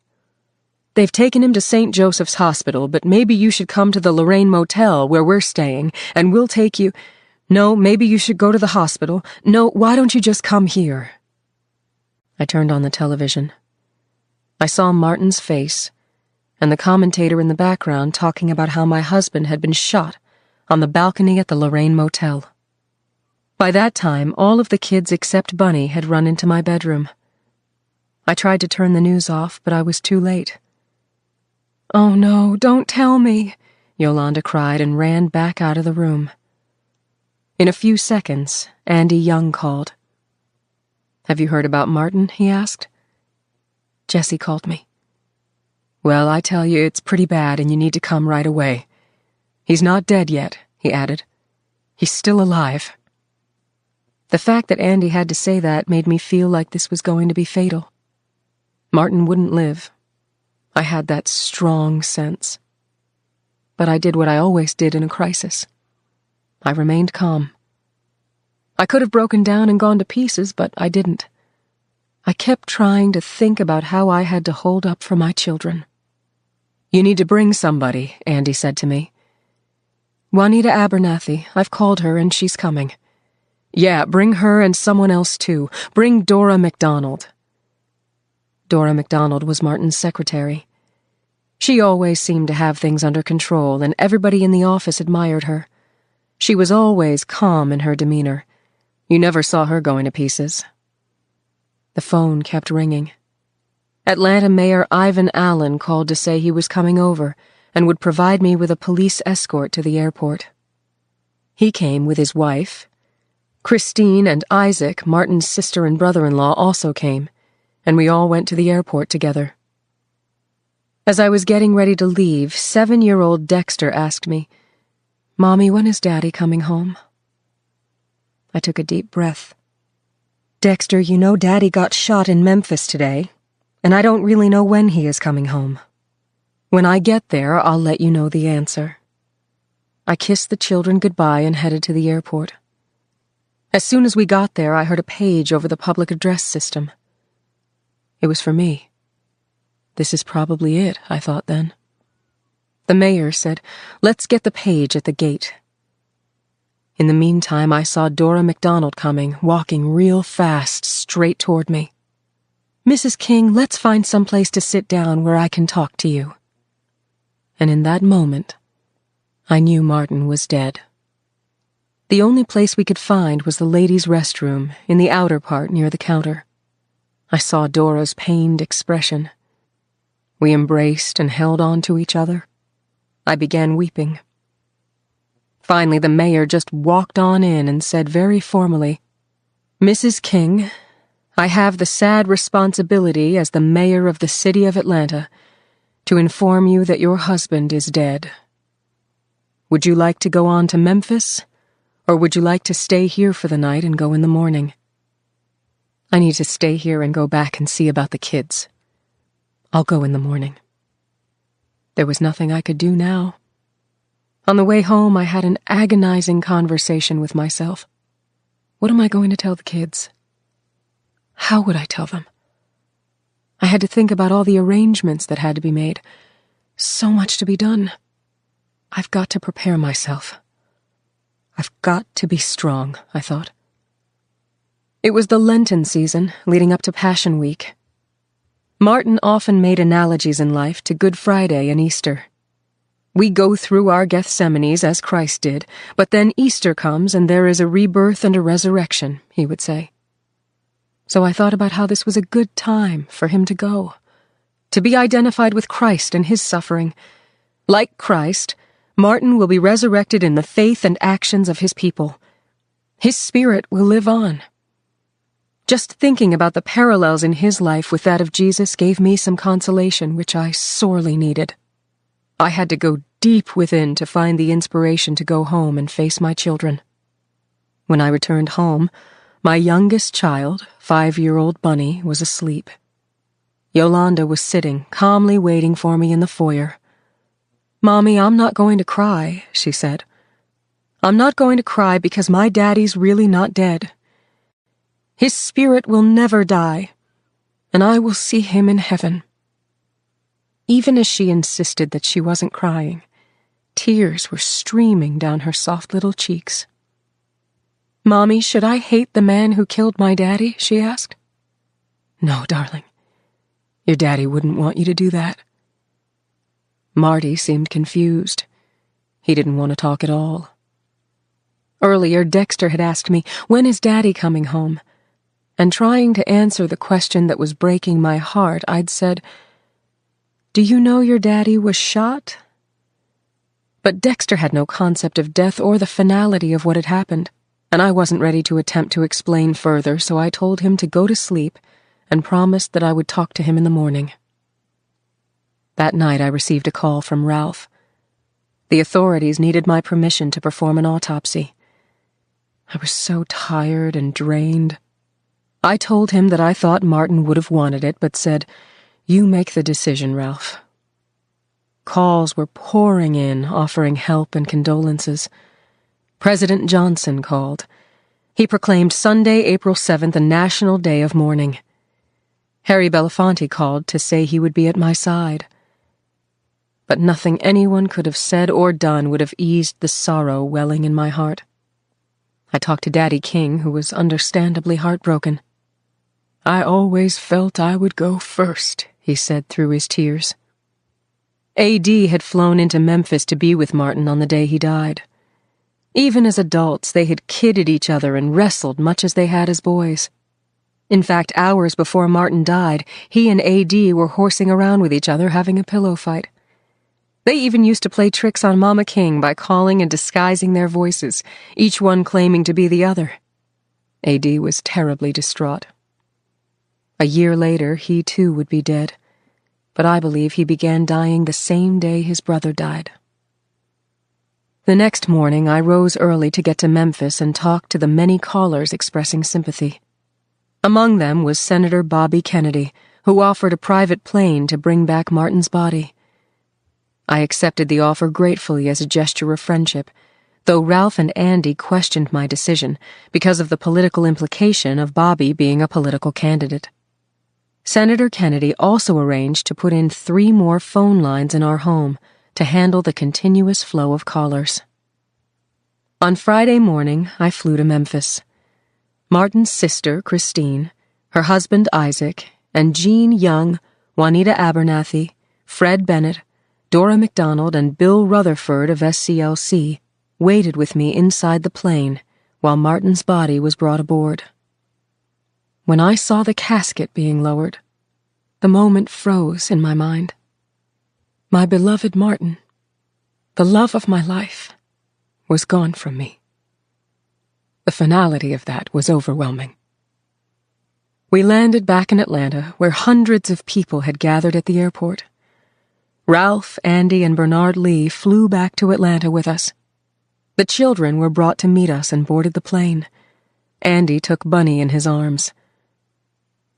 They've taken him to St. Joseph's Hospital, but maybe you should come to the Lorraine Motel where we're staying, and we'll take you. No, maybe you should go to the hospital. No, why don't you just come here? I turned on the television. I saw Martin's face, and the commentator in the background talking about how my husband had been shot on the balcony at the Lorraine Motel. By that time, all of the kids except Bunny had run into my bedroom. I tried to turn the news off, but I was too late. "Oh no, don't tell me," Yolanda cried and ran back out of the room. In a few seconds, Andy Young called. "Have you heard about Martin?" he asked. Jessie called me. "Well, I tell you, it's pretty bad and you need to come right away. He's not dead yet," he added. "He's still alive." The fact that Andy had to say that made me feel like this was going to be fatal. Martin wouldn't live. I had that strong sense. But I did what I always did in a crisis. I remained calm. I could have broken down and gone to pieces, but I didn't. I kept trying to think about how I had to hold up for my children. "You need to bring somebody," Andy said to me. "Juanita Abernathy. I've called her and she's coming." "Yeah, bring her and someone else too. Bring Dora MacDonald." Dora MacDonald was Martin's secretary. She always seemed to have things under control, and everybody in the office admired her. She was always calm in her demeanor. You never saw her going to pieces. The phone kept ringing. Atlanta Mayor Ivan Allen called to say he was coming over and would provide me with a police escort to the airport. He came with his wife. Christine and Isaac, Martin's sister and brother-in-law, also came, and we all went to the airport together. As I was getting ready to leave, 7-year-old Dexter asked me, "Mommy, when is Daddy coming home?" I took a deep breath. "Dexter, you know Daddy got shot in Memphis today, and I don't really know when he is coming home. When I get there, I'll let you know the answer." I kissed the children goodbye and headed to the airport. As soon as we got there, I heard a page over the public address system. It was for me. This is probably it, I thought then. The mayor said, "Let's get the page at the gate." In the meantime, I saw Dora MacDonald coming, walking real fast, straight toward me. "Mrs. King, let's find some place to sit down where I can talk to you." And in that moment, I knew Martin was dead. The only place we could find was the ladies' restroom, in the outer part near the counter. I saw Dora's pained expression. We embraced and held on to each other. I began weeping. Finally, the mayor just walked on in and said very formally, "Mrs. King, I have the sad responsibility as the mayor of the city of Atlanta to inform you that your husband is dead. Would you like to go on to Memphis, or would you like to stay here for the night and go in the morning?" "I need to stay here and go back and see about the kids. I'll go in the morning." There was nothing I could do now. On the way home, I had an agonizing conversation with myself. What am I going to tell the kids? How would I tell them? I had to think about all the arrangements that had to be made. So much to be done. I've got to prepare myself. I've got to be strong, I thought. It was the Lenten season, leading up to Passion Week. Martin often made analogies in life to Good Friday and Easter. We go through our Gethsemanes as Christ did, but then Easter comes and there is a rebirth and a resurrection, he would say. So I thought about how this was a good time for him to go, to be identified with Christ and his suffering. Like Christ, Martin will be resurrected in the faith and actions of his people. His spirit will live on. Just thinking about the parallels in his life with that of Jesus gave me some consolation, which I sorely needed. I had to go deep within to find the inspiration to go home and face my children. When I returned home, my youngest child, 5-year-old Bunny, was asleep. Yolanda was sitting, calmly waiting for me in the foyer. "Mommy, I'm not going to cry," she said. "I'm not going to cry because my daddy's really not dead. His spirit will never die, and I will see him in heaven." Even as she insisted that she wasn't crying, tears were streaming down her soft little cheeks. "Mommy, should I hate the man who killed my daddy?" she asked. "No, darling. Your daddy wouldn't want you to do that." Marty seemed confused. He didn't want to talk at all. Earlier, Dexter had asked me, "When is Daddy coming home?" And trying to answer the question that was breaking my heart, I'd said, "Do you know your daddy was shot?" But Dexter had no concept of death or the finality of what had happened, and I wasn't ready to attempt to explain further, so I told him to go to sleep and promised that I would talk to him in the morning. That night I received a call from Ralph. The authorities needed my permission to perform an autopsy. I was so tired and drained. I told him that I thought Martin would have wanted it, but said, "You make the decision, Ralph." Calls were pouring in, offering help and condolences. President Johnson called. He proclaimed Sunday, April 7th, a national day of mourning. Harry Belafonte called to say he would be at my side. But nothing anyone could have said or done would have eased the sorrow welling in my heart. I talked to Daddy King, who was understandably heartbroken. "I always felt I would go first," he said through his tears. A.D. had flown into Memphis to be with Martin on the day he died. Even as adults, they had kidded each other and wrestled much as they had as boys. In fact, hours before Martin died, he and A.D. were horsing around with each other having a pillow fight. They even used to play tricks on Mama King by calling and disguising their voices, each one claiming to be the other. A.D. was terribly distraught. A year later, he too would be dead, but I believe he began dying the same day his brother died. The next morning, I rose early to get to Memphis and talk to the many callers expressing sympathy. Among them was Senator Bobby Kennedy, who offered a private plane to bring back Martin's body. I accepted the offer gratefully as a gesture of friendship, though Ralph and Andy questioned my decision because of the political implication of Bobby being a political candidate. Senator Kennedy also arranged to put in 3 more phone lines in our home to handle the continuous flow of callers. On Friday morning, I flew to Memphis. Martin's sister, Christine, her husband, Isaac, and Jean Young, Juanita Abernathy, Fred Bennett, Dora McDonald, and Bill Rutherford of SCLC waited with me inside the plane while Martin's body was brought aboard. When I saw the casket being lowered, the moment froze in my mind. My beloved Martin, the love of my life, was gone from me. The finality of that was overwhelming. We landed back in Atlanta, where hundreds of people had gathered at the airport. Ralph, Andy, and Bernard Lee flew back to Atlanta with us. The children were brought to meet us and boarded the plane. Andy took Bunny in his arms.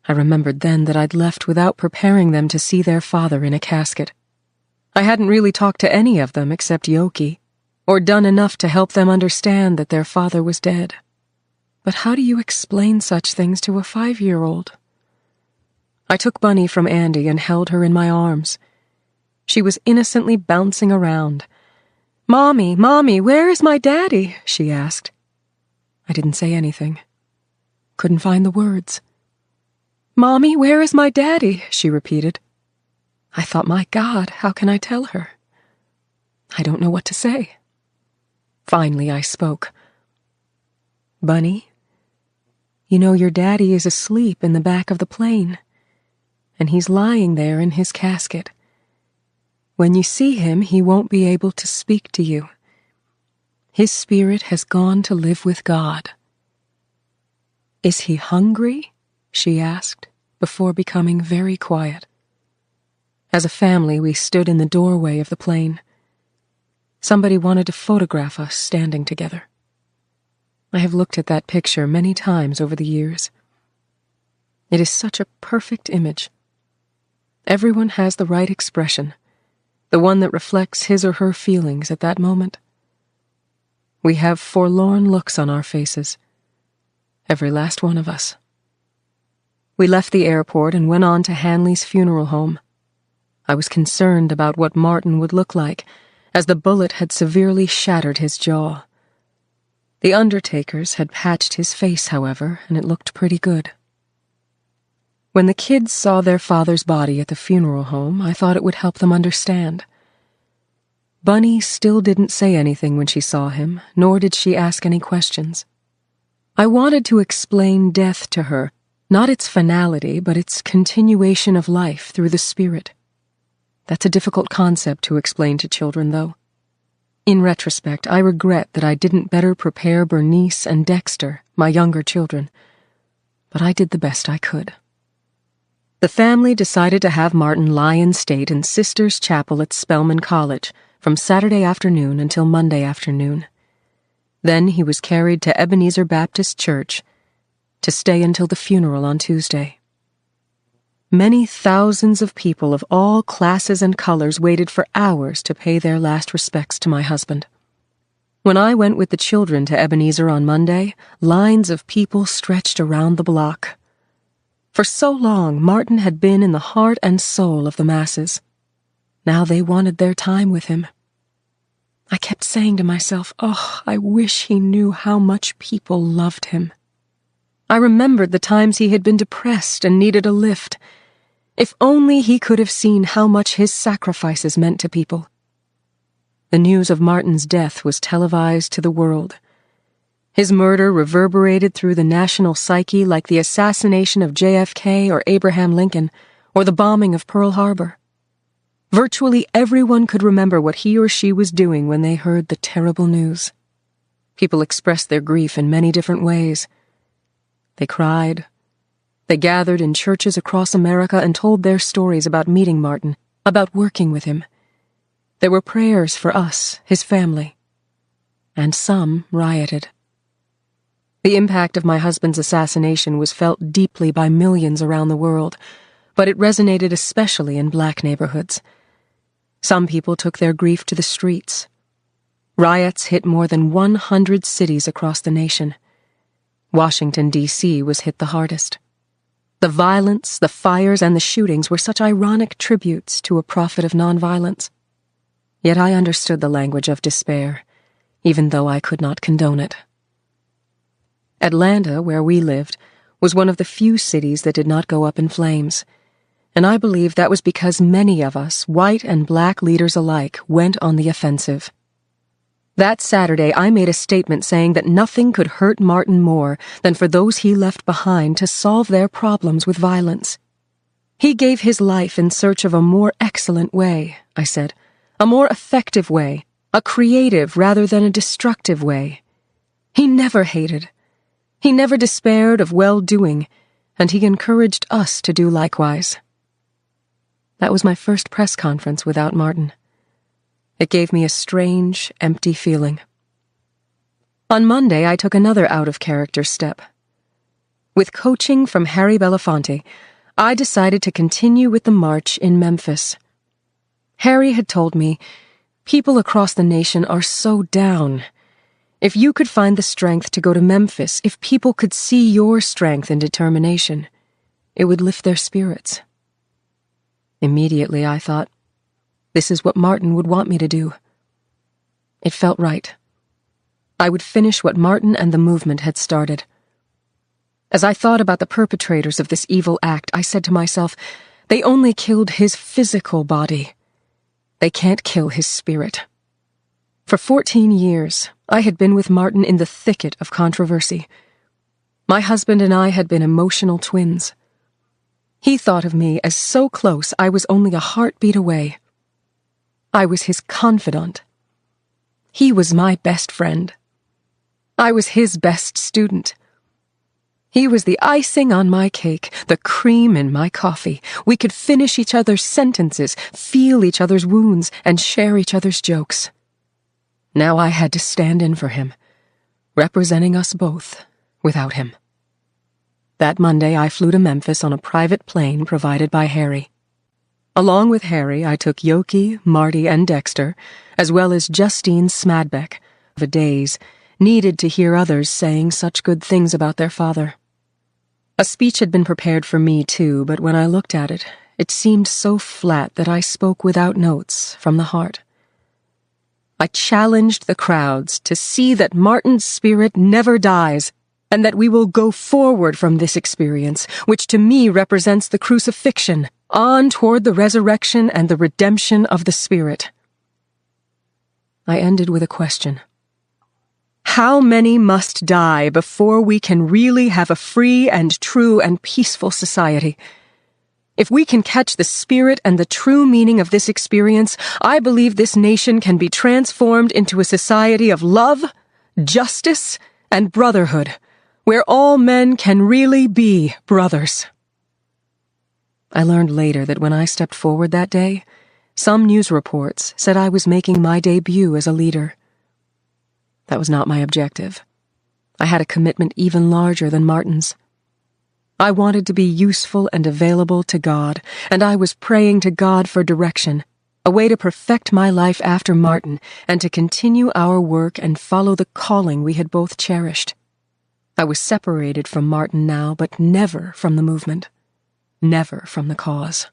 I remembered then that I'd left without preparing them to see their father in a casket. I hadn't really talked to any of them except Yoki, or done enough to help them understand that their father was dead. But how do you explain such things to a 5-year-old? I took Bunny from Andy and held her in my arms. She was innocently bouncing around. "Mommy, Mommy, where is my daddy?" she asked. I didn't say anything. Couldn't find the words. "Mommy, where is my daddy?" she repeated. I thought, my God, how can I tell her? I don't know what to say. Finally, I spoke. "Bunny, you know your daddy is asleep in the back of the plane, and he's lying there in his casket. When you see him, he won't be able to speak to you. His spirit has gone to live with God." "Is he hungry?" she asked, before becoming very quiet. As a family, we stood in the doorway of the plane. Somebody wanted to photograph us standing together. I have looked at that picture many times over the years. It is such a perfect image. Everyone has the right expression. the one that reflects his or her feelings at that moment. We have forlorn looks on our faces, every last one of us. We left the airport and went on to Hanley's funeral home. I was concerned about what Martin would look like, as the bullet had severely shattered his jaw. The undertakers had patched his face, however, and it looked pretty good. When the kids saw their father's body at the funeral home, I thought it would help them understand. Bunny still didn't say anything when she saw him, nor did she ask any questions. I wanted to explain death to her, not its finality, but its continuation of life through the spirit. That's a difficult concept to explain to children, though. In retrospect, I regret that I didn't better prepare Bernice and Dexter, my younger children, but I did the best I could. The family decided to have Martin lie in state in Sisters' Chapel at Spelman College from Saturday afternoon until Monday afternoon. Then he was carried to Ebenezer Baptist Church to stay until the funeral on Tuesday. Many thousands of people of all classes and colors waited for hours to pay their last respects to my husband. When I went with the children to Ebenezer on Monday, lines of people stretched around the block. For so long, Martin had been in the heart and soul of the masses. Now they wanted their time with him. I kept saying to myself, oh, I wish he knew how much people loved him. I remembered the times he had been depressed and needed a lift. If only he could have seen how much his sacrifices meant to people. The news of Martin's death was televised to the world. His murder reverberated through the national psyche like the assassination of JFK or Abraham Lincoln, or the bombing of Pearl Harbor. Virtually everyone could remember what he or she was doing when they heard the terrible news. People expressed their grief in many different ways. They cried. They gathered in churches across America and told their stories about meeting Martin, about working with him. There were prayers for us, his family. And some rioted. The impact of my husband's assassination was felt deeply by millions around the world, but it resonated especially in black neighborhoods. Some people took their grief to the streets. Riots hit more than 100 cities across the nation. Washington, D.C. was hit the hardest. The violence, the fires, and the shootings were such ironic tributes to a prophet of nonviolence. Yet I understood the language of despair, even though I could not condone it. Atlanta, where we lived, was one of the few cities that did not go up in flames, and I believe that was because many of us, white and black leaders alike, went on the offensive. That Saturday, I made a statement saying that nothing could hurt Martin more than for those he left behind to solve their problems with violence. He gave his life in search of a more excellent way, I said, a more effective way, a creative rather than a destructive way. He never hated. He never despaired of well-doing, and he encouraged us to do likewise. That was my first press conference without Martin. It gave me a strange, empty feeling. On Monday, I took another out-of-character step. With coaching from Harry Belafonte, I decided to continue with the march in Memphis. Harry had told me, people across the nation are so down. If you could find the strength to go to Memphis, if people could see your strength and determination, it would lift their spirits. Immediately, I thought, this is what Martin would want me to do. It felt right. I would finish what Martin and the movement had started. As I thought about the perpetrators of this evil act, I said to myself, they only killed his physical body. They can't kill his spirit. For 14 years, I had been with Martin in the thicket of controversy. My husband and I had been emotional twins. He thought of me as so close I was only a heartbeat away. I was his confidant. He was my best friend. I was his best student. He was the icing on my cake, the cream in my coffee. We could finish each other's sentences, feel each other's wounds, and share each other's jokes. Now I had to stand in for him, representing us both without him. That Monday I flew to Memphis on a private plane provided by Harry. Along with Harry, I took Yoki, Marty, and Dexter, as well as Justine Smadbeck, of a days, needed to hear others saying such good things about their father. A speech had been prepared for me, too, but when I looked at it, it seemed so flat that I spoke without notes, from the heart. I challenged the crowds to see that Martin's spirit never dies, and that we will go forward from this experience, which to me represents the crucifixion, on toward the resurrection and the redemption of the spirit. I ended with a question. How many must die before we can really have a free and true and peaceful society? If we can catch the spirit and the true meaning of this experience, I believe this nation can be transformed into a society of love, justice, and brotherhood, where all men can really be brothers. I learned later that when I stepped forward that day, some news reports said I was making my debut as a leader. That was not my objective. I had a commitment even larger than Martin's. I wanted to be useful and available to God, and I was praying to God for direction, a way to perfect my life after Martin and to continue our work and follow the calling we had both cherished. I was separated from Martin now, but never from the movement, never from the cause.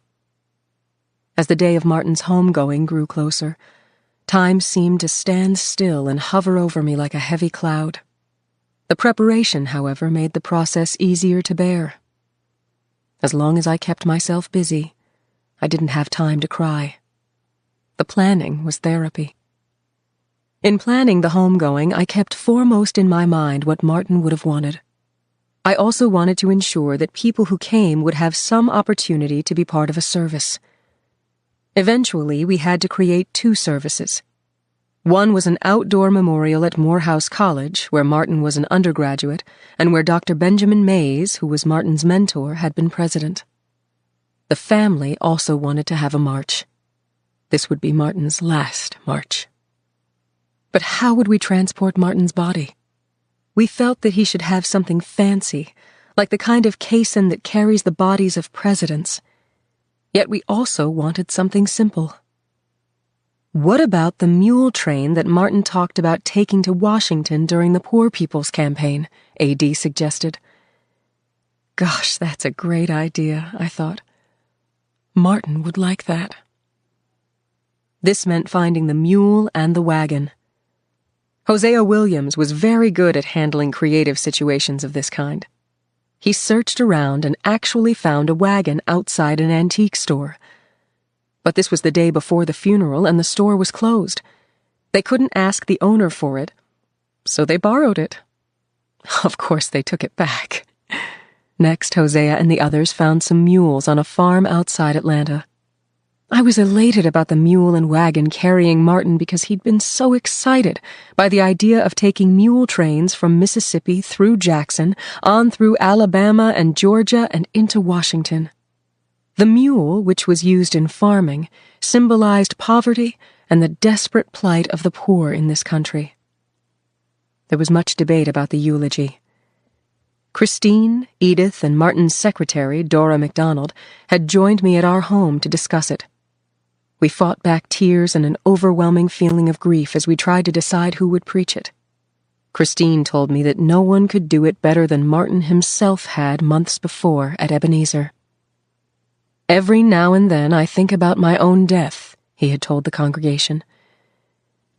As the day of Martin's homegoing grew closer, time seemed to stand still and hover over me like a heavy cloud. The preparation, however, made the process easier to bear. As long as I kept myself busy, I didn't have time to cry. The planning was therapy. In planning the homegoing, I kept foremost in my mind what Martin would have wanted. I also wanted to ensure that people who came would have some opportunity to be part of a service. Eventually, we had to create 2 services. One was an outdoor memorial at Morehouse College, where Martin was an undergraduate, and where Dr. Benjamin Mays, who was Martin's mentor, had been president. The family also wanted to have a march. This would be Martin's last march. But how would we transport Martin's body? We felt that he should have something fancy, like the kind of caisson that carries the bodies of presidents. Yet we also wanted something simple. What about the mule train that Martin talked about taking to Washington during the Poor People's Campaign? A.D. suggested. Gosh, that's a great idea, I thought. Martin would like that. This meant finding the mule and the wagon. Hosea Williams was very good at handling creative situations of this kind. He searched around and actually found a wagon outside an antique store. But this was the day before the funeral and the store was closed. They couldn't ask the owner for it, so they borrowed it. Of course, they took it back. Next, Hosea and the others found some mules on a farm outside Atlanta. I was elated about the mule and wagon carrying Martin because he'd been so excited by the idea of taking mule trains from Mississippi through Jackson, on through Alabama and Georgia and into Washington. The mule, which was used in farming, symbolized poverty and the desperate plight of the poor in this country. There was much debate about the eulogy. Christine, Edith, and Martin's secretary, Dora MacDonald, had joined me at our home to discuss it. We fought back tears and an overwhelming feeling of grief as we tried to decide who would preach it. Christine told me that no one could do it better than Martin himself had months before at Ebenezer. Every now and then I think about my own death, he had told the congregation.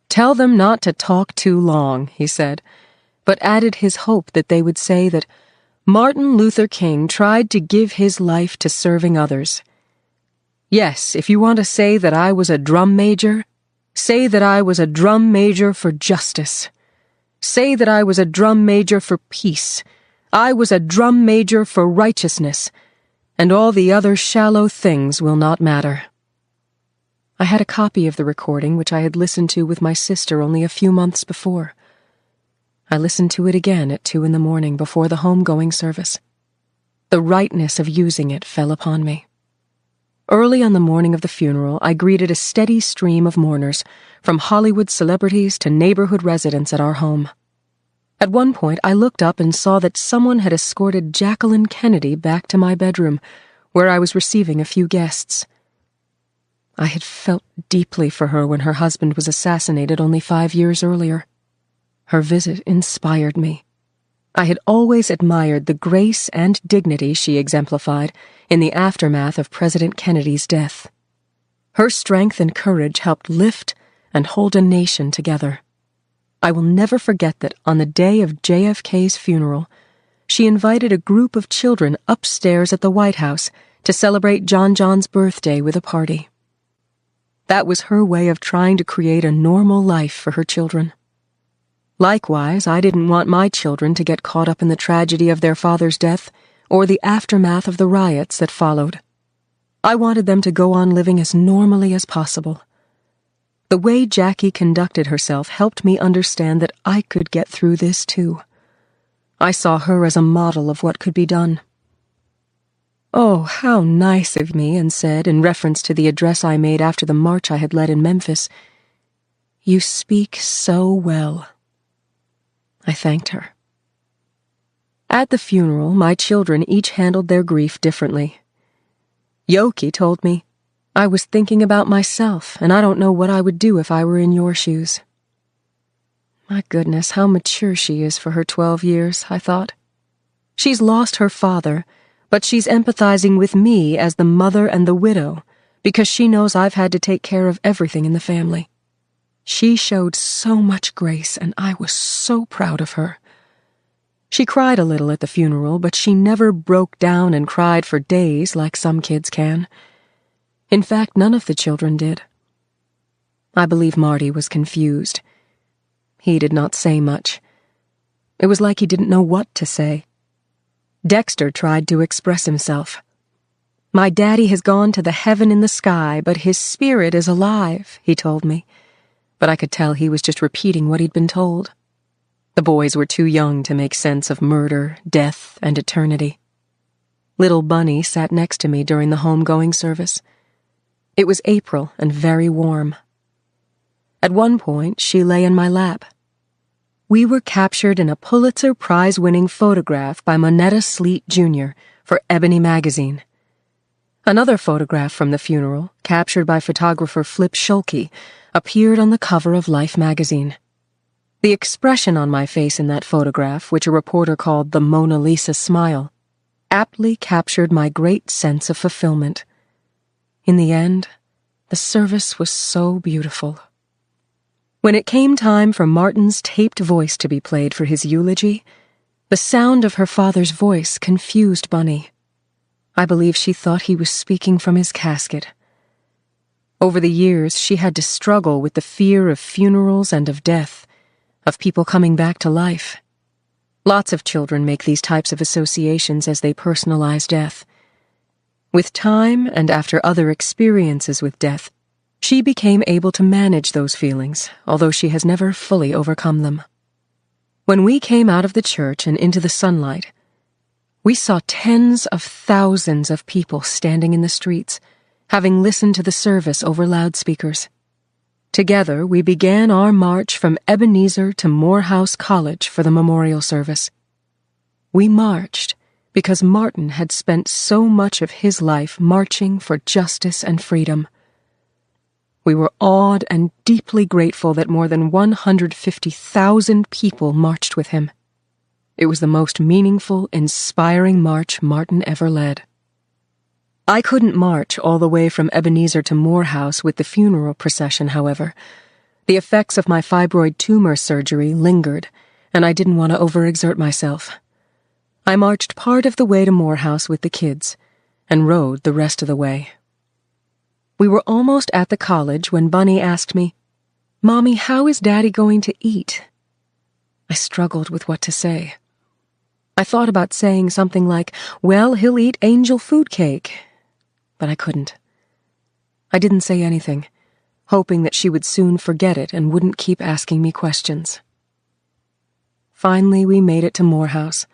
Tell them not to talk too long, he said, but added his hope that they would say that Martin Luther King tried to give his life to serving others. Yes, if you want to say that I was a drum major, say that I was a drum major for justice. Say that I was a drum major for peace. I was a drum major for righteousness, and all the other shallow things will not matter. I had a copy of the recording which I had listened to with my sister only a few months before. I listened to it again at 2 a.m. before the homegoing service. The rightness of using it fell upon me. Early on the morning of the funeral, I greeted a steady stream of mourners, from Hollywood celebrities to neighborhood residents at our home. At one point, I looked up and saw that someone had escorted Jacqueline Kennedy back to my bedroom, where I was receiving a few guests. I had felt deeply for her when her husband was assassinated only 5 years earlier. Her visit inspired me. I had always admired the grace and dignity she exemplified in the aftermath of President Kennedy's death. Her strength and courage helped lift and hold a nation together. I will never forget that on the day of JFK's funeral, she invited a group of children upstairs at the White House to celebrate John John's birthday with a party. That was her way of trying to create a normal life for her children. Likewise, I didn't want my children to get caught up in the tragedy of their father's death or the aftermath of the riots that followed. I wanted them to go on living as normally as possible. The way Jackie conducted herself helped me understand that I could get through this too. I saw her as a model of what could be done. "Oh, how nice of me," Anne said in reference to the address I made after the march I had led in Memphis. "You speak so well." I thanked her. At the funeral, my children each handled their grief differently. Yoki told me, "I was thinking about myself, and I don't know what I would do if I were in your shoes." My goodness, how mature she is for her 12 years, I thought. She's lost her father, but she's empathizing with me as the mother and the widow, because she knows I've had to take care of everything in the family. She showed so much grace, and I was so proud of her. She cried a little at the funeral, but she never broke down and cried for days like some kids can. In fact, none of the children did. I believe Marty was confused. He did not say much. It was like he didn't know what to say. Dexter tried to express himself. "My daddy has gone to the heaven in the sky, but his spirit is alive," he told me. But I could tell he was just repeating what he'd been told. The boys were too young to make sense of murder, death, and eternity. Little Bunny sat next to me during the homegoing service. It was April and very warm. At one point, she lay in my lap. We were captured in a Pulitzer Prize-winning photograph by Monetta Sleet, Jr. for Ebony magazine. Another photograph from the funeral, captured by photographer Flip Schulke, appeared on the cover of Life magazine. The expression on my face in that photograph, which a reporter called the Mona Lisa smile, aptly captured my great sense of fulfillment. In the end, the service was so beautiful. When it came time for Martin's taped voice to be played for his eulogy, the sound of her father's voice confused Bunny. I believe she thought he was speaking from his casket. Over the years, she had to struggle with the fear of funerals and of death, of people coming back to life. Lots of children make these types of associations as they personalize death. With time and after other experiences with death, she became able to manage those feelings, although she has never fully overcome them. When we came out of the church and into the sunlight, we saw tens of thousands of people standing in the streets, having listened to the service over loudspeakers. Together, we began our march from Ebenezer to Morehouse College for the memorial service. We marched because Martin had spent so much of his life marching for justice and freedom. We were awed and deeply grateful that more than 150,000 people marched with him. It was the most meaningful, inspiring march Martin ever led. I couldn't march all the way from Ebenezer to Morehouse with the funeral procession, however. The effects of my fibroid tumor surgery lingered, and I didn't want to overexert myself. I marched part of the way to Morehouse with the kids, and rode the rest of the way. We were almost at the college when Bunny asked me, "Mommy, how is Daddy going to eat?" I struggled with what to say. I thought about saying something like, "Well, he'll eat angel food cake," but I couldn't. I didn't say anything, hoping that she would soon forget it and wouldn't keep asking me questions. Finally, we made it to Morehouse.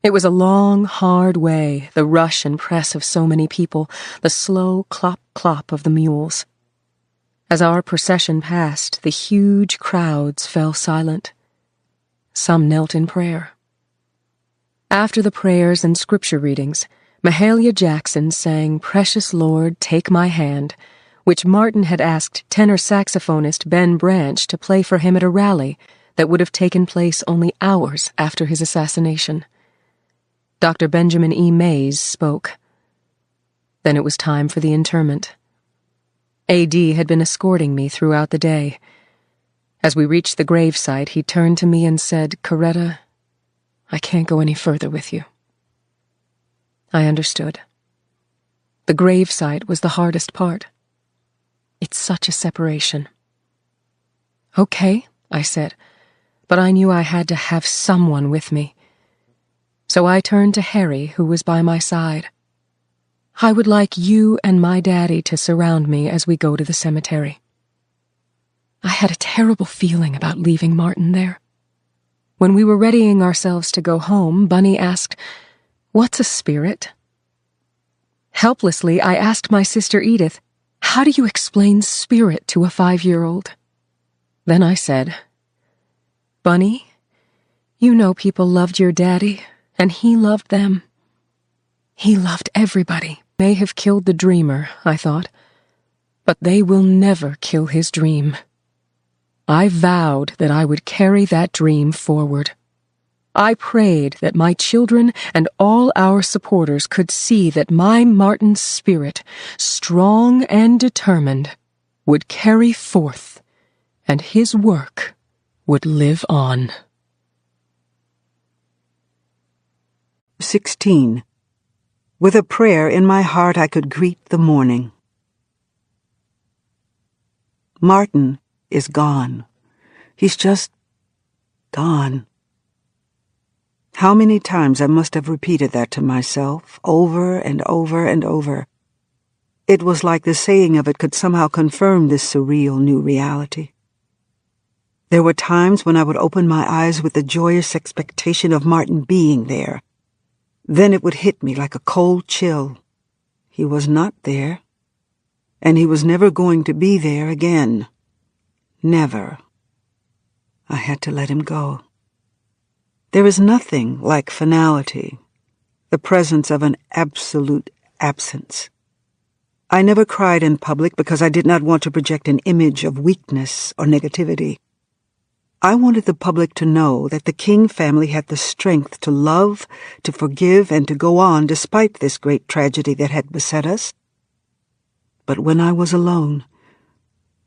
It was a long, hard way, the rush and press of so many people, the slow clop-clop of the mules. As our procession passed, the huge crowds fell silent. Some knelt in prayer. After the prayers and scripture readings, Mahalia Jackson sang "Precious Lord, Take My Hand," which Martin had asked tenor saxophonist Ben Branch to play for him at a rally that would have taken place only hours after his assassination. Dr. Benjamin E. Mays spoke. Then it was time for the interment. A.D. had been escorting me throughout the day. As we reached the gravesite, he turned to me and said, "Coretta, I can't go any further with you." I understood. The gravesite was the hardest part. It's such a separation. "Okay," I said, but I knew I had to have someone with me. So I turned to Harry, who was by my side. "I would like you and my daddy to surround me as we go to the cemetery." I had a terrible feeling about leaving Martin there. When we were readying ourselves to go home, Bunny asked, "What's a spirit?" Helplessly, I asked my sister Edith, "How do you explain spirit to a 5-year-old?" Then I said, "Bunny, you know people loved your daddy, and he loved them. He loved everybody. May have killed the dreamer," I thought, "but they will never kill his dream." I vowed that I would carry that dream forward. I prayed that my children and all our supporters could see that my Martin's spirit, strong and determined, would carry forth, and his work would live on. 16. With a prayer in my heart, I could greet the morning. Martin is gone. He's just gone. How many times I must have repeated that to myself, over and over and over. It was like the saying of it could somehow confirm this surreal new reality. There were times when I would open my eyes with the joyous expectation of Martin being there. Then it would hit me like a cold chill. He was not there, and he was never going to be there again. Never. I had to let him go. There is nothing like finality, the presence of an absolute absence. I never cried in public because I did not want to project an image of weakness or negativity. I wanted the public to know that the King family had the strength to love, to forgive, and to go on despite this great tragedy that had beset us. But when I was alone,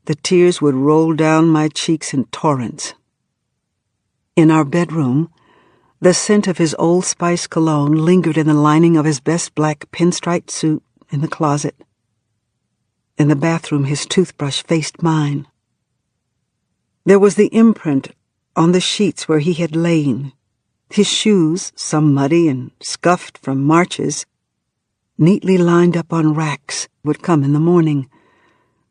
the tears would roll down my cheeks in torrents. In our bedroom, the scent of his Old Spice cologne lingered in the lining of his best black pinstripe suit in the closet. In the bathroom, his toothbrush faced mine. There was the imprint on the sheets where he had lain. His shoes, some muddy and scuffed from marches, neatly lined up on racks, would come in the morning.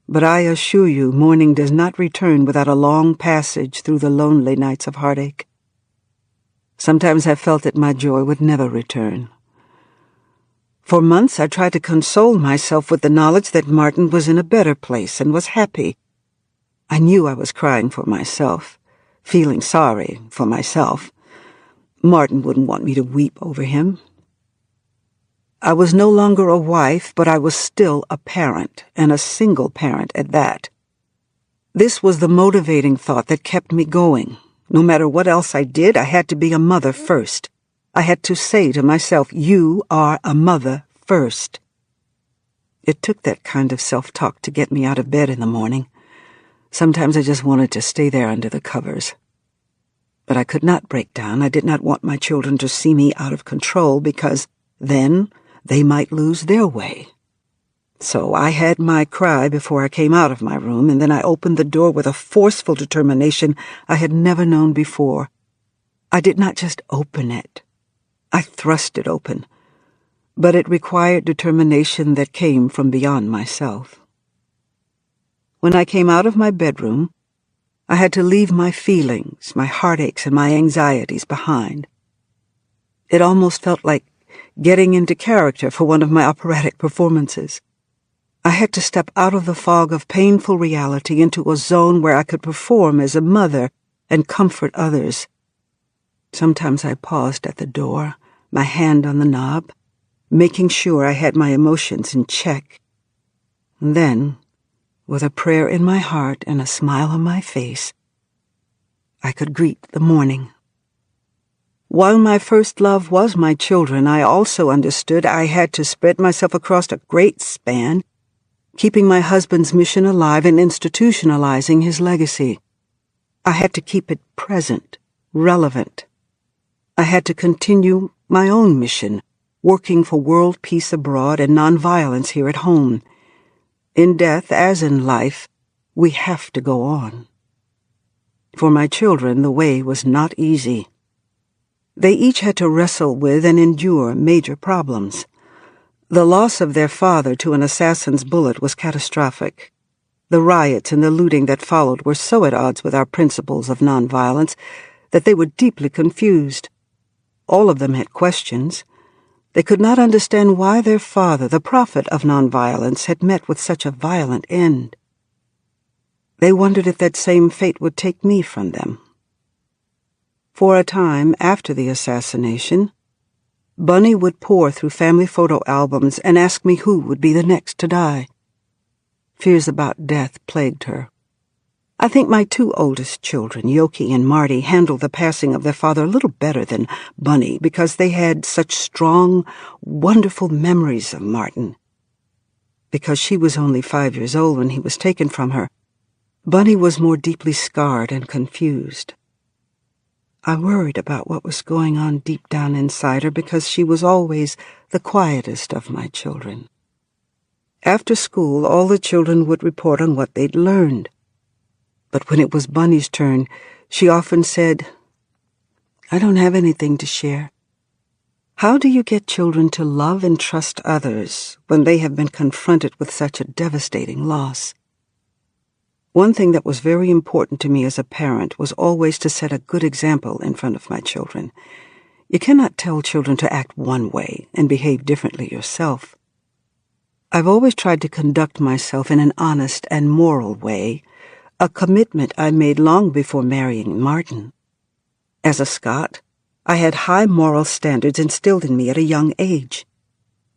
But I assure you, morning does not return without a long passage through the lonely nights of heartache. Sometimes I felt that my joy would never return. For months I tried to console myself with the knowledge that Martin was in a better place and was happy. I knew I was crying for myself, feeling sorry for myself. Martin wouldn't want me to weep over him. I was no longer a wife, but I was still a parent, and a single parent at that. This was the motivating thought that kept me going. No matter what else I did, I had to be a mother first. I had to say to myself, "You are a mother first." It took that kind of self-talk to get me out of bed in the morning. Sometimes I just wanted to stay there under the covers. But I could not break down. I did not want my children to see me out of control, because then they might lose their way. So I had my cry before I came out of my room, and then I opened the door with a forceful determination I had never known before. I did not just open it. I thrust it open. But it required determination that came from beyond myself. When I came out of my bedroom, I had to leave my feelings, my heartaches, and my anxieties behind. It almost felt like getting into character for one of my operatic performances. I had to step out of the fog of painful reality into a zone where I could perform as a mother and comfort others. Sometimes I paused at the door, my hand on the knob, making sure I had my emotions in check. And then with a prayer in my heart and a smile on my face, I could greet the morning. While my first love was my children, I also understood I had to spread myself across a great span, keeping my husband's mission alive and institutionalizing his legacy. I had to keep it present, relevant. I had to continue my own mission, working for world peace abroad and nonviolence here at home. In death, as in life, we have to go on. For my children, the way was not easy. They each had to wrestle with and endure major problems. The loss of their father to an assassin's bullet was catastrophic. The riots and the looting that followed were so at odds with our principles of nonviolence that they were deeply confused. All of them had questions. They could not understand why their father, the prophet of nonviolence, had met with such a violent end. They wondered if that same fate would take me from them. For a time after the assassination, Bunny would pore through family photo albums and ask me who would be the next to die. Fears about death plagued her. I think my two oldest children, Yoki and Marty, handled the passing of their father a little better than Bunny because they had such strong, wonderful memories of Martin. Because she was only 5 years old when he was taken from her, Bunny was more deeply scarred and confused. I worried about what was going on deep down inside her because she was always the quietest of my children. After school, all the children would report on what they'd learned. But when it was Bunny's turn, she often said, "I don't have anything to share." How do you get children to love and trust others when they have been confronted with such a devastating loss? One thing that was very important to me as a parent was always to set a good example in front of my children. You cannot tell children to act one way and behave differently yourself. I've always tried to conduct myself in an honest and moral way, a commitment I made long before marrying Martin. As a Scot, I had high moral standards instilled in me at a young age,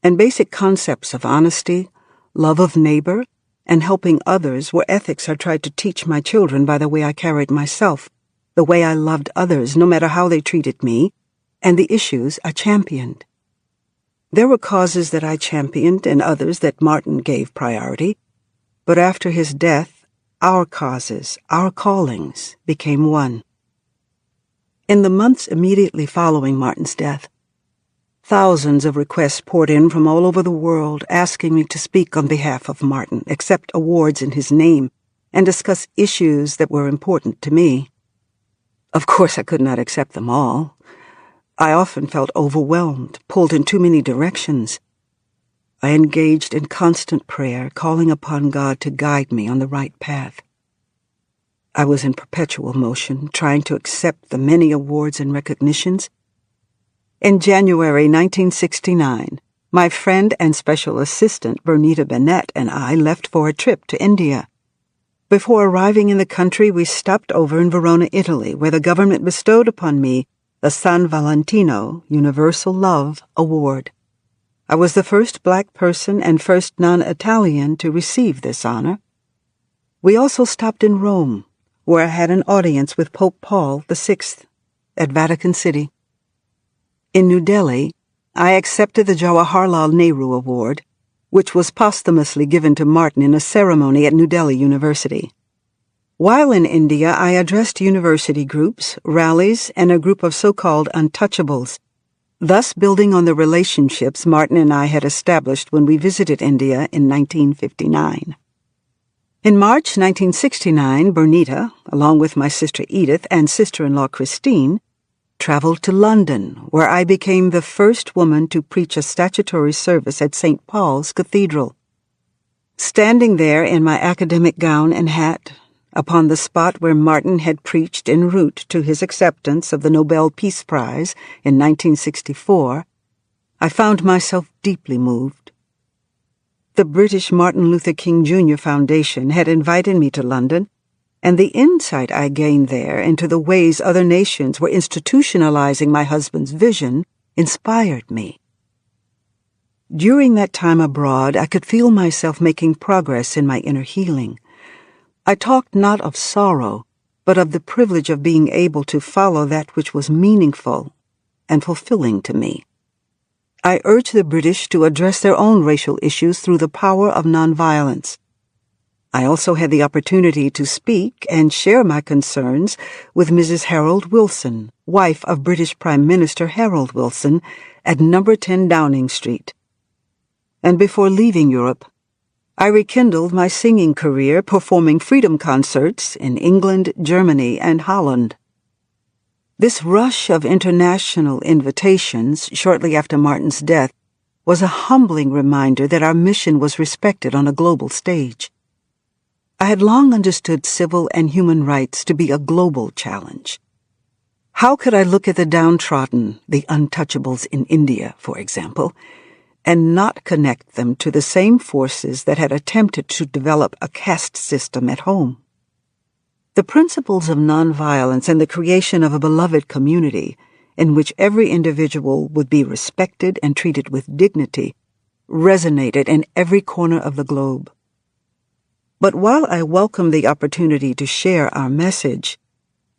and basic concepts of honesty, love of neighbor, and helping others were ethics I tried to teach my children by the way I carried myself, the way I loved others no matter how they treated me, and the issues I championed. There were causes that I championed and others that Martin gave priority, but after his death, our causes, our callings, became one. In the months immediately following Martin's death, thousands of requests poured in from all over the world asking me to speak on behalf of Martin, accept awards in his name, and discuss issues that were important to me. Of course, I could not accept them all. I often felt overwhelmed, pulled in too many directions. I engaged in constant prayer, calling upon God to guide me on the right path. I was in perpetual motion, trying to accept the many awards and recognitions. In January 1969, my friend and special assistant Bernita Bennett and I left for a trip to India. Before arriving in the country, we stopped over in Verona, Italy, where the government bestowed upon me the San Valentino Universal Love Award. I was the first black person and first non-Italian to receive this honor. We also stopped in Rome, where I had an audience with Pope Paul VI at Vatican City. In New Delhi, I accepted the Jawaharlal Nehru Award, which was posthumously given to Martin in a ceremony at New Delhi University. While in India, I addressed university groups, rallies, and a group of so-called untouchables, thus building on the relationships Martin and I had established when we visited India in 1959. In March 1969, Bernita, along with my sister Edith and sister-in-law Christine, traveled to London, where I became the first woman to preach a statutory service at St. Paul's Cathedral. Standing there in my academic gown and hat, upon the spot where Martin had preached en route to his acceptance of the Nobel Peace Prize in 1964, I found myself deeply moved. The British Martin Luther King Jr. Foundation had invited me to London, and the insight I gained there into the ways other nations were institutionalizing my husband's vision inspired me. During that time abroad, I could feel myself making progress in my inner healing. I talked not of sorrow, but of the privilege of being able to follow that which was meaningful and fulfilling to me. I urged the British to address their own racial issues through the power of nonviolence. I also had the opportunity to speak and share my concerns with Mrs. Harold Wilson, wife of British Prime Minister Harold Wilson, at number 10 Downing Street. And before leaving Europe, I rekindled my singing career performing freedom concerts in England, Germany, and Holland. This rush of international invitations shortly after Martin's death was a humbling reminder that our mission was respected on a global stage. I had long understood civil and human rights to be a global challenge. How could I look at the downtrodden, the untouchables in India, for example, and not connect them to the same forces that had attempted to develop a caste system at home? The principles of nonviolence and the creation of a beloved community in which every individual would be respected and treated with dignity resonated in every corner of the globe. But while I welcomed the opportunity to share our message,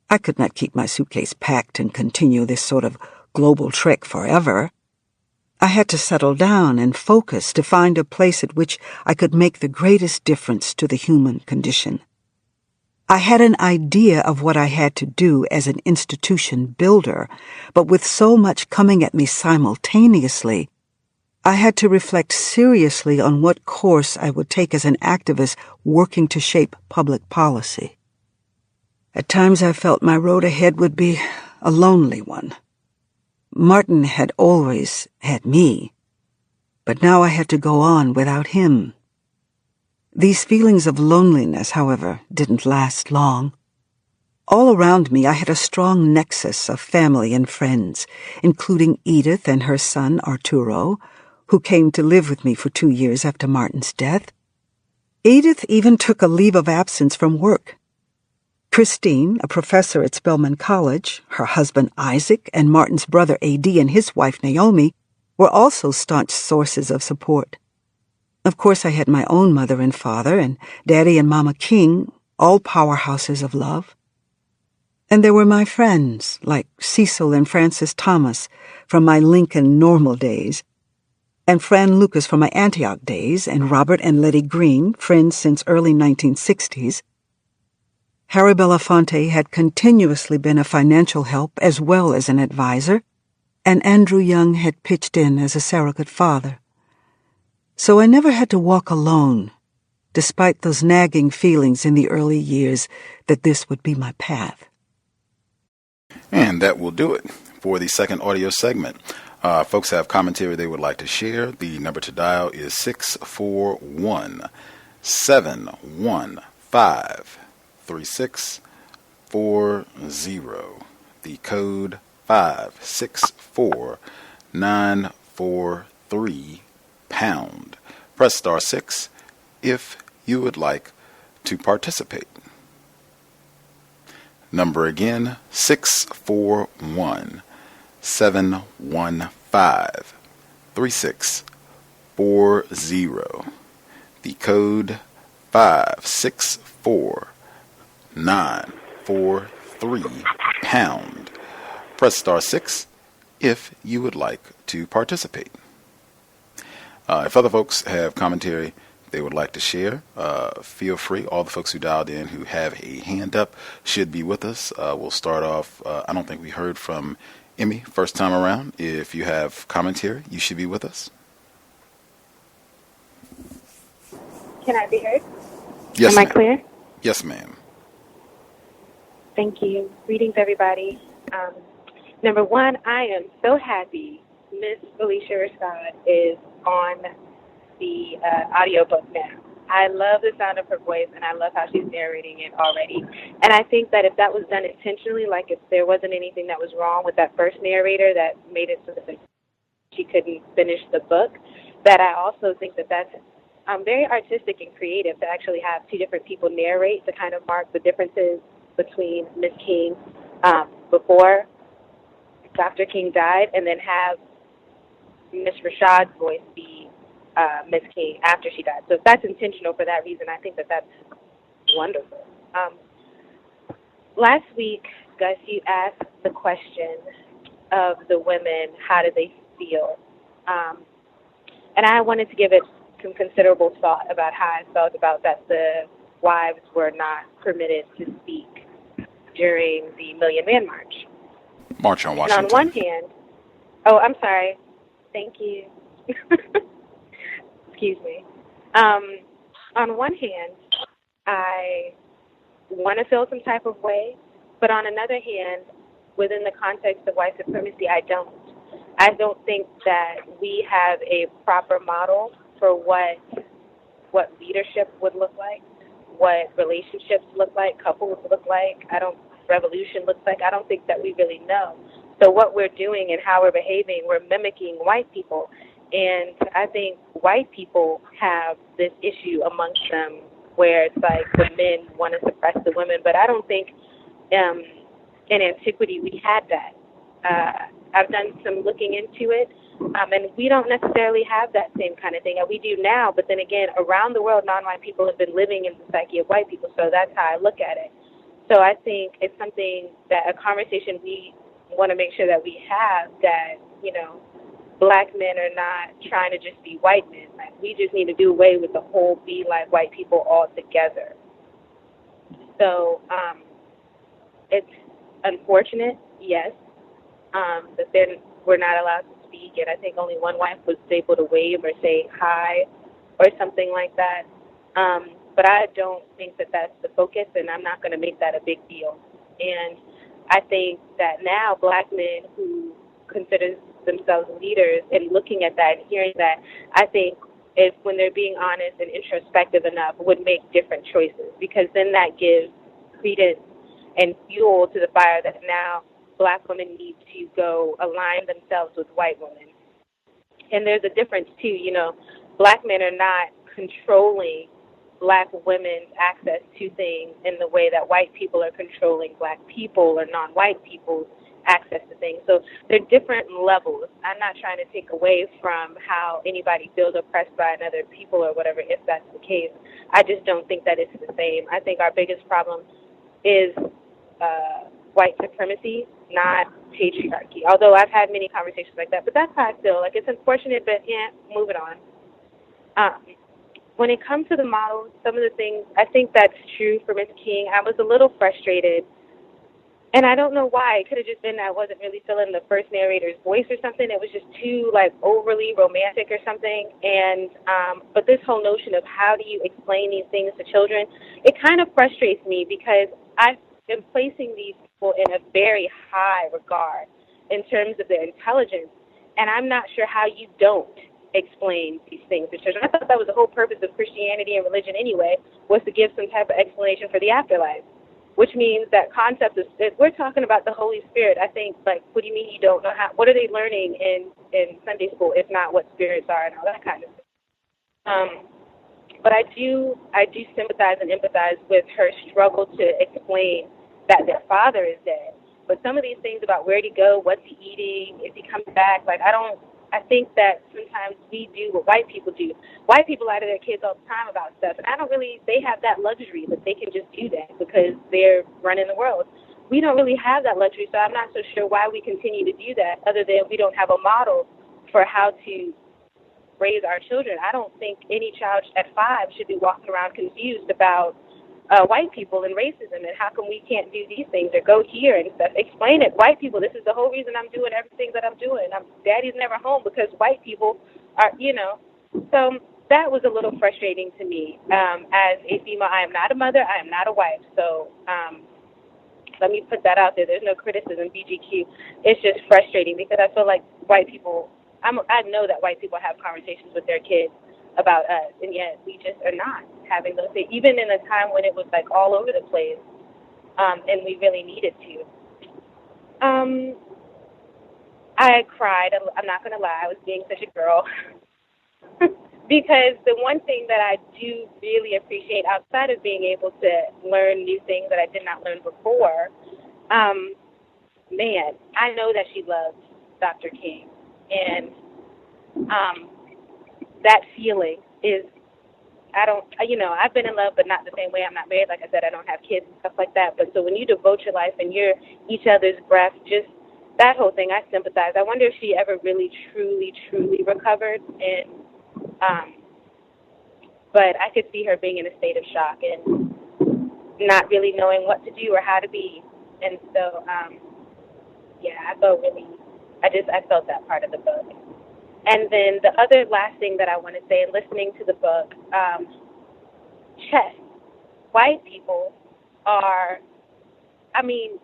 I could not keep my suitcase packed and continue this sort of global trek forever. I had to settle down and focus to find a place at which I could make the greatest difference to the human condition. I had an idea of what I had to do as an institution builder, but with so much coming at me simultaneously, I had to reflect seriously on what course I would take as an activist working to shape public policy. At times I felt my road ahead would be a lonely one. Martin had always had me, but now I had to go on without him. These feelings of loneliness, however, didn't last long. All around me I had a strong nexus of family and friends, including Edith and her son Arturo, who came to live with me for 2 years after Martin's death. Edith even took a leave of absence from work. Christine, a professor at Spelman College, her husband Isaac, and Martin's brother A.D. and his wife Naomi were also staunch sources of support. Of course, I had my own mother and father, and Daddy and Mama King, all powerhouses of love. And there were my friends, like Cecil and Francis Thomas from my Lincoln Normal days, and Fran Lucas from my Antioch days, and Robert and Letty Green, friends since early 1960s. Harry Belafonte had continuously been a financial help as well as an advisor, and Andrew Young had pitched in as a surrogate father. So I never had to walk alone, despite those nagging feelings in the early years that this would be my path. And that will do it for the second audio segment. Folks have commentary they would like to share. The number to dial is 641-715-3640. The code 564943 pound. Press star 6 if you would like to participate. Number again, 641-715-3640. The code 564943 pound. Press star 6 if you would like to participate. If other folks have commentary they would like to share, feel free. All the folks who dialed in who have a hand up should be with us. We'll start off. I don't think we heard from Emmy first time around. If you have commentary, you should be with us. Can I be heard? Yes, Am ma'am. I clear? Yes, ma'am. Thank you. Greetings, everybody. Number one, I am so happy Miss Felicia Rashad is on the audiobook now. I love the sound of her voice, and I love how she's narrating it already. And I think that if that was done intentionally, like if there wasn't anything that was wrong with that first narrator that made it so that she couldn't finish the book, that I also think that that's very artistic and creative to actually have two different people narrate to kind of mark the differences between Miss King before Dr. King died, and then have Miss Rashad's voice be Miss King after she died. So if that's intentional for that reason, I think that that's wonderful. Last week, Gus, you asked the question of the women, how do they feel? And I wanted to give it some considerable thought about how I felt about that the wives were not permitted to speak during the Million Man March. March on Washington. And on one hand, oh, I'm sorry. Thank you. Excuse me. On one hand, I want to feel some type of way, but on another hand, within the context of white supremacy, I don't. I don't think that we have a proper model for what leadership would look like, what relationships look like, couples look like, revolution looks like. I don't think that we really know. So what we're doing and how we're behaving, we're mimicking white people. And I think white people have this issue amongst them where it's like the men want to suppress the women. But I don't think in antiquity we had that. I've done some looking into it, and we don't necessarily have that same kind of thing that we do now. But then again, around the world, non-white people have been living in the psyche of white people, so that's how I look at it. So I think it's something that a conversation we want to make sure that we have, that, you know, black men are not trying to just be white men. Like, we just need to do away with the whole be like white people altogether. So it's unfortunate, yes, that then we're not allowed to speak, and I think only one wife was able to wave or say hi or something like that. But I don't think that that's the focus, and I'm not going to make that a big deal. And I think that now black men who consider themselves leaders and looking at that and hearing that, I think if when they're being honest and introspective enough, would make different choices, because then that gives credence and fuel to the fire that now black women need to go align themselves with white women. And there's a difference, too. You know, black men are not controlling black women's access to things in the way that white people are controlling black people or non-white people's access to things. So they're different levels. I'm not trying to take away from how anybody feels oppressed by another people or whatever, if that's the case. I just don't think that it's the same. I think our biggest problem is white supremacy, not patriarchy. Although I've had many conversations like that, but that's how I feel. Like, it's unfortunate, but yeah, moving on. When it comes to the models, some of the things, I think that's true for Miss King. I was a little frustrated, and I don't know why. It could have just been that I wasn't really feeling the first narrator's voice or something. It was just too, like, overly romantic or something. And but this whole notion of how do you explain these things to children, it kind of frustrates me, because I am placing these people in a very high regard in terms of their intelligence, and I'm not sure how you don't explain these things to children. I thought that was the whole purpose of Christianity and religion anyway, was to give some type of explanation for the afterlife, which means that concept of, if we're talking about the Holy Spirit, I think, like, what do you mean you don't know how, what are they learning in Sunday school, if not what spirits are and all that kind of thing. But I do sympathize and empathize with her struggle to explain that their father is dead. But some of these things about where'd he go, what's he eating, if he comes back, like, I think that sometimes we do what white people do. White people lie to their kids all the time about stuff, and they have that luxury that they can just do that because they're running the world. We don't really have that luxury, so I'm not so sure why we continue to do that, other than we don't have a model for how to raise our children. I don't think any child at 5 should be walking around confused about white people and racism and how come we can't do these things or go here and stuff. Explain it. White people, this is the whole reason I'm doing everything that I'm doing. Daddy's never home because white people are, you know. So that was a little frustrating to me. As a female, I am not a mother. I am not a wife. So let me put that out there. There's no criticism, BGQ. It's just frustrating because I feel like white people, I know that white people have conversations with their kids about us, and yet we just are not having those things, even in a time when it was like all over the place, and we really needed to. I cried. I'm not going to lie. I was being such a girl. Because the one thing that I do really appreciate outside of being able to learn new things that I did not learn before, man, I know that she loves Dr. King. And that feeling is, I've been in love, but not the same way. I'm not married. Like I said, I don't have kids and stuff like that. But so when you devote your life and you're each other's breath, just that whole thing, I sympathize. I wonder if she ever really, truly, truly recovered. But I could see her being in a state of shock and not really knowing what to do or how to be. And so, I felt that part of the book. And then the other last thing that I want to say, in listening to the book, chess. White people are,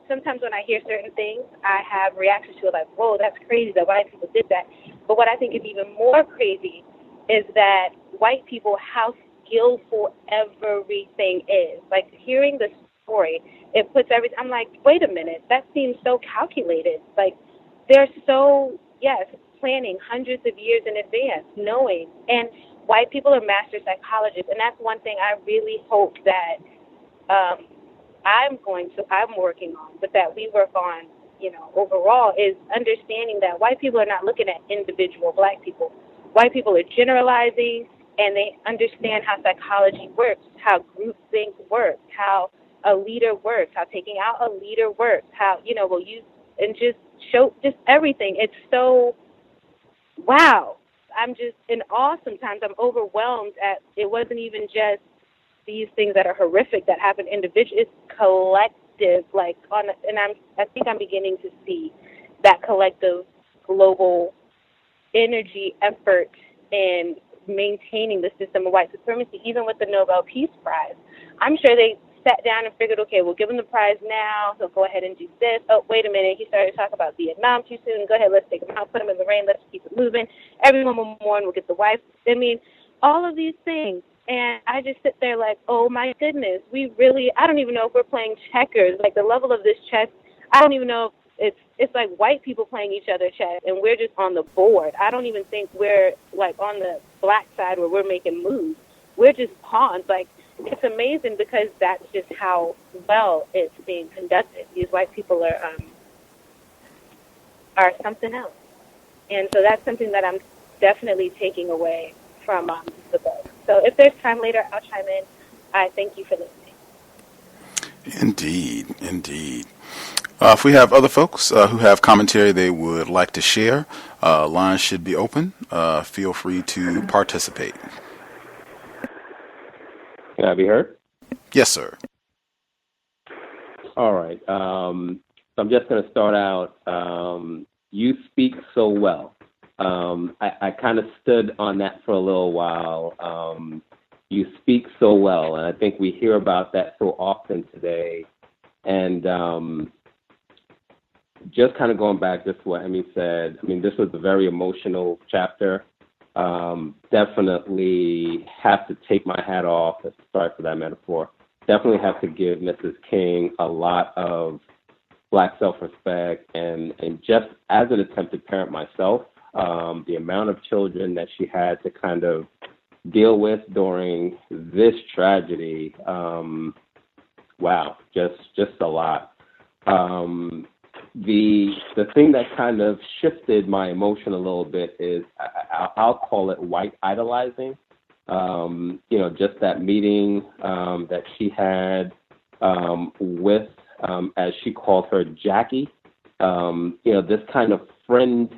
sometimes when I hear certain things, I have reactions to it like, whoa, that's crazy that white people did that. But what I think is even more crazy is that white people, how skillful everything is. Like, hearing the story, it puts everything, I'm like, wait a minute, that seems so calculated. Like, they're so, planning hundreds of years in advance, knowing. And white people are master psychologists, and that's one thing I really hope that I'm working on, but that we work on, overall, is understanding that white people are not looking at individual black people. White people are generalizing, and they understand how psychology works, how groupthink works, how a leader works, how taking out a leader works, how, we'll use and just show just everything. It's so, wow. I'm just in awe sometimes. I'm overwhelmed at, it wasn't even just these things that are horrific that happen individually. It's collective, I think I'm beginning to see that collective global energy effort in maintaining the system of white supremacy, even with the Nobel Peace Prize. I'm sure they sat down and figured, okay, we'll give him the prize now, so go ahead and do this. Oh, wait a minute, he started to talk about Vietnam too soon. Go ahead, let's take him out, put him in the rain, let's keep it moving. Everyone will mourn, we'll get the wife. All of these things. And I just sit there like, oh my goodness, I don't even know if we're playing checkers. Like, the level of this chess, I don't even know if it's like white people playing each other chess and we're just on the board. I don't even think we're like on the black side where we're making moves. We're just pawns. Like, it's amazing because that's just how well it's being conducted. These white people are something else. And so that's something that I'm definitely taking away from the book. So if there's time later, I'll chime in. I thank you for listening. Indeed. If we have other folks who have commentary they would like to share, lines should be open. Feel free to participate. Can I be heard? Yes, sir. All right. So I'm just going to start out. You speak so well. I kind of stood on that for a little while. You speak so well, and I think we hear about that so often today. And just kind of going back just to what Emmy said, this was a very emotional chapter. Definitely have to take my hat off. Sorry for that metaphor. Definitely have to give Mrs. King a lot of Black self-respect, and just as an attempted parent myself, the amount of children that she had to kind of deal with during this tragedy, wow, just a lot. The thing that kind of shifted my emotion a little bit is I'll call it white idolizing. Just that meeting that she had with, as she called her, Jackie. This kind of friend,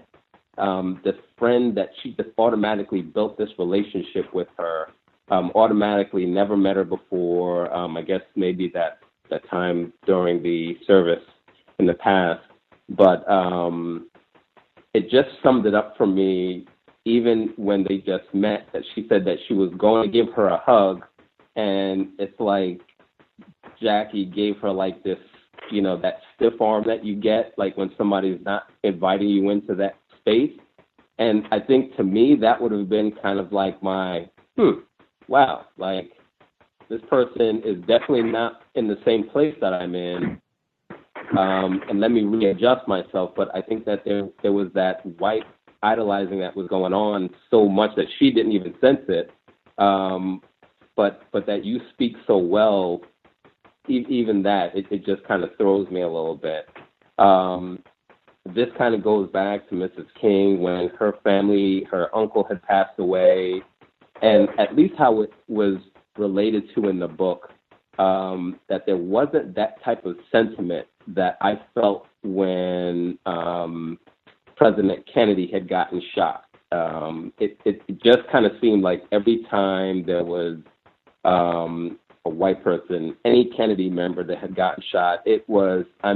this friend that she just automatically built this relationship with her. Automatically never met her before. I guess maybe that time during the service in the past. But it just summed it up for me, even when they just met, that she said that she was going to give her a hug, and it's like Jackie gave her like this, that stiff arm that you get, like when somebody's not inviting you into that space. And I think to me, that would have been kind of like my, wow, like this person is definitely not in the same place that I'm in. And let me readjust myself. But I think that there was that white idolizing that was going on so much that she didn't even sense it. But that you speak so well, even that, it just kind of throws me a little bit. this kind of goes back to Mrs. King when her family, her uncle had passed away, and at least how it was related to in the book, that there wasn't that type of sentiment that I felt when President Kennedy had gotten shot. It just kind of seemed like every time there was a white person, any Kennedy member that had gotten shot, it was a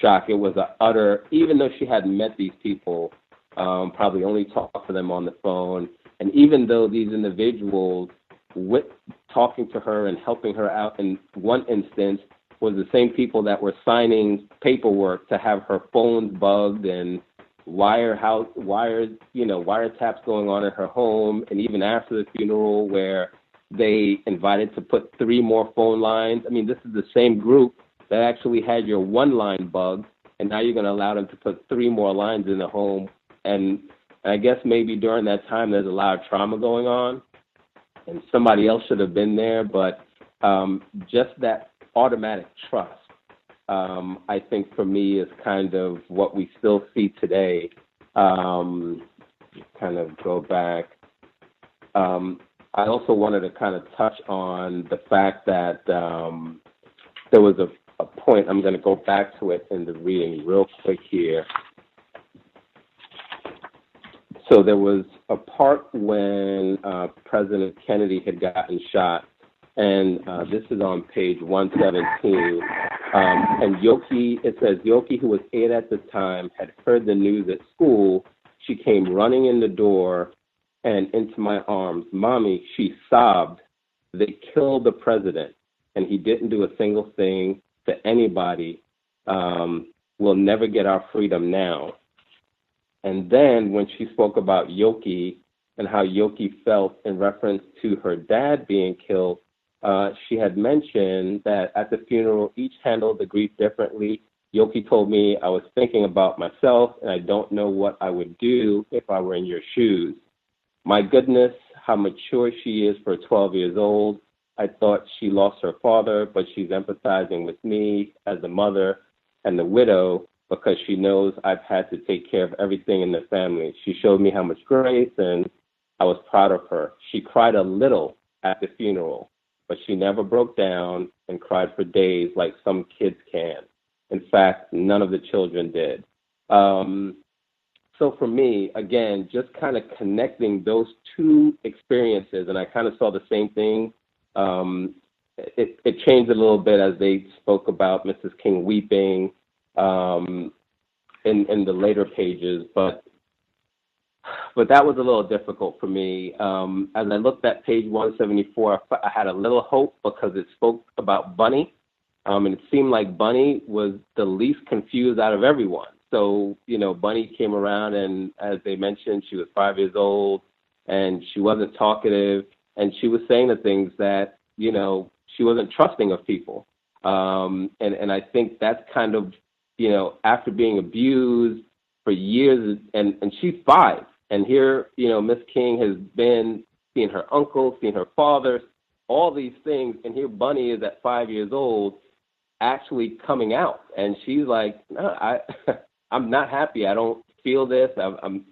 shock. It was a utter, even though she hadn't met these people, probably only talked to them on the phone, and even though these individuals, with talking to her and helping her out in one instance, was the same people that were signing paperwork to have her phones bugged and wiretaps going on in her home, and even after the funeral where they invited to put 3 more phone lines. I mean, this is the same group that actually had your 1 line bugged, and now you're going to allow them to put 3 more lines in the home. And I guess maybe during that time there's a lot of trauma going on, and somebody else should have been there, but just that automatic trust, I think for me is kind of what we still see today. Kind of go back. I also wanted to kind of touch on the fact that there was a point, I'm going to go back to it in the reading real quick here. So there was a part when President Kennedy had gotten shot, and this is on page 117. And Yoki, it says, Yoki, who was 8 at the time, had heard the news at school. She came running in the door and into my arms. Mommy, she sobbed. They killed the president, and he didn't do a single thing to anybody. We'll never get our freedom now. And then when she spoke about Yoki and how Yoki felt in reference to her dad being killed, she had mentioned that at the funeral, each handled the grief differently. Yoki told me, I was thinking about myself, and I don't know what I would do if I were in your shoes. My goodness, how mature she is for 12 years old. I thought she lost her father, but she's empathizing with me as a mother and the widow because she knows I've had to take care of everything in the family. She showed me how much grace, and I was proud of her. She cried a little at the funeral, but she never broke down and cried for days like some kids can. In fact, none of the children did. So for me, again, just kind of connecting those two experiences, and I kind of saw the same thing. It changed a little bit as they spoke about Mrs. King weeping in the later pages, but that was a little difficult for me. As I looked at page 174, I had a little hope because it spoke about Bunny, and it seemed like Bunny was the least confused out of everyone. So, Bunny came around, and as they mentioned, she was 5 years old, and she wasn't talkative, and she was saying the things that, she wasn't trusting of people. And I think that's kind of, after being abused for years, and she's 5, and here, Miss King has been seeing her uncle, seeing her father, all these things, and here Bunny is at 5 years old actually coming out, and she's like, no, I'm not happy. I don't feel this. And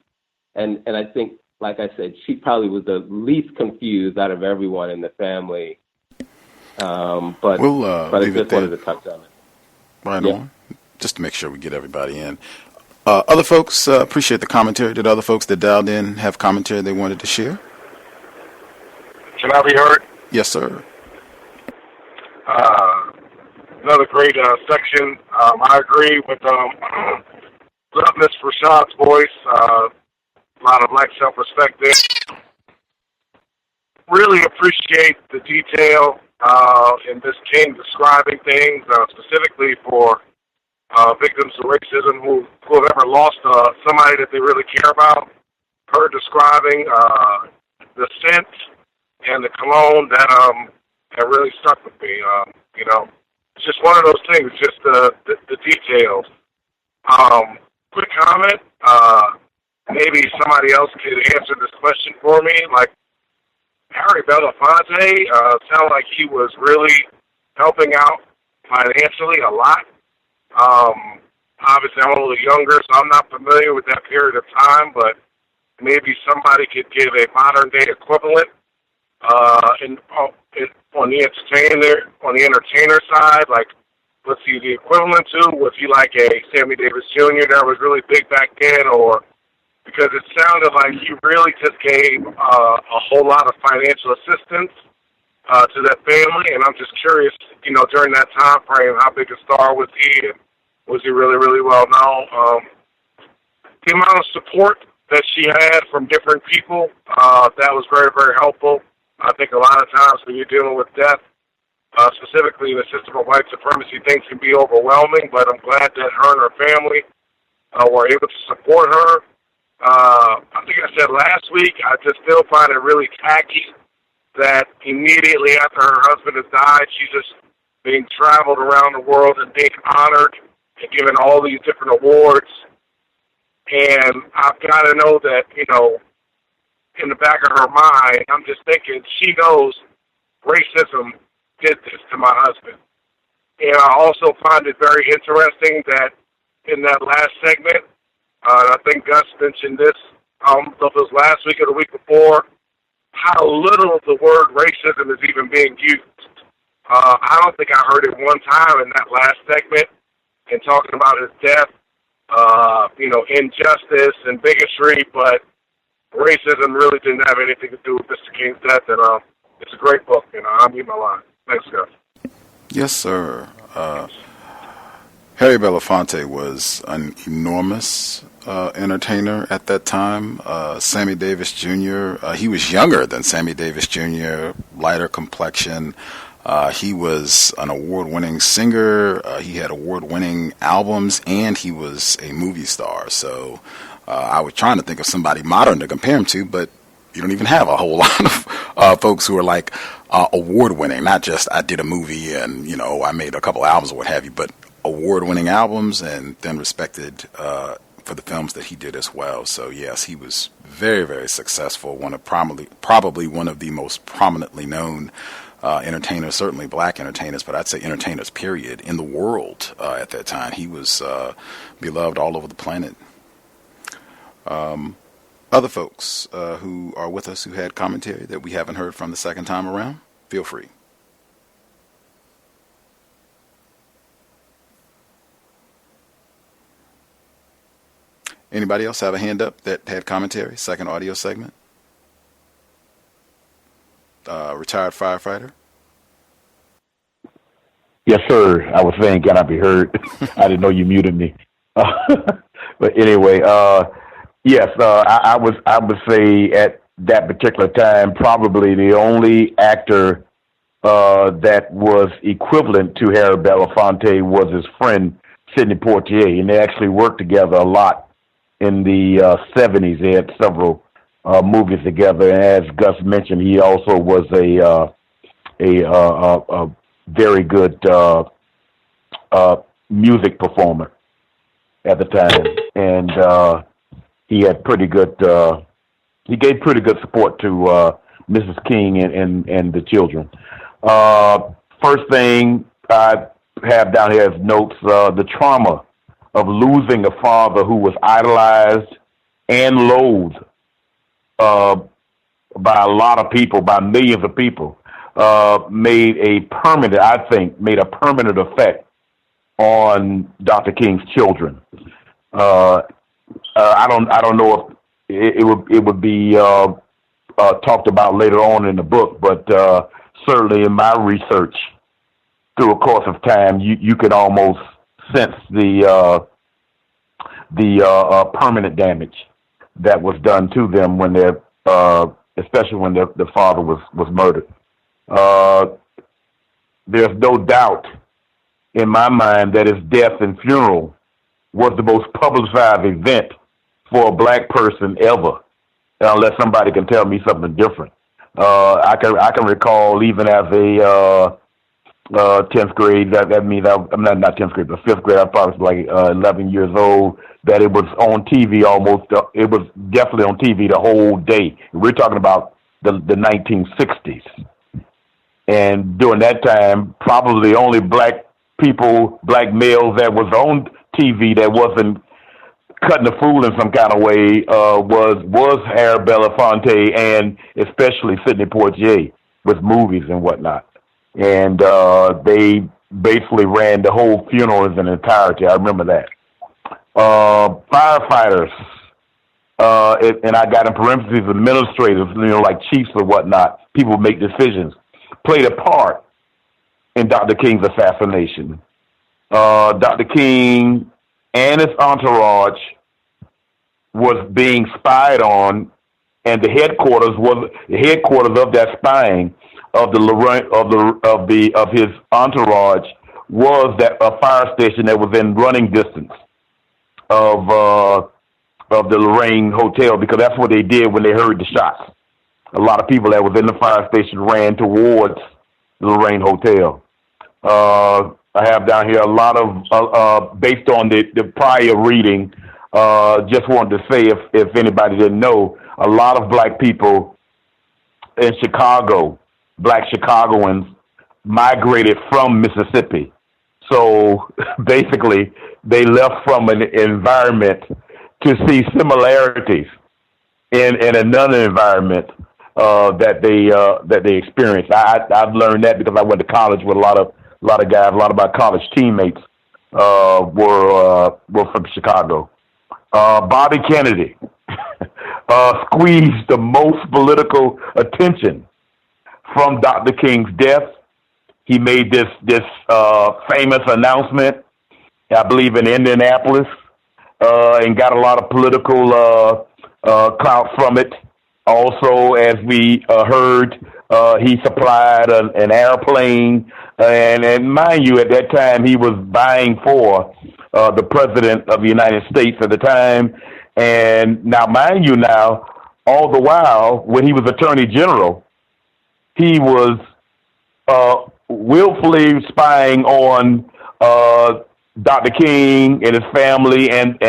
I think, like I said, she probably was the least confused out of everyone in the family. But I just wanted to touch on it. Right on. Just to make sure we get everybody in. Other folks, appreciate the commentary. Did other folks that dialed in have commentary they wanted to share? Can I be heard? Yes, sir. Another great section. I agree with Miss Rashad's voice. A lot of black self-respect there. Really appreciate the detail in Miss King describing things, specifically for victims of racism who have ever lost somebody that they really care about. Her describing the scent and the cologne that really stuck with me. It's just one of those things, just the details. Quick comment, maybe somebody else could answer this question for me. Like, Harry Belafonte sounded like he was really helping out financially a lot. Obviously, I'm a little younger, so I'm not familiar with that period of time, but maybe somebody could give a modern-day equivalent on the entertainer side. Like, let's see, the equivalent to, was he like a Sammy Davis Jr. that was really big back then, or because it sounded like he really just gave a whole lot of financial assistance to that family, and I'm just curious, during that time frame, how big a star was he, and was he really, really well known? The amount of support that she had from different people, that was very, very helpful. I think a lot of times when you're dealing with death, specifically in the system of white supremacy, things can be overwhelming, but I'm glad that her and her family were able to support her. I think I said last week, I just still find it really tacky that immediately after her husband has died, she's just being traveled around the world and being honored and given all these different awards. And I've got to know that, in the back of her mind, I'm just thinking she knows racism did this to my husband. And I also find it very interesting that in that last segment, I think Gus mentioned this, I don't know if it was last week or the week before, how little the word racism is even being used. I don't think I heard it one time in that last segment in talking about his death, injustice and bigotry, but racism really didn't have anything to do with Mr. King's death, and it's a great book, and I'll mute my line. Thanks, Gus. Yes, sir. Harry Belafonte was an enormous entertainer at that time. Sammy Davis Jr., he was younger than Sammy Davis Jr., lighter complexion. He was an award-winning singer. He had award-winning albums, and he was a movie star. So I was trying to think of somebody modern to compare him to, but you don't even have a whole lot of folks who are like award-winning. Not just I did a movie and, I made a couple albums or what have you, but award-winning albums and then respected for the films that he did as well. So, yes, he was very, very successful, probably one of the most prominently known entertainers, certainly black entertainers, but I'd say entertainers, period, in the world at that time. He was beloved all over the planet. Other folks who are with us who had commentary that we haven't heard from the second time around, feel free. Anybody else have a hand up that had commentary? Second audio segment? Retired firefighter? Yes, sir. I was saying, can I be heard? I didn't know you muted me. But anyway, yes, I would say at that particular time, probably the only actor that was equivalent to Harry Belafonte was his friend Sidney Poitier, and they actually worked together a lot in the 70s. They had several movies together, and as Gus mentioned, he also was a very good music performer at the time, and he had pretty good. He gave pretty good support to Mrs. King and the children. First thing I have down here as notes: the trauma of losing a father who was idolized and loathed by a lot of people, by millions of people, made a permanent effect on Dr. King's children. I don't know if it would be talked about later on in the book, but certainly in my research through a course of time, you could almost sense the permanent damage that was done to them when they're, especially when the father was murdered. There's no doubt in my mind that his death and funeral was the most publicized event for a black person ever, unless somebody can tell me something different. I can recall even as a 10th grade, that means I'm not 10th grade, but 5th grade, I probably was like 11 years old, that it was on TV almost, it was definitely on TV the whole day. We're talking about the 1960s. And during that time, probably only black people, black males that was on TV that wasn't cutting the fool in some kind of way was Harry Belafonte and especially Sidney Poitier with movies and whatnot. And they basically ran the whole funeral in entirety. I remember that. Firefighters, and I got in parentheses administrators, like chiefs or whatnot, people make decisions, played a part in Dr. King's assassination. Dr. King and his entourage was being spied on, and the headquarters of that spying of his entourage was a fire station that was in running distance of the Lorraine Hotel, because that's what they did when they heard the shots. A lot of people that was in the fire station ran towards the Lorraine Hotel. I have down here a lot of, based on the prior reading, just wanted to say, if anybody didn't know, a lot of black people in Chicago, black Chicagoans, migrated from Mississippi. So basically, they left from an environment to see similarities in another environment that they experienced. I've learned that because I went to college with a lot of guys. A lot of my college teammates were from Chicago. Bobby Kennedy squeezed the most political attention from Dr. King's death. He made this famous announcement, I believe, in Indianapolis, and got a lot of political clout from it. Also, as we heard, he supplied an airplane, and mind you, at that time he was vying for the president of the United States at the time. And now, mind you, all the while when he was Attorney General, he was willfully spying on Dr. King and his family and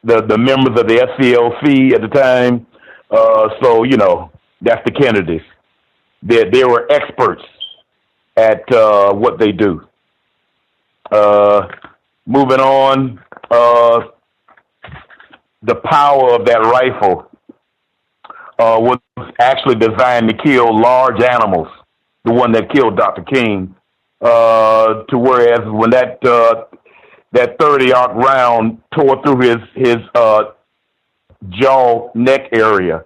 the members of the SCLC at the time. So that's the Kennedys. They were experts at what they do. Moving on, the power of that rifle was actually designed to kill large animals. The one that killed Dr. King, to whereas when that 30-aught round tore through his jaw neck area,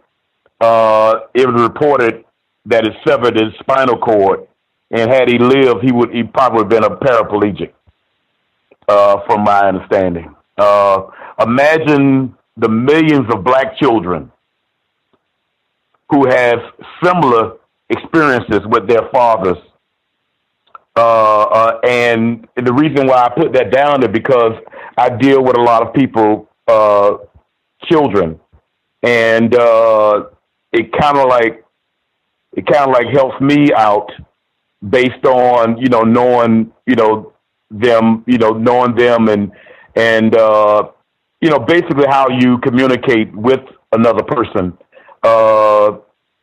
it was reported that it severed his spinal cord, and had he lived, he probably would have been a paraplegic, from my understanding. Imagine the millions of black children who have similar experiences with their fathers. And the reason why I put that down is because I deal with a lot of people, children, and it kind of like helps me out based on knowing them and basically how you communicate with another person,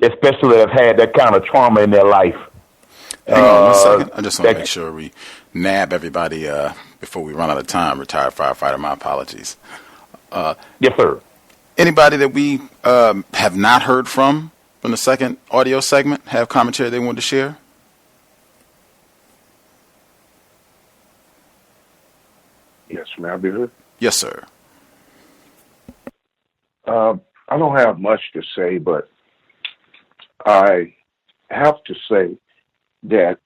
especially that have had that kind of trauma in their life. Hang on 1 second. I just want to make sure we nab everybody before we run out of time. Retired firefighter, my apologies. Yes, sir. Anybody that we have not heard from the second audio segment have commentary they want to share? Yes, may I be heard? Yes, sir. I don't have much to say, but I have to say that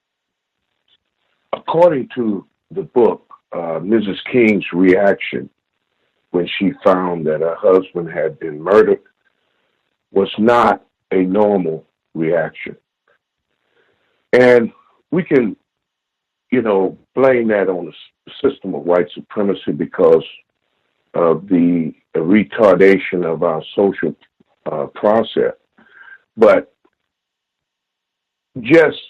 according to the book, Mrs. King's reaction when she found that her husband had been murdered was not a normal reaction. And we can, blame that on the system of white supremacy because of the retardation of our social process. But just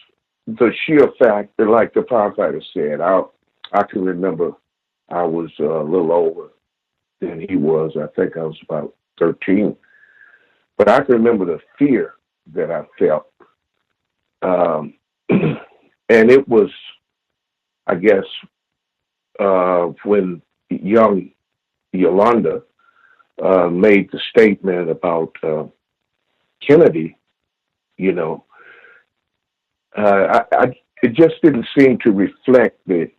the sheer fact that, like the firefighter said, I can remember I was a little older than he was. I think I was about 13. But I can remember the fear that I felt. And it was, I guess, when young Yolanda made the statement about Kennedy, it just didn't seem to reflect the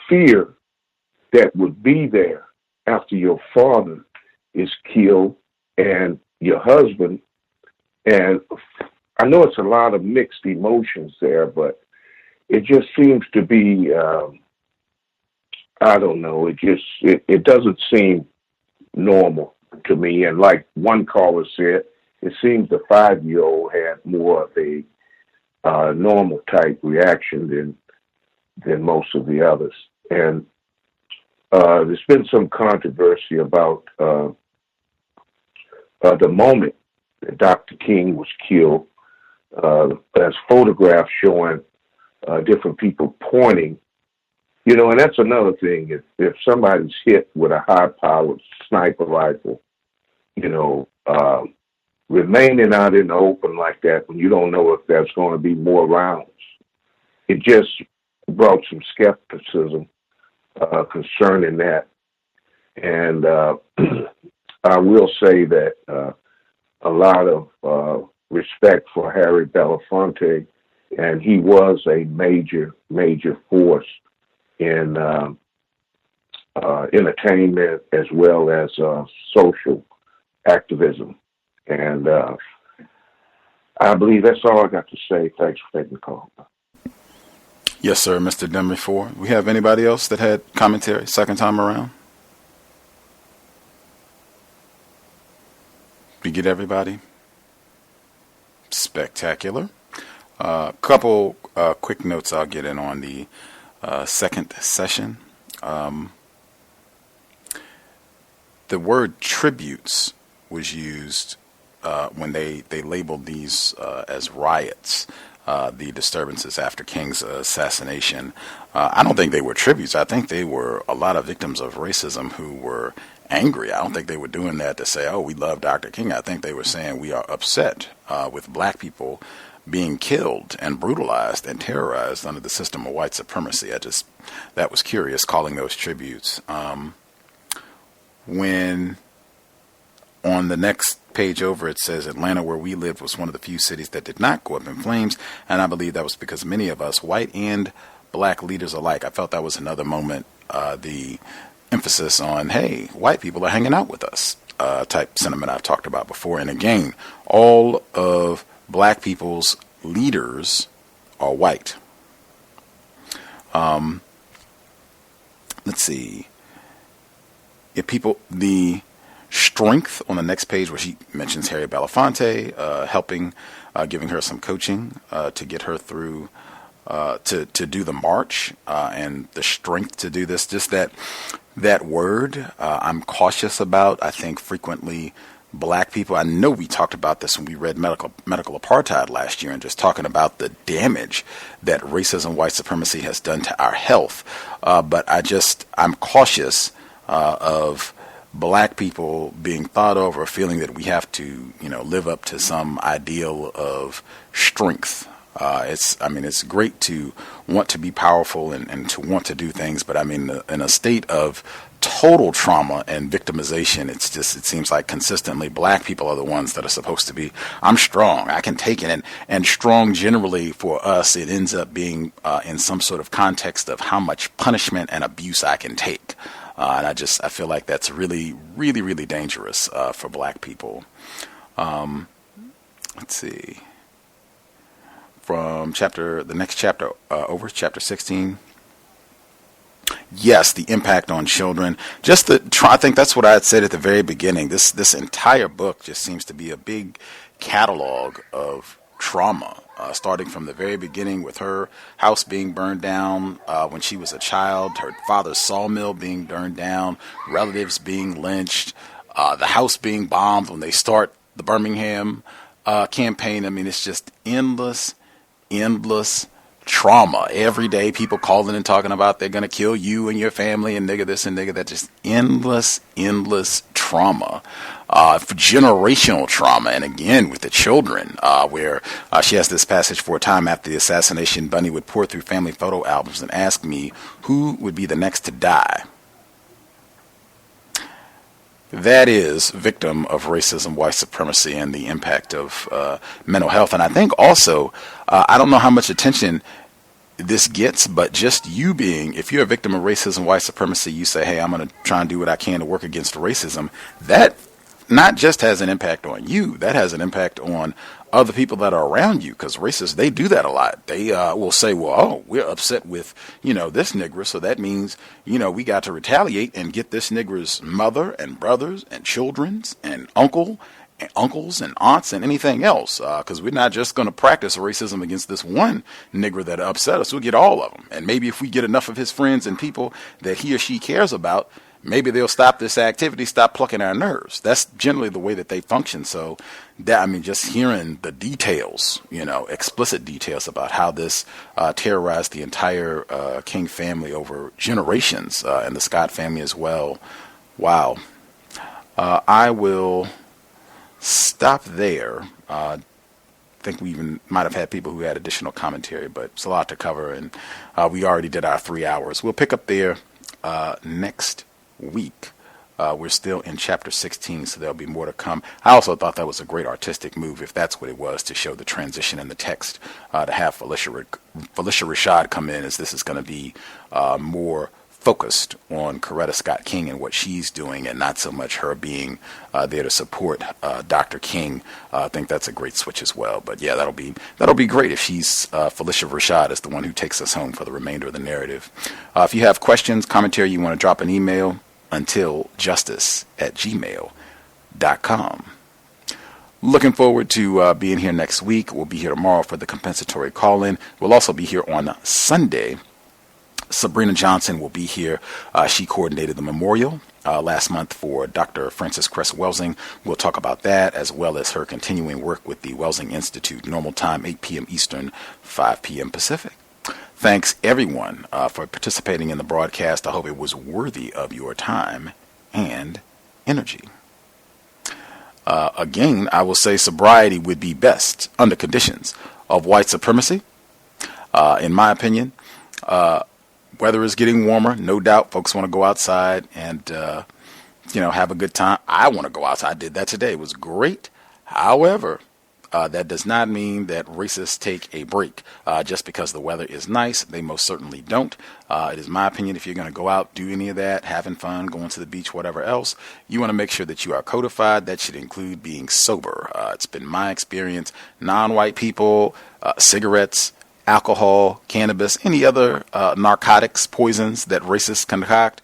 fear that would be there after your father is killed and your husband. And I know it's a lot of mixed emotions there, but it just seems to be, I don't know, it doesn't seem normal to me. And like one caller said, it seems the 5-year-old had more of a normal type reaction than most of the others. And there's been some controversy about the moment that Dr. King was killed. There's photographs showing different people pointing, and that's another thing. If somebody's hit with a high-powered sniper rifle, remaining out in the open like that when you don't know if there's going to be more rounds, it just brought some skepticism concerning that. And I will say that a lot of respect for Harry Belafonte, and he was a major force in entertainment as well as social activism. And I believe that's all I got to say. Thanks for taking the call. Yes, sir, Mr. Demry. We have anybody else that had commentary second time around? We get everybody? Spectacular. Couple quick notes I'll get in on the second session. The word tributes was used when they labeled these as riots, the disturbances after King's assassination. I don't think they were tributes. I think they were a lot of victims of racism who were angry. I don't think they were doing that to say, oh, we love Dr. King. I think they were saying we are upset with black people being killed and brutalized and terrorized under the system of white supremacy. That was curious, calling those tributes. When on the next page over, it says Atlanta, where we lived, was one of the few cities that did not go up in flames, and I believe that was because many of us, white and black leaders alike, I felt that was another moment, the emphasis on, hey, white people are hanging out with us, type sentiment I've talked about before. And again, all of black people's leaders are white. Let's see. If people, the strength on the next page where she mentions Harry Belafonte, helping, giving her some coaching to get her through, to do the march, and the strength to do this. Just that word I'm cautious about. I think frequently black people, I know we talked about this when we read medical apartheid last year, and just talking about the damage that racism, white supremacy has done to our health. But I'm cautious of black people being thought of or feeling that we have to, live up to some ideal of strength. It's great to want to be powerful and to want to do things, but in a state of total trauma and victimization, it seems like consistently black people are the ones that are supposed to be, I'm strong, I can take it. And strong generally for us, it ends up being in some sort of context of how much punishment and abuse I can take. And I feel like that's really, really, really dangerous for black people. Let's see. From the next chapter over, chapter 16. Yes, the impact on children. I think that's what I had said at the very beginning. This entire book just seems to be a big catalog of trauma, starting from the very beginning with her house being burned down when she was a child, her father's sawmill being burned down, relatives being lynched, the house being bombed when they start the Birmingham campaign. It's just endless trauma. Every day people calling and talking about they're going to kill you and your family and nigga this and nigga that. Just endless trauma. trauma, for generational trauma. And again, with the children, where she has this passage: for a time after the assassination, Bunny would pour through family photo albums and ask me who would be the next to die. That is victim of racism, white supremacy, and the impact of mental health. And I think also, I don't know how much attention this gets, but just you being, if you're a victim of racism, white supremacy, you say, hey, I'm going to try and do what I can to work against racism. That not just has an impact on you, that has an impact on other people that are around you, because racists, they do that a lot. They will say, well, oh, we're upset with, this nigger, so that means, we got to retaliate and get this nigger's mother and brothers and children's and uncles and aunts and anything else, because we're not just going to practice racism against this one nigger that upset us. We'll get all of them. And maybe if we get enough of his friends and people that he or she cares about, maybe they'll stop this activity, stop plucking our nerves. That's generally the way that they function. So that, just hearing the details, explicit details about how this terrorized the entire King family over generations, and the Scott family as well. Wow. I will stop there. I think we even might have had people who had additional commentary, but it's a lot to cover, and we already did our 3 hours. We'll pick up there next week. We're still in chapter 16, so there'll be more to come. I also thought that was a great artistic move, if that's what it was, to show the transition in the text, to have Felicia Rashad come in, as this is going to be more focused on Coretta Scott King and what she's doing, and not so much her being there to support Dr. King. I think that's a great switch as well. But yeah, that'll be great if she's Felicia Rashad is the one who takes us home for the remainder of the narrative. If you have questions, commentary, you want to drop an email, untiljustice@gmail.com. Looking forward to being here next week. We'll be here tomorrow for the compensatory call-in. We'll also be here on Sunday. Sabrina Johnson will be here. She coordinated the memorial last month for Dr. Frances Cress Welsing. We'll talk about that, as well as her continuing work with the Welsing Institute. Normal time, 8 p.m. Eastern, 5 p.m. Pacific. Thanks, everyone, for participating in the broadcast. I hope it was worthy of your time and energy. Again, I will say sobriety would be best under conditions of white supremacy, in my opinion. Weather is getting warmer, no doubt. Folks want to go outside and, have a good time. I want to go outside. I did that today. It was great. However, that does not mean that racists take a break just because the weather is nice. They most certainly don't. It is my opinion, if you're going to go out, do any of that, having fun, going to the beach, whatever else, you want to make sure that you are codified. That should include being sober. It's been my experience. Non-white people, cigarettes, alcohol, cannabis, any other narcotics, poisons that racists concoct,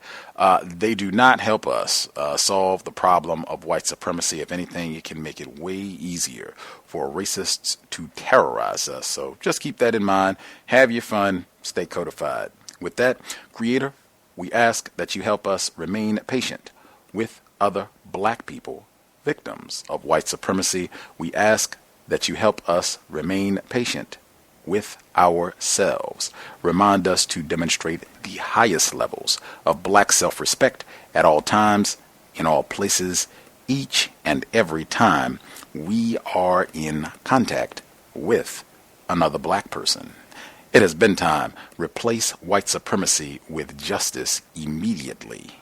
they do not help us solve the problem of white supremacy. If anything, it can make it way easier for racists to terrorize us. So just keep that in mind. Have your fun. Stay codified. With that, Creator, we ask that you help us remain patient with other black people, victims of white supremacy. We ask that you help us remain patient with ourselves. Remind us to demonstrate the highest levels of black self-respect at all times, in all places, each and every time we are in contact with another black person. It has been time. Replace white supremacy with justice immediately.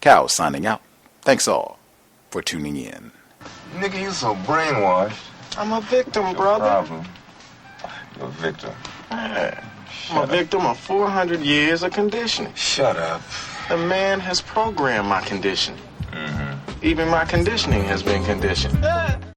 Cow signing out. Thanks all for tuning in. Nigga, you so brainwashed. I'm a victim, brother. Problem. You're a victim. I'm a victim of 400 years of conditioning. Shut up. The man has programmed my conditioning. Mm-hmm. Even my conditioning has been conditioned.